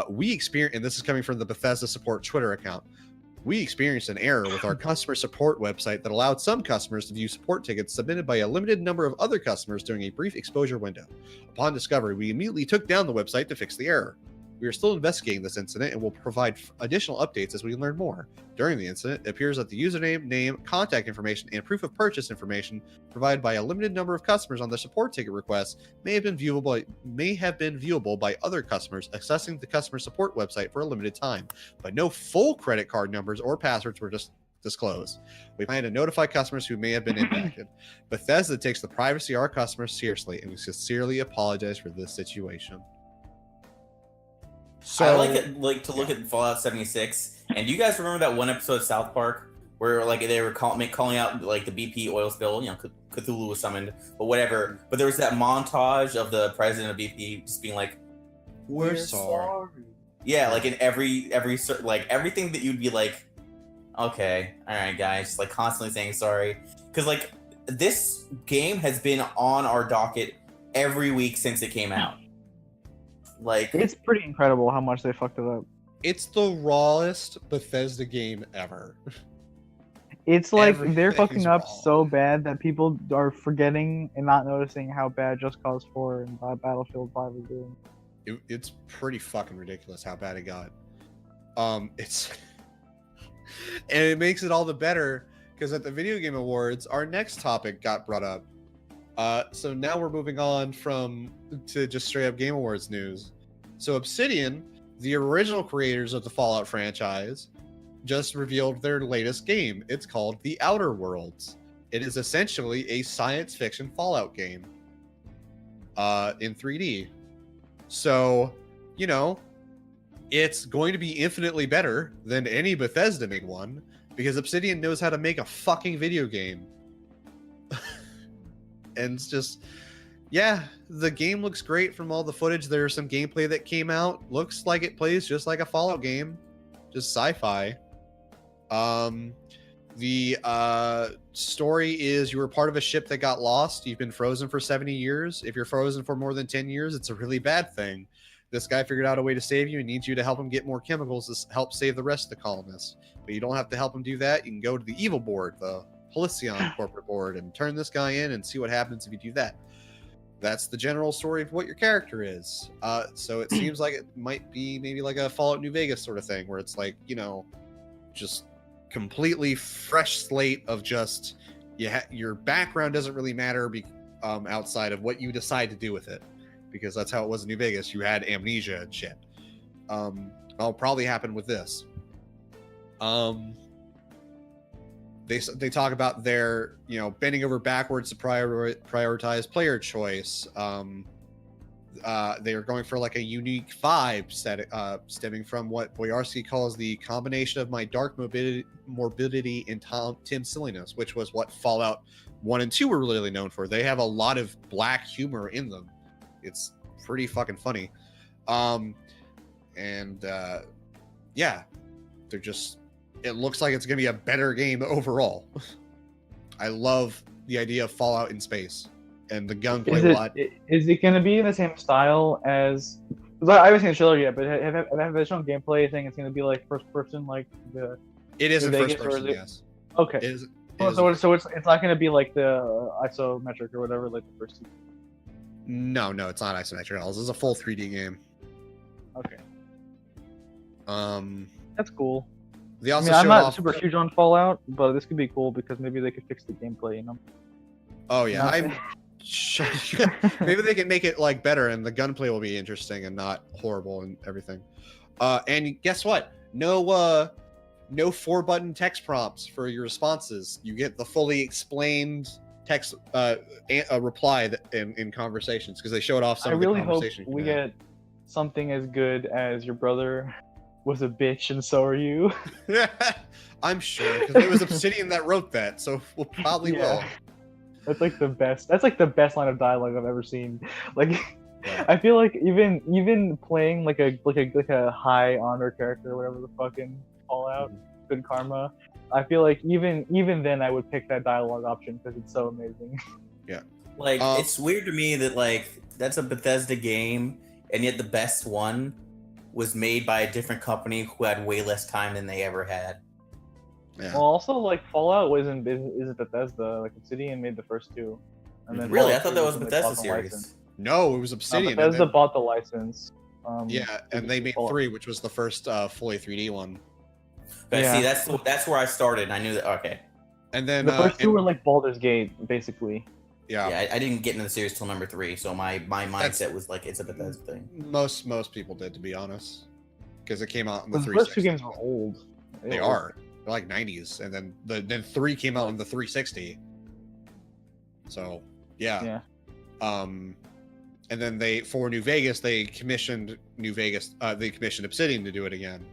S2: we experienced, and this is coming from the Bethesda support Twitter account, we experienced an error with our customer support website that allowed some customers to view support tickets submitted by a limited number of other customers during a brief exposure window. Upon discovery, we immediately took down the website to fix the error. We are still investigating this incident and will provide additional updates as we learn more. During the incident, it appears that the username, name, contact information, and proof of purchase information provided by a limited number of customers on their support ticket requests may have been viewable by other customers accessing the customer support website for a limited time, but no full credit card numbers or passwords were disclosed. We plan to notify customers who may have been impacted. Bethesda takes the privacy of our customers seriously, and we sincerely apologize for this situation.
S4: So I like to look at Fallout 76, and do you guys remember that one episode of South Park where like they were calling out like the BP oil spill? You know, Cthulhu was summoned, but whatever. But there was that montage of the president of BP just being like,
S2: "We're sorry."
S4: Yeah, like in every like everything that you'd be like, okay, all right, guys, like constantly saying sorry, because like this game has been on our docket every week since it came out. Like,
S3: it's pretty incredible how much they fucked it up.
S2: It's the rawest Bethesda game ever.
S3: It's like they're
S2: Everything's
S3: fucking up
S2: raw.
S3: so bad that people are forgetting and not noticing how bad Just Cause 4 and Battlefield 5 is doing.
S2: It's pretty fucking ridiculous how bad it got. It's and it makes it all the better because at the Video Game Awards, our next topic got brought up. So now we're moving on to just straight up Game Awards news. So Obsidian, the original creators of the Fallout franchise, just revealed their latest game. It's called The Outerworlds. It is essentially a science fiction Fallout game in 3D. So, you know, it's going to be infinitely better than any Bethesda made one because Obsidian knows how to make a fucking video game. And it's just, yeah, the game looks great from all the footage. There's some gameplay that came out. Looks like it plays just like a Fallout game, just sci-fi. The story is you were part of a ship that got lost. You've been frozen for 70 years. If you're frozen for more than 10 years, it's a really bad thing. This guy figured out a way to save you and needs you to help him get more chemicals to help save the rest of the colonists. But you don't have to help him do that. You can go to the evil board, the Halcyon corporate board, and turn this guy in and see what happens if you do that. That's the general story of what your character is. So it seems like it might be maybe like a Fallout New Vegas sort of thing, where it's like, you know, just completely fresh slate of just your background doesn't really matter outside of what you decide to do with it, because that's how it was in New Vegas. You had amnesia and shit. That'll probably happen with this. They talk about their, you know, bending over backwards to prioritize player choice. They are going for like a unique vibe stemming from what Boyarsky calls the combination of my dark morbidity and Tim silliness, which was what Fallout 1 and 2 were really known for. They have a lot of black humor in them. It's pretty fucking funny. Yeah, they're just, it looks like it's going to be a better game overall. I love the idea of Fallout in space and the gunplay a lot.
S3: Is it going to be in the same style as... I haven't seen the trailer yet, but have they shown gameplay thing? It's going to be like first person, like the...
S2: It is in
S3: Vegas,
S2: first person, yes.
S3: Okay. So it's not going to be like the isometric or whatever, like the first two.
S2: No, it's not isometric at all. This is a full 3D game.
S3: Okay. That's cool.
S2: They also
S3: I'm not
S2: off...
S3: super huge on Fallout, but this could be cool because maybe they could fix the gameplay, you know?
S2: Oh, yeah. Maybe they can make it like better and the gunplay will be interesting and not horrible and everything. And guess what? No 4-button text prompts for your responses. You get the fully explained text reply in conversations, because they showed off some of the conversation.
S3: I really hope we get something as good as your brother was a bitch and so are you.
S2: I'm sure, because it was Obsidian that wrote that, so we'll probably will.
S3: That's like the best. That's like the best line of dialogue I've ever seen. Like, I feel like even playing like a high honor character, whatever the fucking Fallout, Good Karma. I feel like even then I would pick that dialogue option because it's so amazing.
S4: Like it's weird to me that like that's a Bethesda game, and yet the best one was made by a different company who had way less time than they ever had.
S2: Yeah.
S3: Well, also like Fallout isn't Bethesda. Like Obsidian made the first two, and then
S4: Really, I
S3: Fallout
S4: thought
S3: 3
S4: that was
S3: when they
S4: Bethesda
S3: bought the
S4: series.
S3: license.
S2: No, it was
S3: No,
S2: Obsidian. and
S3: Bethesda
S2: then-
S3: bought the license.
S2: yeah, and they made
S3: Fallout.
S2: 3, which was the first fully 3D one.
S4: But
S3: Yeah.
S4: see, that's where I started. And I knew that. Okay,
S2: And then
S3: The first two
S2: and-
S3: were like Baldur's Gate, basically.
S4: yeah, I didn't get into the series till number 3, so my mindset was like it's a Bethesda thing.
S2: most people did, to be honest, because it came out in the
S3: The
S2: 360.
S3: first two games were old.
S2: They
S3: were
S2: are. They're like 90s, and then 3 came out on the 360. So yeah. And then for New Vegas, they commissioned Obsidian to do it again,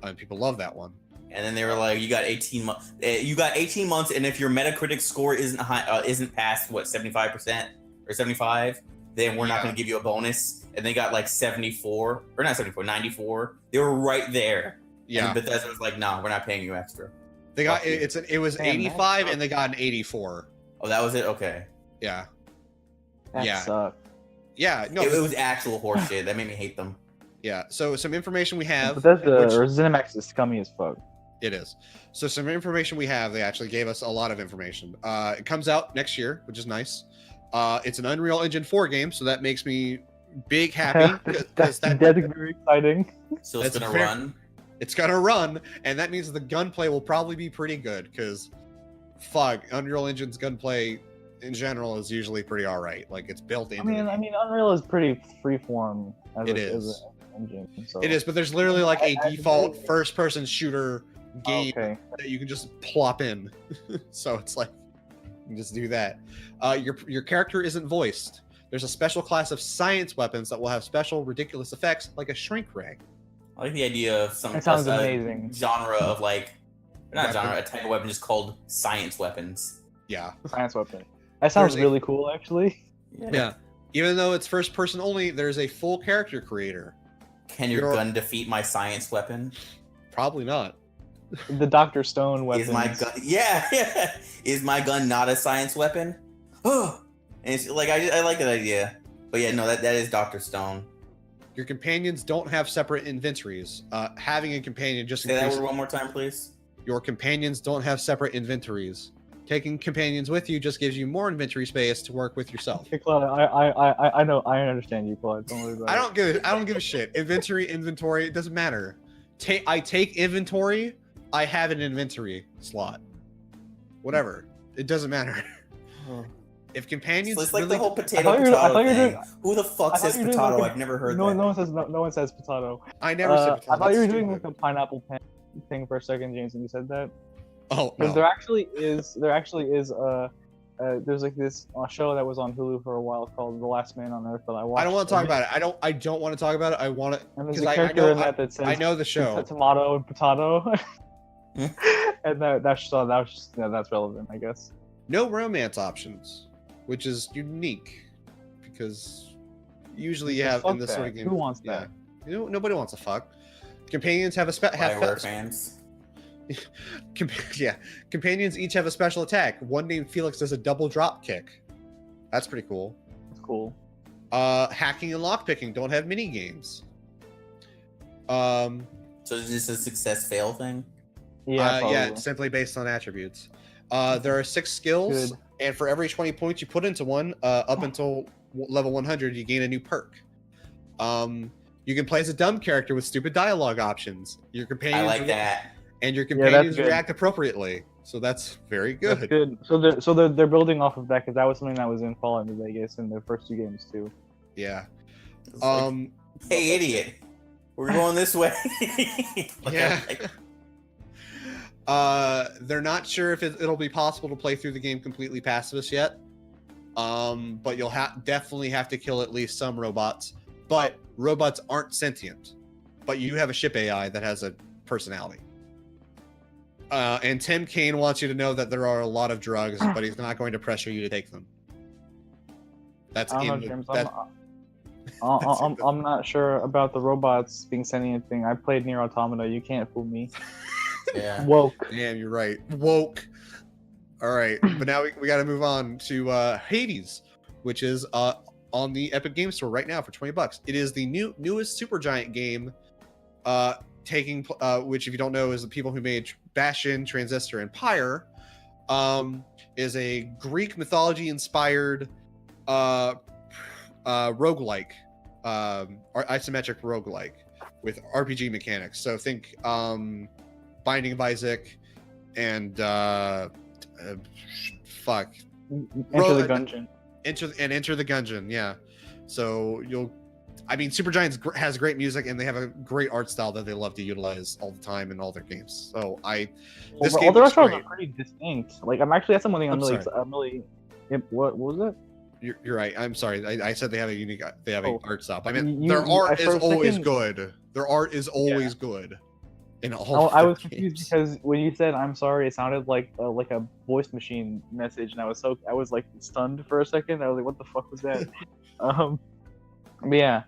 S2: and people love that one.
S4: And then they were like, "You got 18 months. You got 18 months, and if your Metacritic score isn't high, isn't past 75% or 75, then we're not going to give you a bonus." And they got like 74 or not 74, 94. They were right there.
S2: Yeah,
S4: And Bethesda was like, "No, we're not paying you extra."
S2: they got
S4: Fuck you.
S2: it was
S3: Damn,
S2: 85,
S3: that's
S2: and they got an 84.
S4: Oh, that was it. Okay,
S2: Yeah,
S3: That
S2: Yeah.
S3: sucked.
S2: yeah, no,
S4: it was actual horseshit. That made me hate them.
S2: yeah. So some information we have.
S3: Bethesda
S2: which-
S3: or ZeniMax is scummy as fuck.
S2: It is. So some information we have, they actually gave us a lot of information. It comes out next year, which is nice. It's an Unreal Engine 4 game, so that makes me big happy. 'cause
S3: that's
S2: that-
S3: very exciting.
S4: So it's
S2: That's
S4: gonna
S2: fair.
S4: run.
S2: it's gonna run, and that means the gunplay will probably be pretty good, because fuck, Unreal Engine's gunplay in general is usually pretty alright. Like, it's built into
S3: I mean, Unreal is pretty freeform as
S2: It
S3: a,
S2: is.
S3: as an engine. So.
S2: It is, but there's literally like a
S3: I-
S2: default first-person shooter game
S3: Okay.
S2: that you can just plop in. So it's like, you can just do that. Your character isn't voiced. There's a special class of science weapons that will have special ridiculous effects, like a shrink ray.
S4: I like the idea of some
S3: That sounds
S4: a
S3: amazing.
S4: genre of like, not
S2: Weapon.
S4: genre, a type of weapon just called science weapons.
S2: Yeah.
S3: Science weapon. That sounds
S2: There's a-
S3: really cool, actually.
S2: Yeah. Even though it's first person only, there's a full character creator.
S4: Can your
S2: You're-
S4: gun defeat my science weapon?
S2: Probably not.
S3: The Dr. Stone weapon.
S4: Is my gun? Yeah. Is my gun not a science weapon? Oh, and it's like I like that idea. But yeah, no, that is Dr. Stone.
S2: Your companions don't have separate inventories. Having a companion just
S4: Say that
S2: increases.
S4: word one more time, please.
S2: Your companions don't have separate inventories. Taking companions with you just gives you more inventory space to work with yourself.
S3: Hey, Claude, I know, I understand you, Claude. Don't worry about it.
S2: I don't give a shit. Inventory, it doesn't matter. I take inventory. I have an inventory slot. Whatever. It doesn't matter. If companions,
S4: So it's like
S2: really-
S4: the whole
S3: I
S4: potato
S3: thought you were
S4: potato
S3: doing-
S4: thing. Who the fuck
S3: I thought
S4: says
S3: you were doing
S4: potato?
S3: like a-
S4: I've never heard
S3: no,
S4: that.
S3: no one says potato.
S2: I never said.
S3: I thought you were
S2: that's
S3: doing like
S2: stupid.
S3: a pineapple pen thing for a second, James, when you said that.
S2: Oh
S3: Because
S2: no.
S3: there actually is there's like this show that was on Hulu for a while called The Last Man on Earth that I watched.
S2: I don't want to talk about it. I don't want to talk about it. I want to.
S3: And there's
S2: because
S3: a
S2: I
S3: character
S2: know-
S3: in that that says
S2: I know the show.
S3: tomato and potato.
S4: Hmm?
S3: And that's relevant, I guess.
S2: No romance options, which is unique, because usually you have
S3: Fuck
S2: in this
S3: that.
S2: sort of game.
S3: Who wants
S2: yeah.
S3: that?
S2: You know, nobody wants to fuck. Companions have a
S4: Bioware fans.
S2: Companions each have a special attack. One named Felix does a double drop kick. That's pretty cool.
S3: It's cool.
S2: Hacking and lockpicking don't have mini games.
S4: So is this a success fail thing?
S3: Yeah,
S2: Yeah,
S3: probably.
S2: it's simply based on attributes. There are 6 skills,
S3: Good.
S2: and for every 20 points you put into one, up until level 100, you gain a new perk. You can play as a dumb character with stupid dialogue options. Your
S4: I
S2: companions
S4: like that.
S2: and your
S3: that's
S2: companions
S3: good.
S2: react appropriately. So that's very good.
S3: That's good. So they're building off of that because that was something that was in Fallout New Vegas in their first 2 games too.
S2: Yeah.
S4: It's like, hey, idiot. We're going this way.
S2: Yeah. They're not sure if it'll be possible to play through the game completely pacifist yet. But you'll definitely have to kill at least some robots. But robots aren't sentient. But you have a ship AI that has a personality. And Tim Kaine wants you to know that there are a lot of drugs, but he's not going to pressure you to take them. That's
S3: I don't know,
S2: in the,
S3: James.
S2: that-
S3: I'm not sure about the robots being sentient thing. I played Nier Automata. You can't fool me.
S4: Yeah.
S3: Woke.
S2: Damn, you're right. Woke. All right, but now we got to move on to Hades, which is on the Epic Game Store right now for $20. It is the newest Supergiant game, which, if you don't know, is the people who made Bastion, Transistor, and Pyre. Is a Greek mythology inspired roguelike, isometric roguelike with RPG mechanics. So think Binding of Isaac and fuck
S3: Enter the Gungeon.
S2: Enter the Gungeon, yeah. So Supergiant has great music, and they have a great art style that they love to utilize all the time in all their games. So this game
S3: all the
S2: looks
S3: rest are
S2: great.
S3: pretty distinct. Like that's something
S2: I'm
S3: I'm really. Yep. What was it?
S2: You're right. I'm sorry. I said they have an art style. I mean,
S3: You-
S2: their art
S3: I-
S2: is
S3: for a
S2: always
S3: second-
S2: good. Their art is always good. In all
S3: I
S2: of
S3: was
S2: their
S3: confused
S2: games.
S3: because when you said "I'm sorry," it sounded like a voice machine message, and I was like stunned for a second. I was like, "What the fuck was that?" But yeah,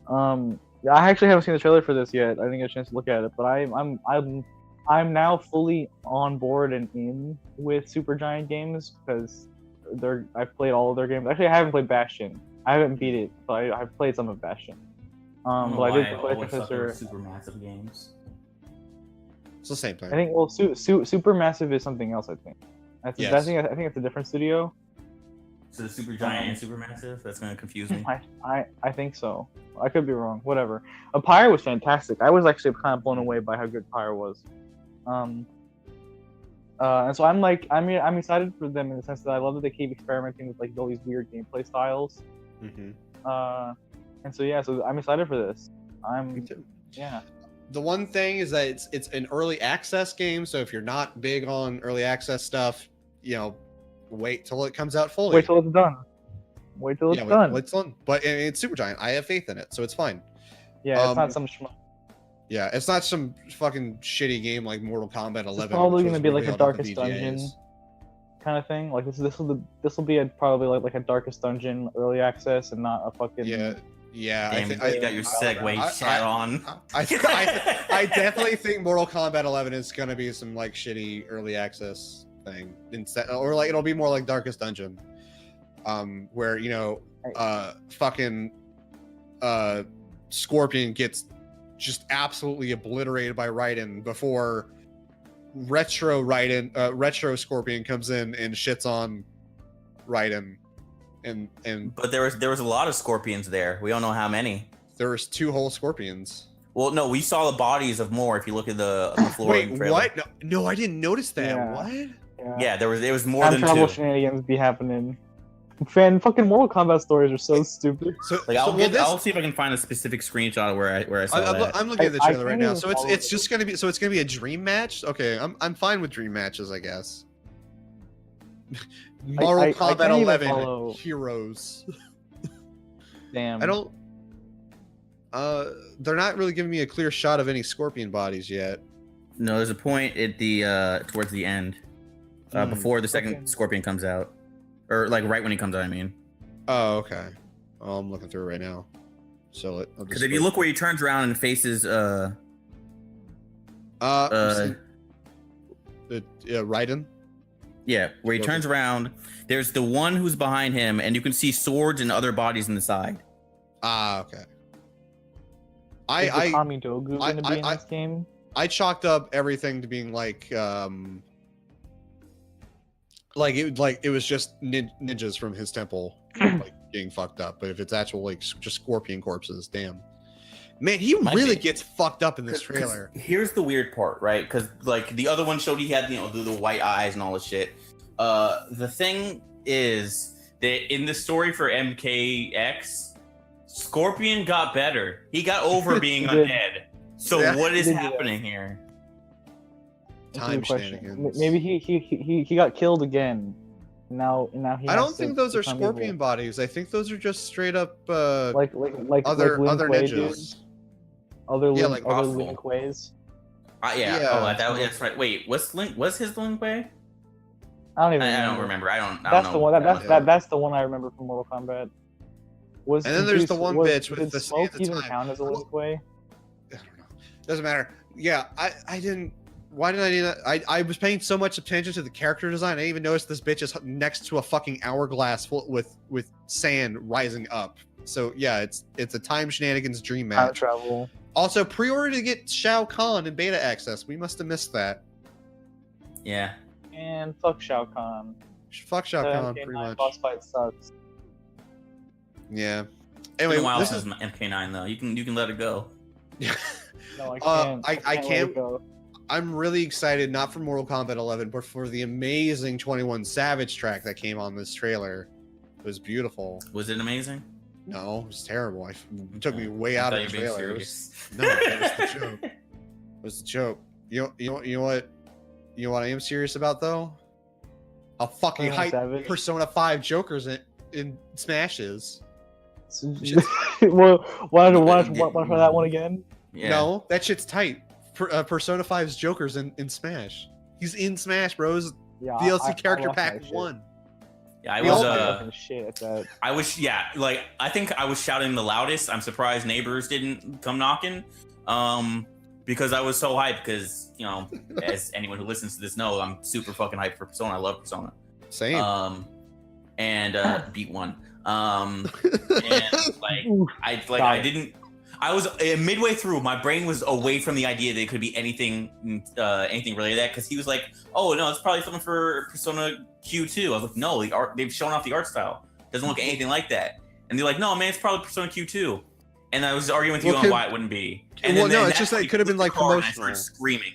S3: I actually haven't seen the trailer for this yet. I didn't get a chance to look at it, but I'm now fully on board and in with Supergiant games because I've played all of their games. Actually, I haven't played Bastion. I haven't beat it, but I've played some of Bastion. But I did play Professor.
S4: Super massive games.
S2: It's the same thing.
S3: I think Supermassive is something else. I think. I think it's a different studio.
S4: So the Supergiant and Supermassive? That's gonna confuse me.
S3: I think so. I could be wrong. Whatever. Pyre was fantastic. I was actually kind of blown away by how good Pyre was. And so I'm excited for them in the sense that I love that they keep experimenting with like all these weird gameplay styles.
S2: Mm-hmm.
S3: And so I'm excited for this.
S2: Me too.
S3: Yeah.
S2: The one thing is that it's an early access game, so if you're not big on early access stuff, wait till it comes out fully.
S3: Wait till it's done. Wait till it's done.
S2: It's done. But it's Supergiant. I have faith in it, so it's fine.
S3: Yeah, it's not some.
S2: Yeah, it's not some fucking shitty game like Mortal Kombat 11.
S3: It's probably
S2: which
S3: gonna
S2: was
S3: be like
S2: really
S3: a
S2: all about
S3: Darkest
S2: the VGAs.
S3: Dungeon kind of thing. Like this will be probably like a Darkest Dungeon early access and not a fucking.
S2: Yeah.
S4: Damn, you got your segue chat on.
S2: I definitely think Mortal Kombat 11 is gonna be some like shitty early access thing instead, or like it'll be more like Darkest Dungeon, where fucking Scorpion gets just absolutely obliterated by Raiden before retro Scorpion comes in and shits on Raiden. And
S4: But there was a lot of scorpions there. We don't know how many.
S2: there was 2 whole scorpions.
S4: Well, no, we saw the bodies of more. If you look at the floor.
S2: Wait,
S4: in the trailer.
S2: what? No, I didn't notice that.
S3: Yeah.
S2: What?
S4: Yeah, there was more
S3: Time
S4: than
S3: travel
S4: 2.
S3: shenanigans be happening. Fucking Mortal Kombat stories are so stupid.
S2: So,
S4: Like
S2: so
S4: I'll see if I can find a specific screenshot of where I saw that.
S2: I'm looking at the
S3: I
S2: trailer right
S3: can't
S2: now.
S3: even
S2: So it's
S3: follow
S2: it's just gonna be a dream match. Okay, I'm fine with dream matches, I guess. Mortal
S3: I
S2: Kombat
S3: can't even
S2: 11
S3: follow.
S2: Heroes.
S3: Damn.
S2: I don't. They're not really giving me a clear shot of any scorpion bodies yet.
S4: No, there's a point at the towards the end, before the second
S3: Okay.
S4: scorpion comes out, or like right when he comes out. I mean,
S2: Oh, okay. Oh, I'm looking through it right now. So
S4: because if you look where he turns around and faces
S2: Raiden.
S4: yeah, where he
S2: Okay.
S4: turns around, there's the one who's behind him, and you can see swords and other bodies in the side.
S2: Ah, okay.
S3: Is the Kami Dogu
S2: I-
S3: gonna be in
S2: I-
S3: this game?
S2: I chalked up everything to being like it was just ninjas from his temple like getting fucked up. But if it's actual like just scorpion corpses, damn. Man, he
S4: Might
S2: really
S4: be.
S2: gets fucked up in this
S4: 'Cause
S2: trailer.
S4: Here's the weird part, right? Because like the other one showed he had the white eyes and all this shit. The thing is that in the story for MKX, Scorpion got better. He got over being
S3: He did.
S4: undead. So
S2: Yeah,
S4: what is
S3: he did, yeah.
S4: happening here?
S3: That's a
S2: Time
S3: good question.
S2: shenanigans.
S3: Maybe he got killed again. Now he.
S2: I
S3: has
S2: don't
S3: to
S2: think those are
S3: become
S2: scorpion
S3: evil.
S2: bodies. I think those are just straight up
S3: Like
S2: other
S3: Lin
S2: other
S3: Kuei
S2: ninjas.
S3: did. Other
S2: Yeah,
S3: Lin,
S2: like
S3: other
S4: possible.
S3: Lin Kueis.
S4: Yeah.
S2: Yeah.
S4: Oh, that's right. Wait, was his Lin Kuei?
S3: I don't even.
S4: I don't remember. I don't
S3: That's
S4: know.
S3: the one. That's the one I remember from Mortal Kombat. Was
S2: And then there's
S3: did-
S2: the one
S3: was-
S2: bitch with
S3: did
S2: the
S3: smoke
S2: at the
S3: even
S2: time.
S3: count as a link way?
S2: I don't know. Doesn't matter. Yeah, I didn't. Why did I do that? I was paying so much attention to the character design. I didn't even notice this bitch is next to a fucking hourglass full with sand rising up. So yeah, it's a time shenanigans dream
S3: Time
S2: match.
S3: travel.
S2: Also, pre-order to get Shao Kahn in beta access. We must have missed that.
S4: Yeah.
S3: And fuck Shao Kahn.
S2: Fuck Shao
S3: The
S2: Kahn,
S3: MK9
S2: pretty much.
S3: boss fight sucks.
S2: Yeah.
S4: It's
S2: Anyway,
S4: been a while
S2: this
S4: since
S2: is.
S4: MK9 though. You can let it go.
S3: No, I
S2: Uh,
S3: can't.
S2: I
S3: let
S2: can't-
S3: it go.
S2: I'm really excited, not for Mortal Kombat 11, but for the amazing 21 Savage track that came on this trailer. It was beautiful.
S4: Was it amazing?
S2: No, it was terrible. It took me way
S4: I
S2: out
S4: thought
S2: of the
S4: you were being
S2: trailer.
S4: serious.
S2: No, that was the joke. It was the joke. You know what I am serious about though? How fucking
S3: 21
S2: hype
S3: Savage?
S2: Persona 5 Jokers in Smash is.
S3: Well, want to
S4: Yeah.
S3: try that one again?
S4: Yeah.
S2: No, that shit's tight. Persona 5's Jokers in Smash. He's in Smash, bros.
S3: Yeah.
S2: DLC
S3: I
S2: character
S3: lost
S2: pack
S3: that shit.
S2: 1.
S4: Yeah, I
S2: We
S4: was
S2: all did.
S3: Fucking shit at that.
S4: I was like I think I was shouting the loudest. I'm surprised neighbors didn't come knocking. Because I was so hyped because, you know, as anyone who listens to this know, I'm super fucking hyped for Persona. I love Persona.
S2: Same.
S4: And beat one. And like
S3: Oof.
S4: I didn't. I was midway through. My brain was away from the idea that it could be anything related to that because he was like, "Oh no, it's probably something for Persona Q2." I was like, "No, they've shown off the art style. Doesn't look anything like that." And they're like, "No, man, it's probably Persona Q2." And I was arguing with you
S2: Well,
S4: on why it wouldn't be. And
S2: well, no,
S4: then
S2: it's just that it could have been like
S4: promotional. I
S2: promotional.
S4: started screaming.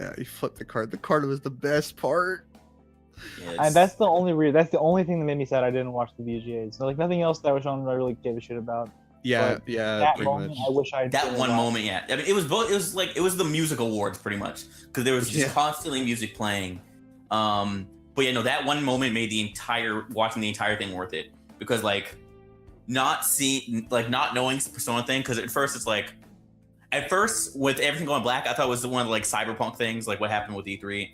S2: Yeah, he flipped the card. The card was the best part.
S4: Yeah,
S3: And that's the only that's the only thing that made me sad I didn't watch the VGAs. So like nothing else that was shown I really gave a shit about.
S2: Yeah,
S3: But
S2: yeah,
S3: that
S2: pretty
S3: moment,
S2: much.
S3: I wish I
S4: that one moment, yeah. I mean, it was both. It was like it was the music awards, pretty much, because there was just
S2: Yeah.
S4: constantly music playing. But yeah, no, that one moment made watching the entire thing worth it because like not knowing the Persona thing because at first with everything going black, I thought it was one of the like cyberpunk things, like what happened with E3.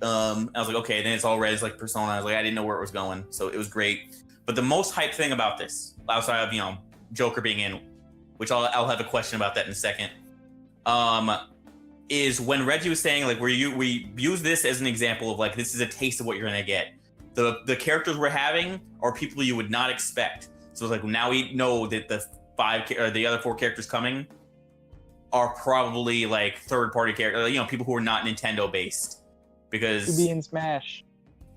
S4: I was like, okay, then it's all red, it's like Persona. I was like, I didn't know where it was going, so it was great. But the most hype thing about this, outside of Joker being in, which I'll have a question about that in a second, is when Reggie was saying like we use this as an example of like this is a taste of what you're gonna get. The characters we're having are people you would not expect. So it's like now we know that the other 4 characters coming are probably like third-party characters, people who are not Nintendo based. Because
S3: to be in Smash.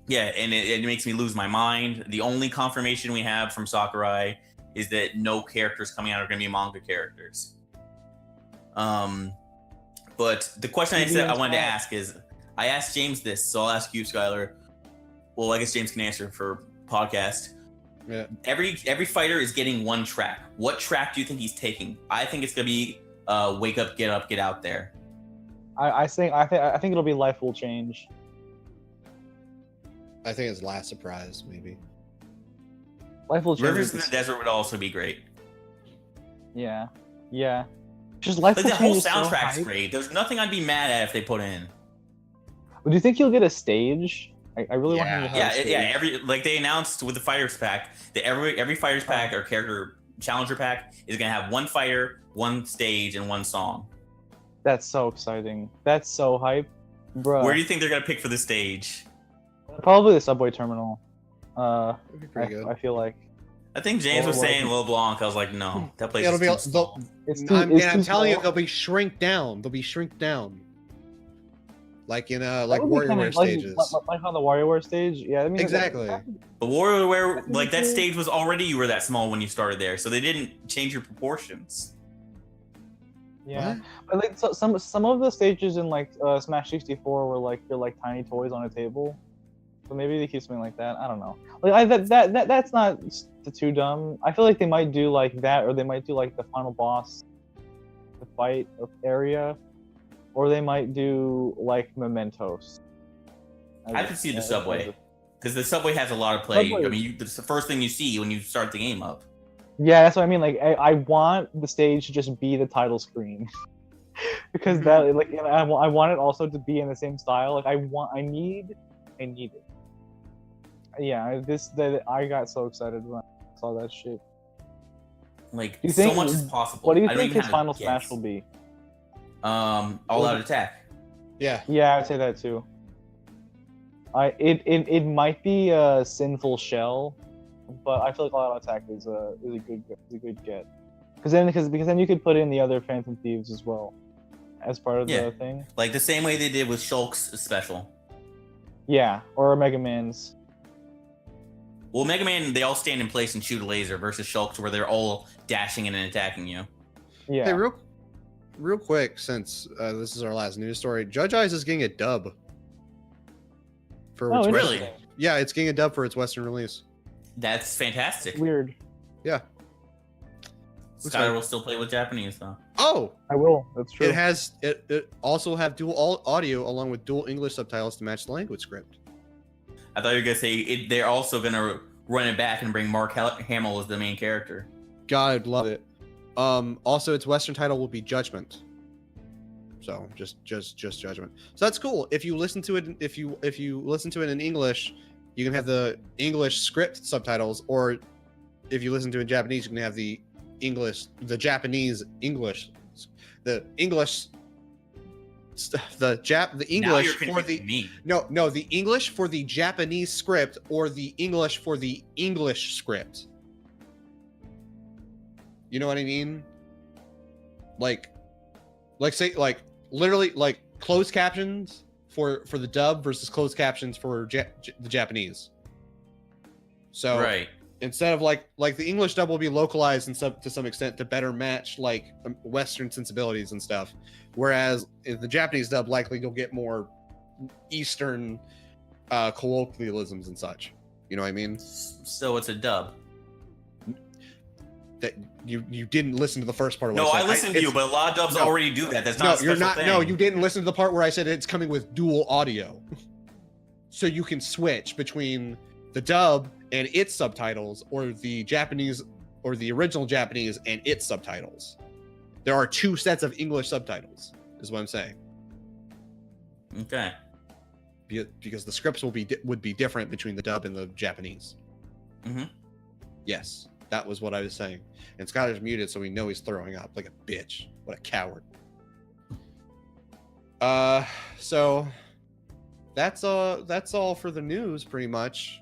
S4: yeah, and it makes me lose my mind. The only confirmation we have from Sakurai is that no characters coming out are going to be manga characters. But the question I wanted to ask is, I asked James this, so I'll ask you, Skylar. Well, I guess James can answer for podcast.
S2: Yeah.
S4: Every fighter is getting one track. What track do you think he's taking? I think it's going to be Wake Up, Get Out There.
S3: I think it'll be Life Will Change.
S2: I think it's Last Surprise, maybe.
S3: Life Will Change.
S4: Rivers in the Desert would also be great.
S3: Yeah. Just Life
S4: Like
S3: Will
S4: the whole
S3: Change is so
S4: soundtrack's
S3: hype.
S4: great. There's nothing I'd be mad at if they put in.
S3: Do you think he'll get a stage? I really want him to have a
S4: Yeah,
S3: stage.
S4: yeah. They announced with the fighters pack that every fighters pack or character challenger pack is gonna have one fighter, one stage, and one song.
S3: That's so exciting. That's so hype, bro.
S4: Where do you think they're gonna pick for the stage?
S3: Probably the subway terminal.
S2: That'd be pretty good.
S3: I feel like
S4: I think James was
S3: Or
S4: saying
S3: like-
S4: Le Blanc. I was like, no, that place
S2: It'll
S4: is
S2: be
S4: too small.
S3: it's too.
S2: I'm
S3: it's too
S2: telling you,
S3: small.
S2: they'll be shrink down. They'll be shrink down. Like in
S3: That
S2: like
S3: would be kinda
S2: WarioWare
S3: like-
S2: stages.
S3: like on the WarioWare stage. Yeah, I mean
S2: Exactly.
S4: But WarioWare, like that stage was already you were that small when you started there, so they didn't change your proportions.
S3: Yeah,
S2: What?
S3: but like some of the stages in like Smash 64 were like they're like tiny toys on a table. So maybe they keep something like that. I don't know. Like that's not too dumb. I feel like they might do like that, or they might do like the final boss, the fight area, or they might do like Mementos.
S4: I could see the subway because the subway has a lot of play.
S3: Subway.
S4: I mean, it's the first thing you see when you start the game up.
S3: Yeah, that's what I mean. Like, I want the stage to just be the title screen, because that like, and I want it also to be in the same style. Like, I need it. yeah, that I got so excited when I saw that shit.
S4: Like,
S3: Do you
S4: so
S3: think-
S4: much is possible.
S3: What do you
S4: I don't
S3: think
S4: even
S3: his
S4: have a
S3: final smash
S4: guess.
S3: will be?
S4: All Out Attack.
S2: Yeah.
S3: Yeah, I'd say that too. It might be a Sinful Shell, but I feel like All Out Attack is a good get. Because then you could put in the other Phantom Thieves as well, as part of
S4: Yeah.
S3: the thing.
S4: Like the same way they did with Shulk's special.
S3: Yeah, or Mega Man's.
S4: Well, Mega Man, they all stand in place and shoot a laser versus Shulk's where they're all dashing in and attacking you.
S3: Yeah.
S2: Hey, real quick, since this is our last news story, Judge Eyes is getting a dub. For
S3: Oh,
S2: its
S4: really?
S3: interesting.
S2: Yeah, it's getting a dub for its Western release.
S4: That's fantastic.
S3: Weird.
S2: Yeah.
S4: Skylar will still play with Japanese though.
S2: Oh,
S3: I will. That's true.
S2: it also have dual audio along with dual English subtitles to match the language script.
S4: I thought you were gonna say they're also gonna run it back and bring Mark Hamill as the main character.
S2: God, I'd love it. Also, its Western title will be Judgment. So just Judgment. So that's cool. If you listen to it, if you listen to it in English, you can have the English script subtitles, or if you listen to it in Japanese, you can have the Japanese English, the English for the
S4: me.
S2: no the English for the Japanese script or the English for the English script. You know what I mean? Like say like literally like closed captions for the dub versus closed captions for the Japanese. So
S4: Right.
S2: instead of like the English dub will be localized to some extent to better match like Western sensibilities and stuff, whereas in the Japanese dub likely you'll get more Eastern colloquialisms and such. You know what I mean?
S4: So it's a dub.
S2: That you didn't listen to the first part of what
S4: No,
S2: I
S4: I
S2: said.
S4: listened to you, but a lot of dubs
S2: No.
S4: already do that. That's
S2: No,
S4: not a special
S2: you're not.
S4: thing.
S2: No, you didn't listen to the part where I said it's coming with dual audio, so you can switch between the dub and its subtitles, or the Japanese, or the original Japanese and its subtitles. There are two sets of English subtitles, is what I'm saying.
S4: Okay.
S2: Because the scripts would be different between the dub and the Japanese.
S4: Mm-hmm.
S2: Yes, that was what I was saying. And Skylar's muted, so we know he's throwing up like a bitch. What a coward. So that's all for the news, pretty much.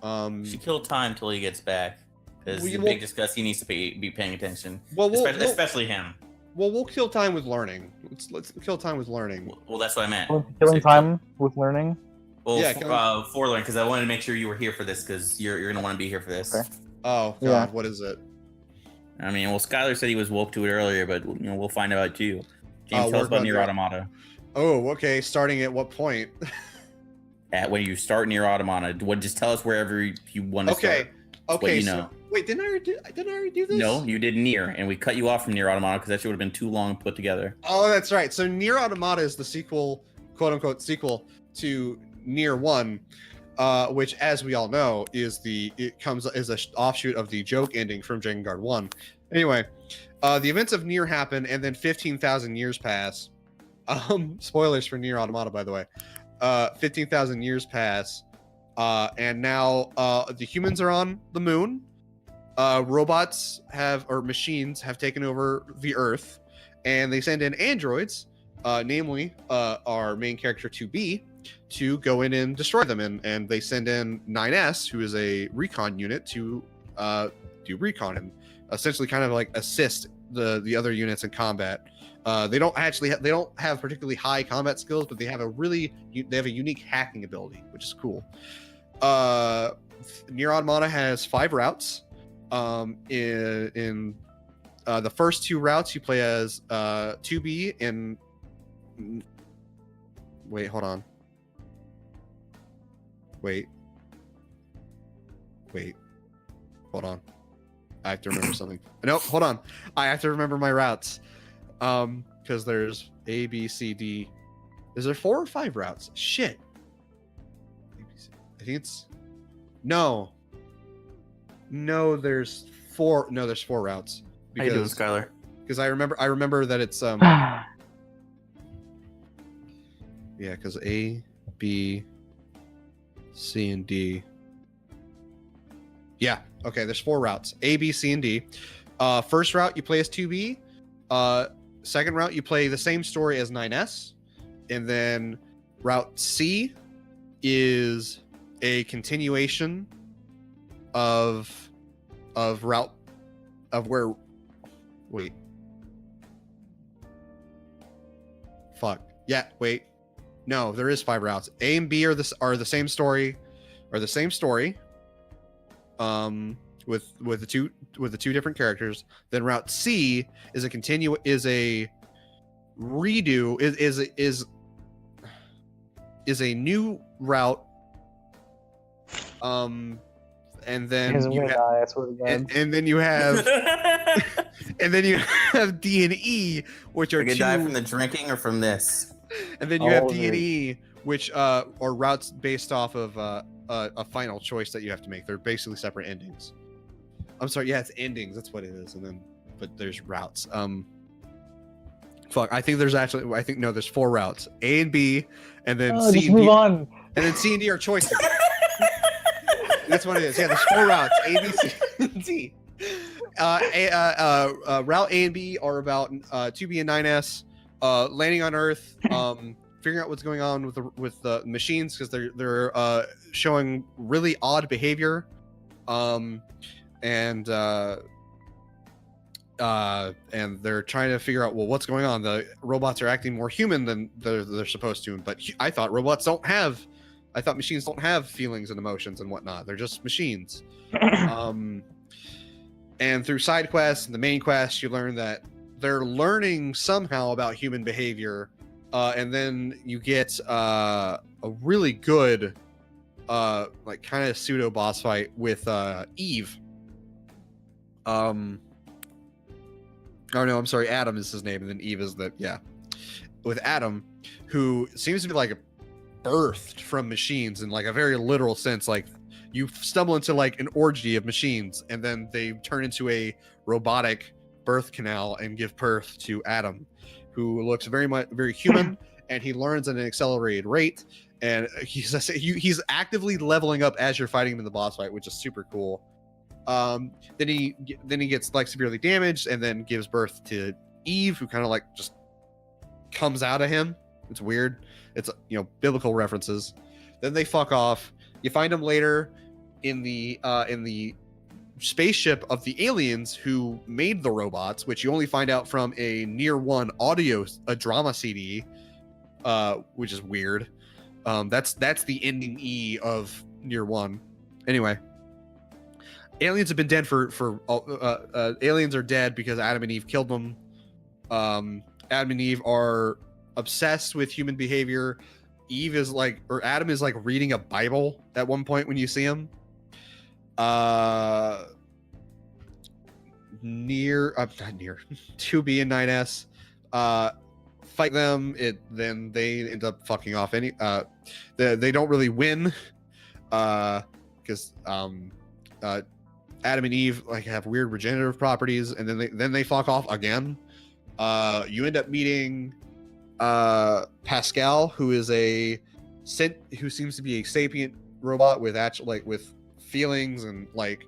S4: Should kill time till he gets back, because
S2: We
S4: the
S2: will-
S4: big discuss he needs to be paying attention.
S2: Well,
S4: especially him.
S2: we'll kill time with learning. Let's kill time with learning.
S4: Well, that's what I meant.
S3: Killing time with learning.
S4: Well,
S2: Yeah,
S4: for learning, because I wanted to make sure you were here for this, because you're gonna want to be here for this.
S3: Okay.
S2: Oh God,
S3: Yeah.
S2: what is it?
S4: I mean, well, Skylar said he was woke to it earlier, but we'll find out too. James, tell us
S2: work
S4: about
S2: on
S4: Nier
S2: that.
S4: Automata.
S2: Oh, okay. Starting at what point?
S4: At when you start Nier Automata, just tell us wherever you want to
S2: Okay.
S4: start. What
S2: Okay.
S4: you
S2: So,
S4: know.
S2: wait, didn't I already do this?
S4: No, you did Nier, and we cut you off from Nier Automata because that shit would have been too long put together.
S2: Oh, that's right. So Nier Automata is the sequel, quote unquote sequel to Nier 1, which, as we all know, it comes as an offshoot of the joke ending from Dragon Guard 1. Anyway, the events of Nier happen, and then 15,000 years pass. Spoilers for Nier Automata, by the way. 15,000 years pass, and now the humans are on the moon. Robots or machines have taken over the Earth, and they send in androids, namely our main character 2B, to go in and destroy them. And they send in 9S, who is a recon unit, to do recon and essentially kind of like assist the other units in combat. They don't have particularly high combat skills, but they have a unique hacking ability, which is cool. Nier Automata has 5 routes. In the first 2 routes, you play as 2B in. Wait, hold on. Wait, hold on. I have to remember something. Nope, hold on. I have to remember my routes. Because there's A, B, C, D. Is there 4 or 5 routes? Shit. I think it's no, there's 4. No, there's 4 routes.
S4: How you doing, Skylar?
S2: Because I remember that it's yeah, because A, B, C, and D. Yeah. Okay. There's 4 routes: A, B, C, and D. First route you play as 2B. Second route you play the same story as 9S, and then route C is a continuation of route of where. Wait. Fuck. Yeah. Wait. No, there is 5 routes. A and B are the same story, with the two different characters. Then route C is a redo, is a new route. And then you have and then you have D and E, which are
S4: I could die from the drinking or from this.
S2: And then you have D and E, which are routes based off of a final choice that you have to make. They're basically separate endings. I'm sorry, yeah, it's endings. That's what it is. And then, but there's routes. I think there's 4 routes: A and B, and then C
S3: just
S2: and
S3: move
S2: D,
S3: on.
S2: and then C and D are choices. That's what it is. Yeah, there's 4 routes: A, B, C, and D. Route A and B are about 2B and 9S landing on Earth, figuring out what's going on with the machines, because they're showing really odd behavior, and they're trying to figure out, well, what's going on. The robots are acting more human than they're supposed to, but I thought machines don't have feelings and emotions and whatnot. They're just machines. And through side quests and the main quest, you learn that they're learning somehow about human behavior, and then you get a really good like kind of pseudo boss fight with Eve. Oh no, I'm sorry, Adam is his name, and then Eve is with Adam, who seems to be like birthed from machines in like a very literal sense. Like, you stumble into like an orgy of machines, and then they turn into a robotic birth canal and give birth to Adam, who looks very human, and he learns at an accelerated rate, and he's actively leveling up as you're fighting him in the boss fight, which is super cool. Then he gets like severely damaged, and then gives birth to Eve, who kind of like just comes out of him. It's weird. It's, biblical references. Then they fuck off. You find him later in the spaceship of the aliens who made the robots, which you only find out from a Nier 1 a drama CD, which is weird. That's the ending E of Nier 1. Anyway, aliens have been dead for aliens are dead because Adam and Eve killed them. Adam and Eve are obsessed with human behavior. Adam is like reading a Bible at one point when you see him. Not Nier 2B and 9S fight them. Then they end up fucking off. They don't really win because Adam and Eve like have weird regenerative properties, and then they fuck off again. You end up meeting Pascal, who is who seems to be a sapient robot with with feelings, and like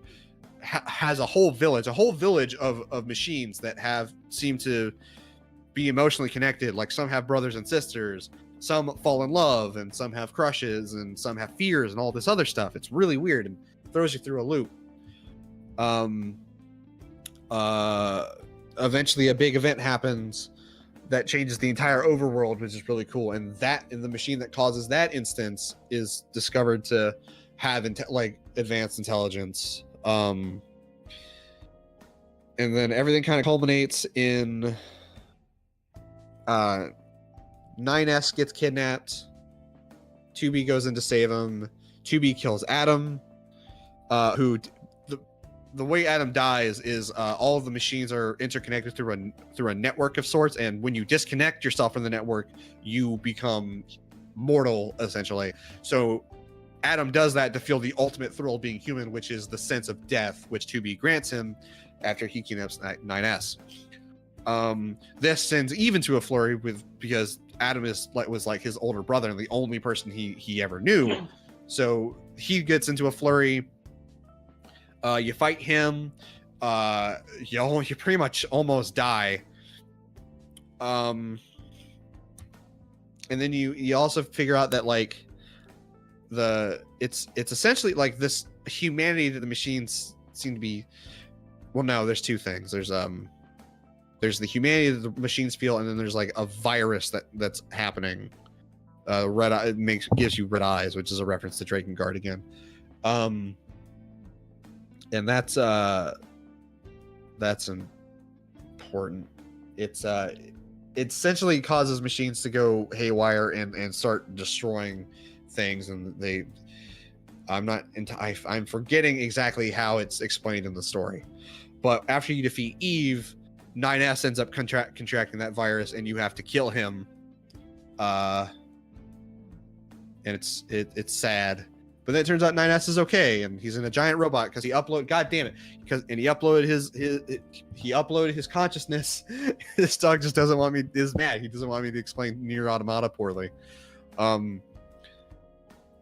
S2: has a whole village of machines that seem to be emotionally connected. Like, some have brothers and sisters, some fall in love, and some have crushes, and some have fears, and all this other stuff. It's really weird and throws you through a loop. Eventually a big event happens that changes the entire overworld, which is really cool. And the machine that causes that instance is discovered to have advanced intelligence. And then everything kind of culminates in 9S gets kidnapped. 2B goes in to save him. 2B kills Adam, who the way Adam dies is all of the machines are interconnected through a network of sorts, and when you disconnect yourself from the network, you become mortal, essentially. So Adam does that to feel the ultimate thrill of being human, which is the sense of death, which 2B grants him after he kidnaps 9S. This sends Eve into a flurry because Adam was like his older brother and the only person he ever knew. So he gets into a flurry. You fight him. You pretty much almost die. And then you also figure out that like it's essentially like this humanity that the machines seem to be. Well, no, there's two things. There's the humanity that the machines feel, and then there's like a virus that's happening. Red eye gives you red eyes, which is a reference to Drakengard again. And that's important. It essentially causes machines to go haywire and start destroying things, and I'm forgetting exactly how it's explained in the story, but after you defeat Eve, 9S ends up contracting that virus, and you have to kill him. And it's sad, but then it turns out 9S is okay, and he's in a giant robot because he uploaded. God damn it! He uploaded his consciousness. This dog just doesn't want me. Is mad. He doesn't want me to explain Nier Automata poorly.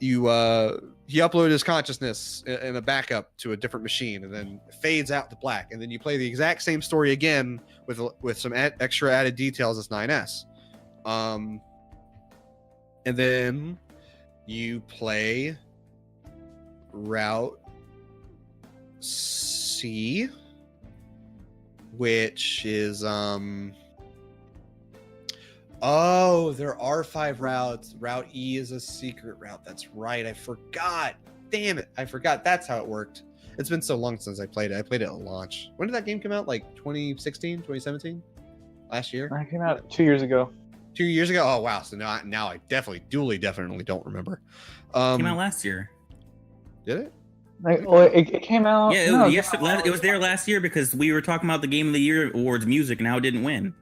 S2: He uploaded his consciousness in a backup to a different machine, and then fades out to black, and then you play the exact same story again with some extra added details as 9S. And then you play Route C, which is oh, there are 5 routes. Route E is a secret route. That's right. I forgot. Damn it. I forgot. That's how it worked. It's been so long since I played it. I played it at launch. When did that game come out? Like 2016, 2017? Last year?
S3: I came out 2 years ago.
S2: 2 years ago? Oh, wow. So now I definitely don't remember.
S4: Came out last year.
S2: Did it?
S3: It came out.
S4: Yeah, it was there last year because we were talking about the Game of the Year awards music, and how it didn't win.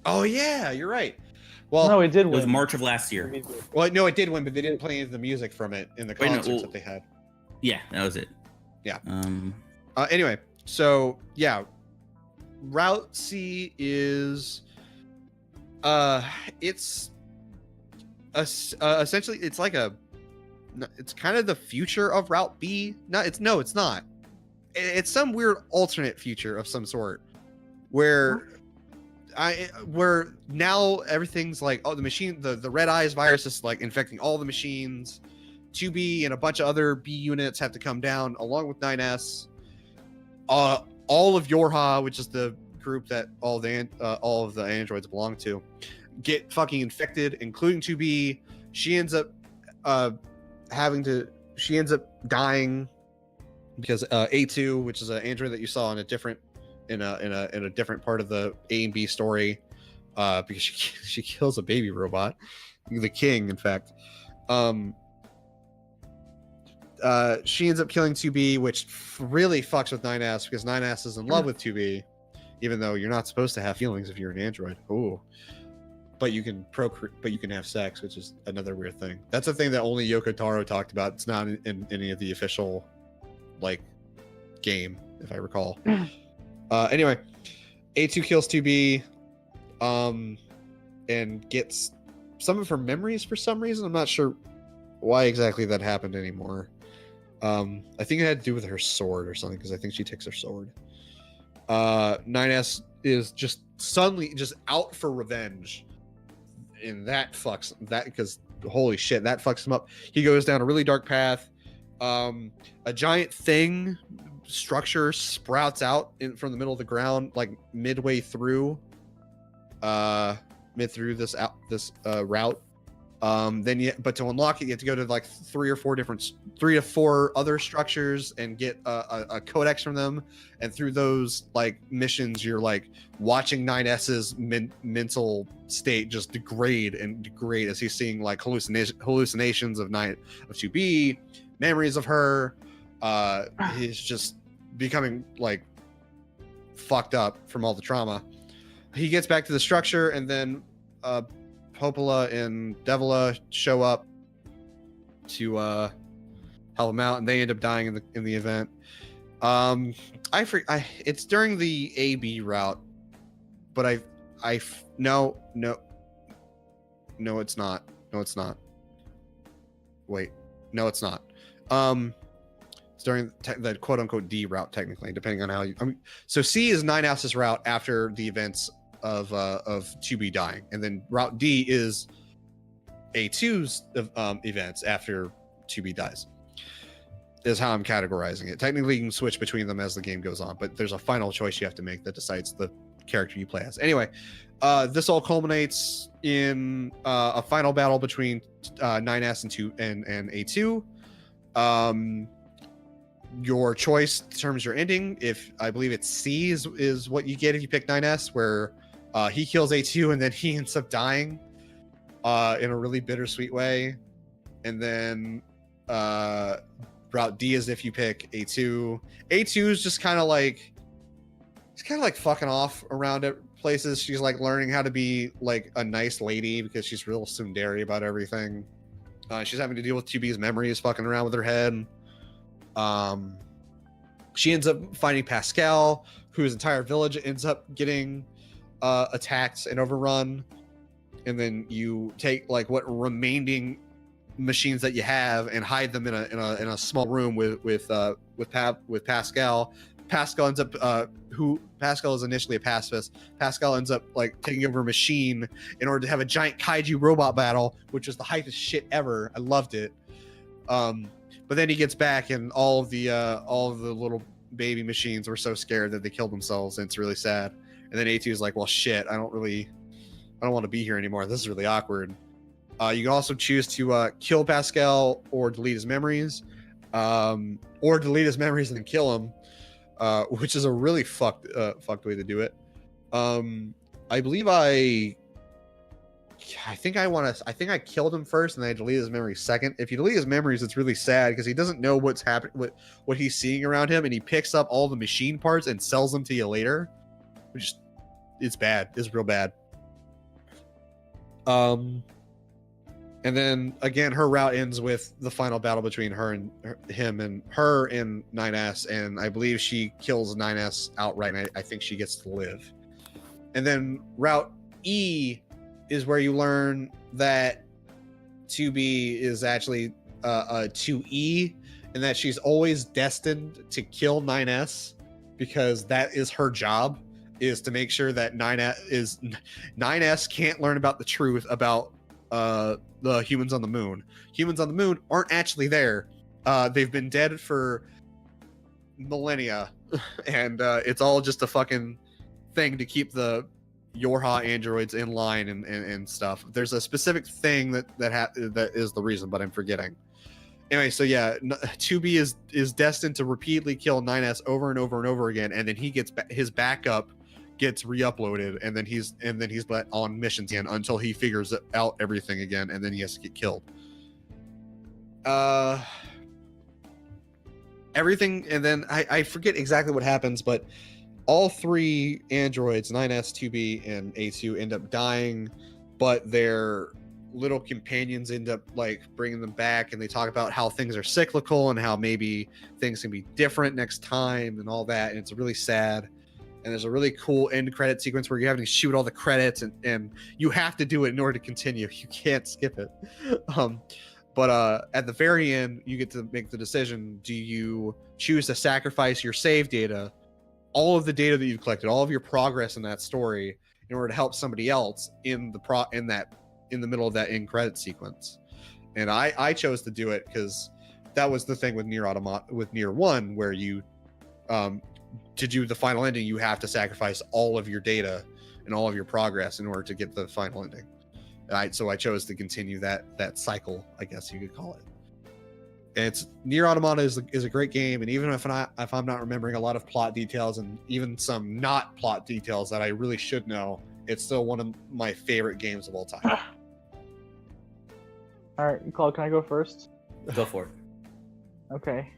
S2: Oh, yeah. You're right. Well,
S3: no, it did
S4: win.
S3: win.
S4: It was March of last year.
S2: Well, no, it did win, but they didn't play any of the music from it in the concerts that they had.
S4: Yeah, that was it.
S2: Yeah. Anyway, so yeah, Route C is it's essentially it's like it's kind of the future of Route B. It's not. It's some weird alternate future of some sort where now everything's like, oh, the machine, the red eyes virus is like infecting all the machines. 2B and a bunch of other B units have to come down along with 9S. All of Yorha, which is the group that all of the androids belong to, get fucking infected, including 2B. She ends up dying because A2, which is an android that you saw in a different part of the A and B story, because she kills a baby robot, the king, in fact. She ends up killing 2B, which really fucks with 9S because 9S is in love with 2B, even though you're not supposed to have feelings if you're an android. Ooh. But you can have sex, which is another weird thing. That's a thing that only Yoko Taro talked about. It's not in any of the official like game, if I recall. Anyway, A2 kills 2B, and gets some of her memories for some reason. I'm not sure why exactly that happened anymore. I think it had to do with her sword or something, because I think she takes her sword. 9S is just suddenly just out for revenge, and that fucks that, because holy shit, that fucks him up. He goes down a really dark path. A giant structure sprouts out from the middle of the ground, like midway through this route. But to unlock it, you have to go to like 3 to 4 other structures and get a codex from them. And through those like missions, you're like watching 9S's mental state just degrade as he's seeing like hallucinations of 2B, memories of her. He's just becoming like fucked up from all the trauma. He gets back to the structure, and then Popola and Devila show up to help him out, and they end up dying in the event. It's during the AB route, but no, it's not. Wait, no, it's not. It's during the quote unquote D route, technically, depending on how you. So C is 9S's route after the events of 2B dying, and then route D is A2's events after 2B dies. Is how I'm categorizing it. Technically, you can switch between them as the game goes on, but there's a final choice you have to make that decides the character you play as. Anyway, this all culminates in a final battle between 9S and A2. Your choice determines your ending. If I believe it's C is what you get if you pick 9S, where he kills A2 and then he ends up dying in a really bittersweet way. And then route D is if you pick A2. A2 is just kind of like, it's kind of like fucking off around at places. She's like learning how to be like a nice lady because she's real tsundere about everything. She's having to deal with 2B's memories fucking around with her head. She ends up finding Pascal, whose entire village ends up getting attacked and overrun. And then you take like what remaining machines that you have and hide them in a small room with Pascal. Pascal ends up Pascal is initially a pacifist. Pascal ends up like taking over a machine in order to have a giant kaiju robot battle, which was the hypest shit ever. I loved it. But then he gets back and all of the little baby machines were so scared that they killed themselves, and it's really sad. And then A2 is like, well shit, I don't want to be here anymore. This is really awkward. You can also choose to kill Pascal or delete his memories, or delete his memories and then kill him, which is a really fucked way to do it. I believe I think I killed him first and then I deleted his memories second. If you delete his memories, it's really sad because he doesn't know what's happening, what he's seeing around him, and he picks up all the machine parts and sells them to you later, which it's bad. It's real bad. And then again, her route ends with the final battle between her and him and 9S, and I believe she kills 9S outright, and I think she gets to live. And then route E is where you learn that 2B is actually a 2E, and that she's always destined to kill 9S because that is her job, is to make sure that 9S can't learn about the truth about the humans on the moon. Humans on the moon aren't actually there. They've been dead for millennia, and it's all just a fucking thing to keep the Yorha androids in line and stuff. There's a specific thing that is the reason, but I'm forgetting. Anyway, so yeah, 2B is destined to repeatedly kill 9S over and over and over again, and then he gets his backup gets re-uploaded, and then he's on missions again until he figures out everything again, and then he has to get killed. Everything, and then I forget exactly what happens, but all three androids, 9S, 2B, and A2, end up dying, but their little companions end up like bringing them back, and they talk about how things are cyclical and how maybe things can be different next time and all that, and it's really sad. And there's a really cool end credit sequence where you're having to shoot all the credits, and you have to do it in order to continue. You can't skip it. But at the very end, you get to make the decision. Do you choose to sacrifice your save data, all of the data that you've collected, all of your progress in that story, in order to help somebody else in the middle of that end credit sequence? And I chose to do it because that was the thing with Nier Automata, with Nier 1, where you to do the final ending, you have to sacrifice all of your data and all of your progress in order to get the final ending. So I chose to continue that cycle, I guess you could call it. And it's Nier Automata is a great game, and even if I'm not remembering a lot of plot details and even some not plot details that I really should know, it's still one of my favorite games of all time.
S3: All right, Claude, can I go first?
S4: Go for it.
S3: Okay.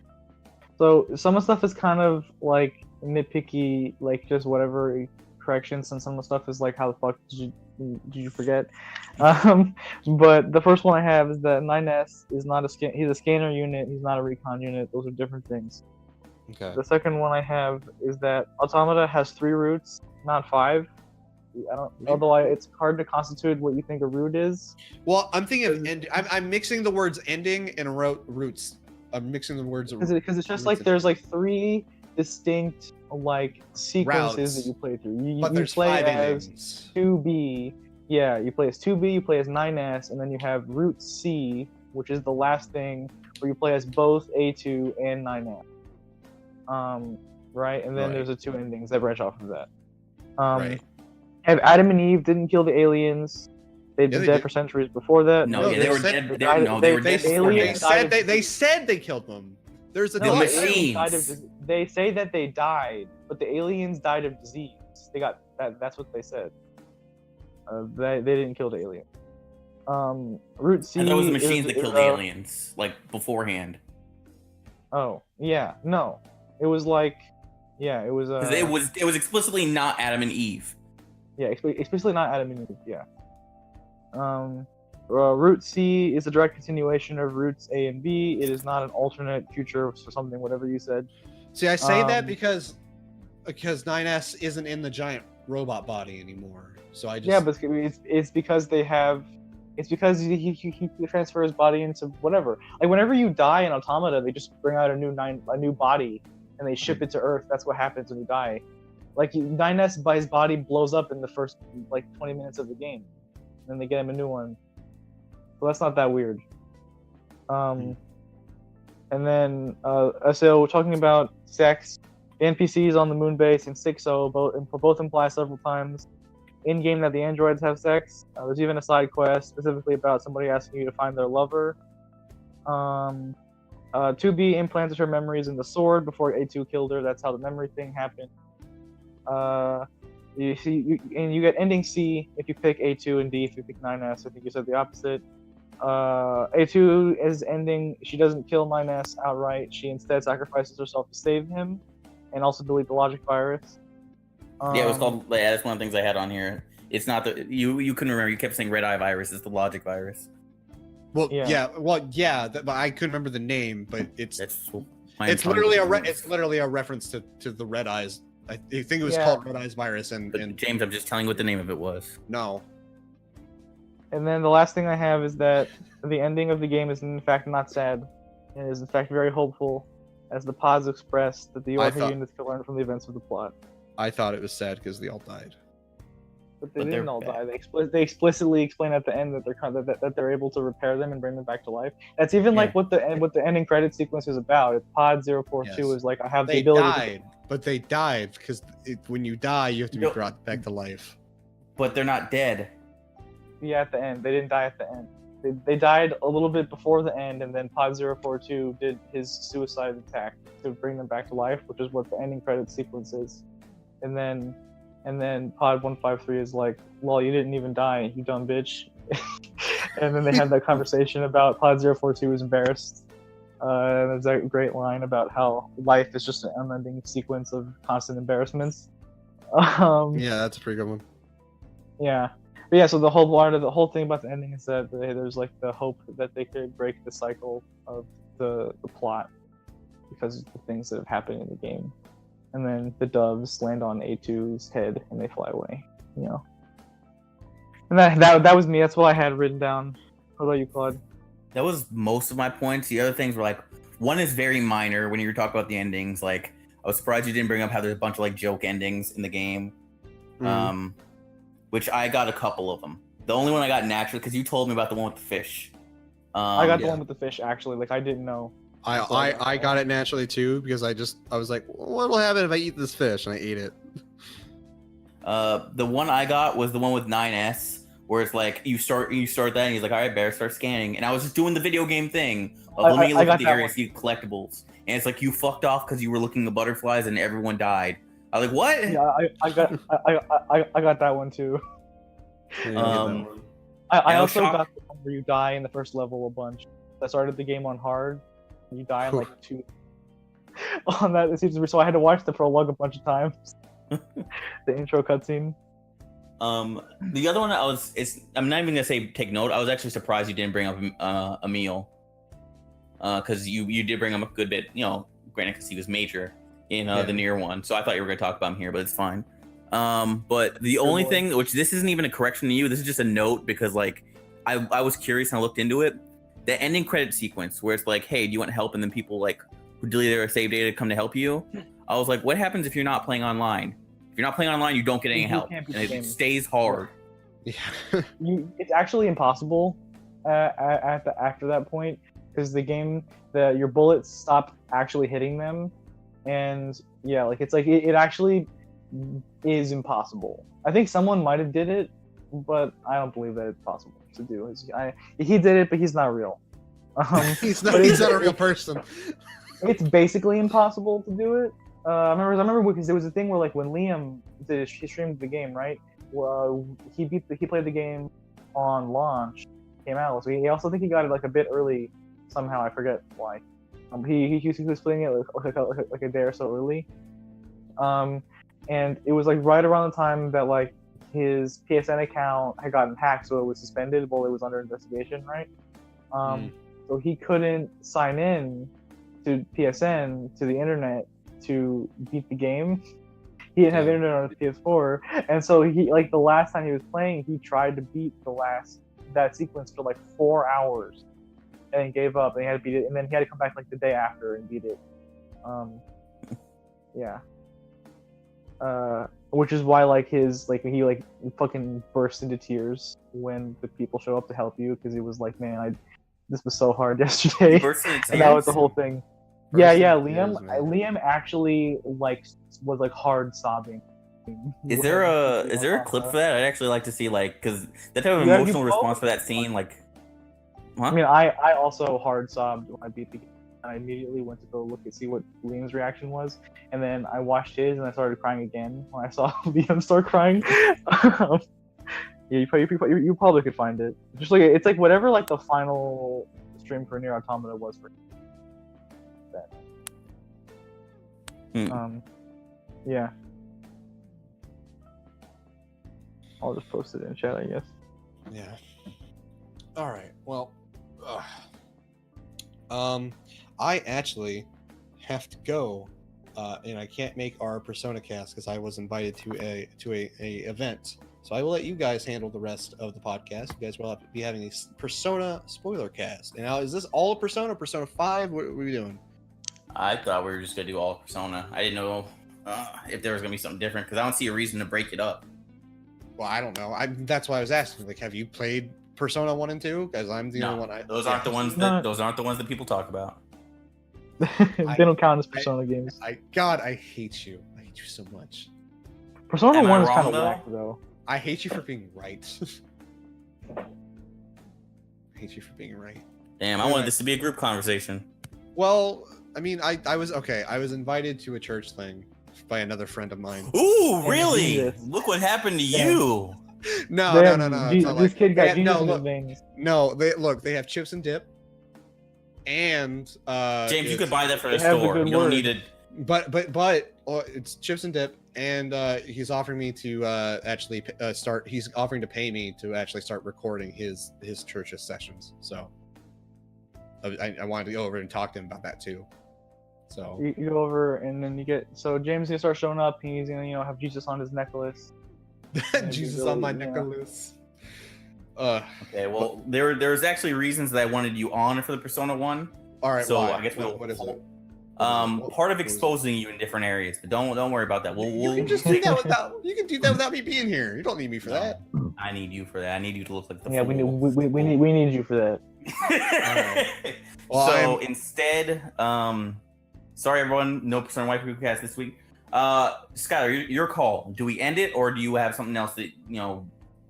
S3: So some of the stuff is kind of like nitpicky, like just whatever corrections, and some of the stuff is like, how the fuck did you forget? But the first one I have is that 9S is not he's a scanner unit, he's not a recon unit. Those are different things.
S2: Okay.
S3: The second one I have is that Automata has 3 roots, not 5. Although it's hard to constitute what you think a root is.
S2: Well, I'm thinking of I'm mixing the words ending and roots I'm mixing the words.
S3: Because it's just like there's like 3 distinct like sequences that you play through.
S2: But
S3: You
S2: there's
S3: play
S2: 5
S3: as
S2: endings.
S3: 2B. Yeah, you play as 2B, you play as 9S, and then you have Route C, which is the last thing where you play as both A2 and 9S. Right, and then there's the 2 endings that branch off of that.
S2: Right.
S3: Have Adam and Eve didn't kill the aliens. They've been dead for centuries before that.
S4: No, they were dead. They were dead.
S2: They said they killed them. There's a
S4: machines.
S3: They say that they died, but the aliens died of disease. They got that. That's what they said. They didn't kill the alien. Route C.
S4: And there was the machines that killed the aliens, like beforehand.
S3: Oh yeah, no, it was like, yeah, it was.
S4: It was explicitly not Adam and Eve.
S3: Yeah, explicitly not Adam and Eve. Yeah. Route C is a direct continuation of routes A and B. It is not an alternate future or something, whatever you said.
S2: See, I say that because 9S isn't in the giant robot body anymore. So I just
S3: but it's because they have. It's because he transfer his body into whatever. Like whenever you die in Automata, they just bring out a new body and they ship it to Earth. That's what happens when you die. Like 9S, by his body blows up in the first like 20 minutes of the game, and then they get him a new one. So that's not that weird. And then so talking about sex, the NPCs on the moon base in 6.0 both imply several times in game that the androids have sex. There's even a side quest specifically about somebody asking you to find their lover. 2B implanted her memories in the sword before A2 killed her. That's how the memory thing happened. You get ending C if you pick A2 and D if you pick 9S. I think you said the opposite. A2 is ending. She doesn't kill 9S outright. She instead sacrifices herself to save him, and also delete the logic virus.
S4: Yeah, it was called. Yeah, that's one of the things I had on here. It's not the you couldn't remember. You kept saying red eye virus. It's the logic virus.
S2: Well, but I couldn't remember the name. But it's literally a reference to the red eyes. I think it was called red eyes virus. And
S4: James, I'm just telling you what the name of it was.
S2: No.
S3: And then the last thing I have is that the ending of the game is in fact not sad. It is in fact very hopeful, as the pods express that the Yorha units can learn from the events of the plot.
S2: I thought it was sad because they all died.
S3: But they didn't all die. They explicitly explain at the end that they're able to repair them and bring them back to life. That's even like what the ending credit sequence is about. It's Pod 042 is like, I have the ability.
S2: But they died because when you die, you have to be brought back to life.
S4: But they're not dead.
S3: Yeah, at the end. They didn't die at the end. They died a little bit before the end, and then Pod 042 did his suicide attack to bring them back to life, which is what the ending credit sequence is. And then Pod 153 is like, well, you didn't even die, you dumb bitch. And then they had that conversation about Pod 042 was embarrassed. And there's that great line about how life is just an unending sequence of constant embarrassments.
S2: Yeah, that's a pretty good one.
S3: Yeah. But yeah, so the whole thing about the ending is that there's like the hope that they could break the cycle of the plot because of the things that have happened in the game. And then the doves land on A2's head and they fly away, you know. And that was me. That's what I had written down. What about you, Claude?
S4: That was most of my points. The other things were like, one is very minor when you were talking about the endings. Like, I was surprised you didn't bring up how there's a bunch of like joke endings in the game. Which I got a couple of them. The only one I got naturally, because you told me about the one with the fish.
S3: I got the one with the fish, actually. Like, I didn't know.
S2: I got it naturally too because I was like, what will happen if I eat this fish? And I ate it.
S4: The one I got was the one with 9S, where it's like you start that and he's like, all right, better start scanning. And I was just doing the video game thing of let me look at the area, see collectibles. And it's like you fucked off because you were looking at butterflies and everyone died. I was like, what?
S3: Yeah, I got that one too. I also got the one where you die in the first level a bunch. I started the game on hard. You die in like 2 on that. It seems so I had to watch the prologue a bunch of times. The intro cutscene.
S4: The other one I'm not even gonna say take note. I was actually surprised you didn't bring up Emil, because you did bring him a good bit. You know, granted because he was major in the Nier one, so I thought you were gonna talk about him here, but it's fine. But the only thing, which this isn't even a correction to you, this is just a note because like I was curious and I looked into it. the ending credit sequence where it's like, hey, do you want help? And then people like who deleted their save data come to help you. I was like, what happens if you're not playing online? If you're not playing online, you don't get any help, and it stays hard.
S2: Yeah.
S3: It's actually impossible after that point, because the game, your bullets stop actually hitting them, and yeah, like it's like it actually is impossible. I think someone might have did it, but I don't believe that it's possible to do. He did it, but he's not real.
S2: He's not a real person.
S3: It's basically impossible to do it. I remember because there was a thing where like when Liam he streamed the game, right? He played the game on launch, came out. So he also think he got it like a bit early somehow. I forget why. He was playing it like a day or so early. And it was like right around the time that like his PSN account had gotten hacked, so it was suspended while it was under investigation, right? So he couldn't sign in to PSN, to the internet, to beat the game. He didn't have internet on his PS4, and so he, like, the last time he was playing, he tried to beat that sequence for like 4 hours, and then gave up, and he had to beat it, and then he had to come back like the day after and beat it. Yeah. Which is why like he like fucking burst into tears when the people show up to help you, because he was like, man, this was so hard yesterday. And that was the whole thing. Liam actually like was like hard sobbing.
S4: Is there a clip for that? I'd actually like to see, like, because that type of emotional response for that scene, like. Huh?
S3: I mean, I also hard sobbed when I beat the game. And I immediately went to go see what Liam's reaction was, and then I watched his, and I started crying again when I saw Liam start crying. Yeah, you probably could find it. Just like it's like whatever like the final stream for Nier Automata was for that. Yeah. I'll just post it in chat, I guess.
S2: Yeah. All right. Well. I actually have to go, and I can't make our Persona cast because I was invited to a event. So I will let you guys handle the rest of the podcast. You guys will be having a Persona spoiler cast. And now, is this all Persona? Persona 5? What are we doing?
S4: I thought we were just gonna do all Persona. I didn't know if there was gonna be something different, because I don't see a reason to break it up.
S2: Well, I don't know. That's why I was asking. Like, have you played Persona 1 and 2? Because I'm the only one.
S4: Those aren't the ones that people talk about.
S3: They don't count as Persona games.
S2: I hate you. I hate you so much.
S3: Persona 1 is kind of whack, though.
S2: I hate you for being right. I hate you for being right.
S4: Damn, I wanted this to be a group conversation.
S2: Well, I mean, I was okay. I was invited to a church thing by another friend of mine.
S4: Ooh, really? Look what happened to you.
S2: No.
S3: This kid got Jesus in his veins.
S2: No, they have chips and dip. And
S4: James, you could buy that for the store. You don't need it.
S2: But it's chips and dip, and he's offering me to actually start. He's offering to pay me to actually start recording his church's sessions. So I wanted to go over and talk to him about that too. So
S3: you go over, and then you get James is gonna start showing up. He's gonna have Jesus on his necklace.
S2: Jesus on my necklace.
S4: Okay, well, there's actually reasons that I wanted you on for the Persona 1.
S2: All right,
S4: so
S2: why?
S4: I guess
S2: what is it?
S4: Part of exposing you in different areas, but don't worry about that.
S2: You can just do that without me being here. You don't need me for that.
S4: I need you for that. I need you to look like the
S3: fool. We need you for that.
S2: Right. Well,
S4: so instead, sorry everyone, no Persona Waifu cast this week. Skylar, your call. Do we end it, or do you have something else that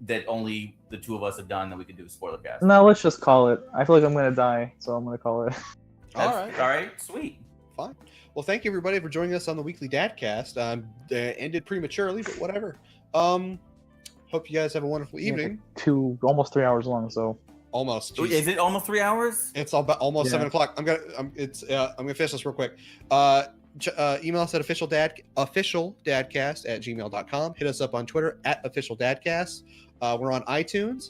S4: that only the two of us have done that we could do a spoiler cast?
S3: No, let's just call it. I feel like I'm gonna die, so I'm gonna call it.
S2: All right,
S4: sweet.
S2: Fine. Well, thank you everybody for joining us on the weekly DADcast. Ended prematurely, but whatever. Hope you guys have a wonderful evening.
S3: Almost 3 hours long, so.
S2: Almost.
S4: Geez. Is it almost 3 hours?
S2: It's almost 7 o'clock. I'm gonna finish this real quick. Email us at officialdadcast@gmail.com. Hit us up on Twitter at officialdadcast. We're on iTunes.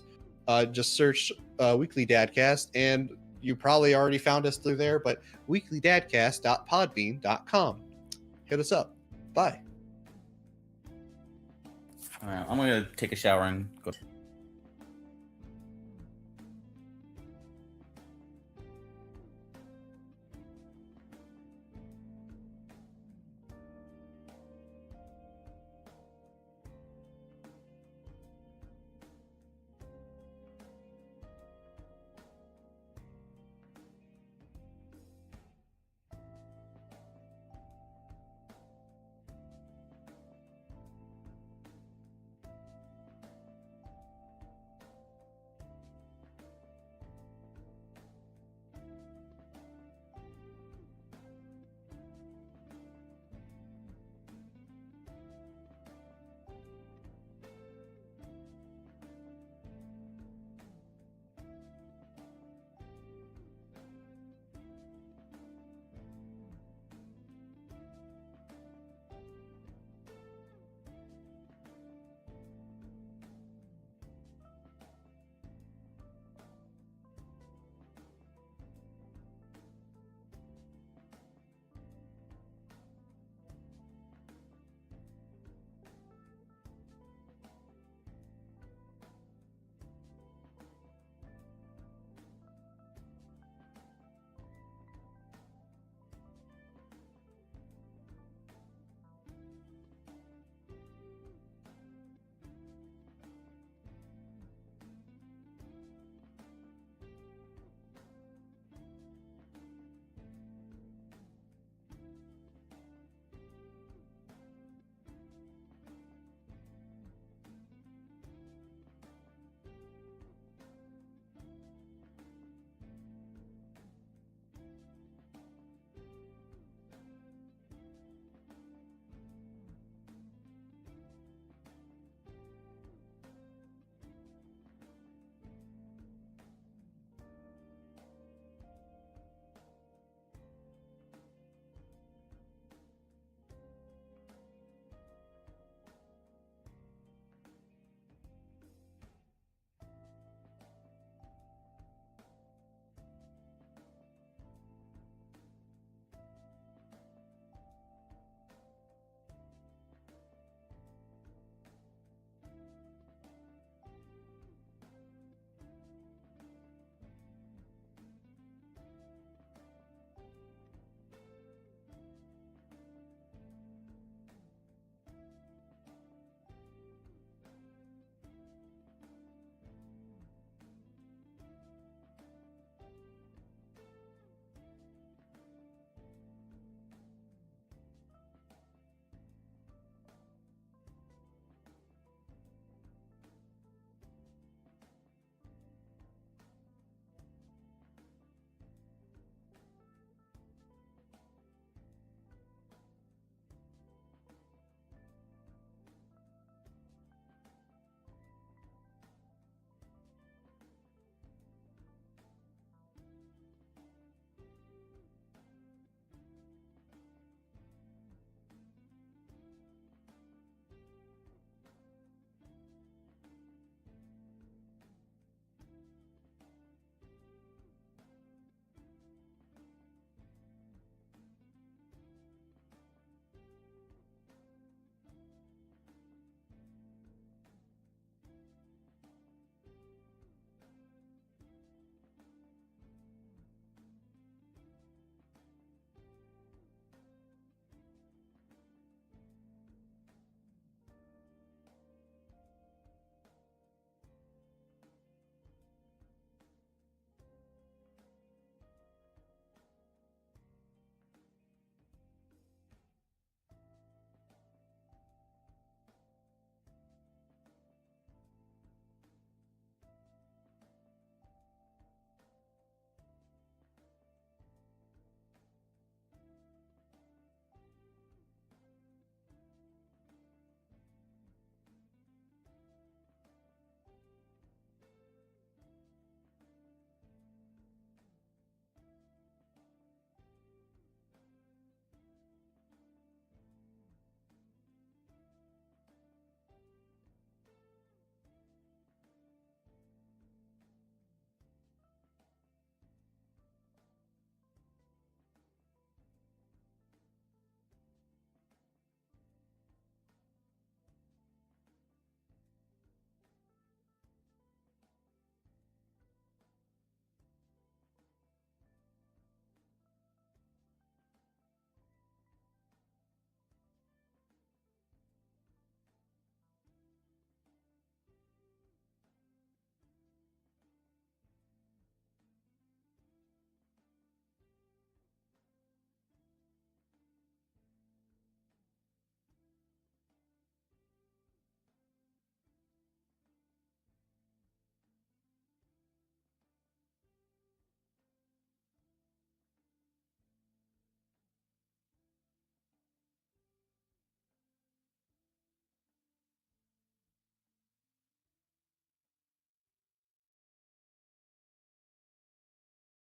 S2: Just search Weekly Dadcast, and you probably already found us through there, but weeklydadcast.podbean.com. Hit us up. Bye.
S4: All right, I'm going to take a shower and go.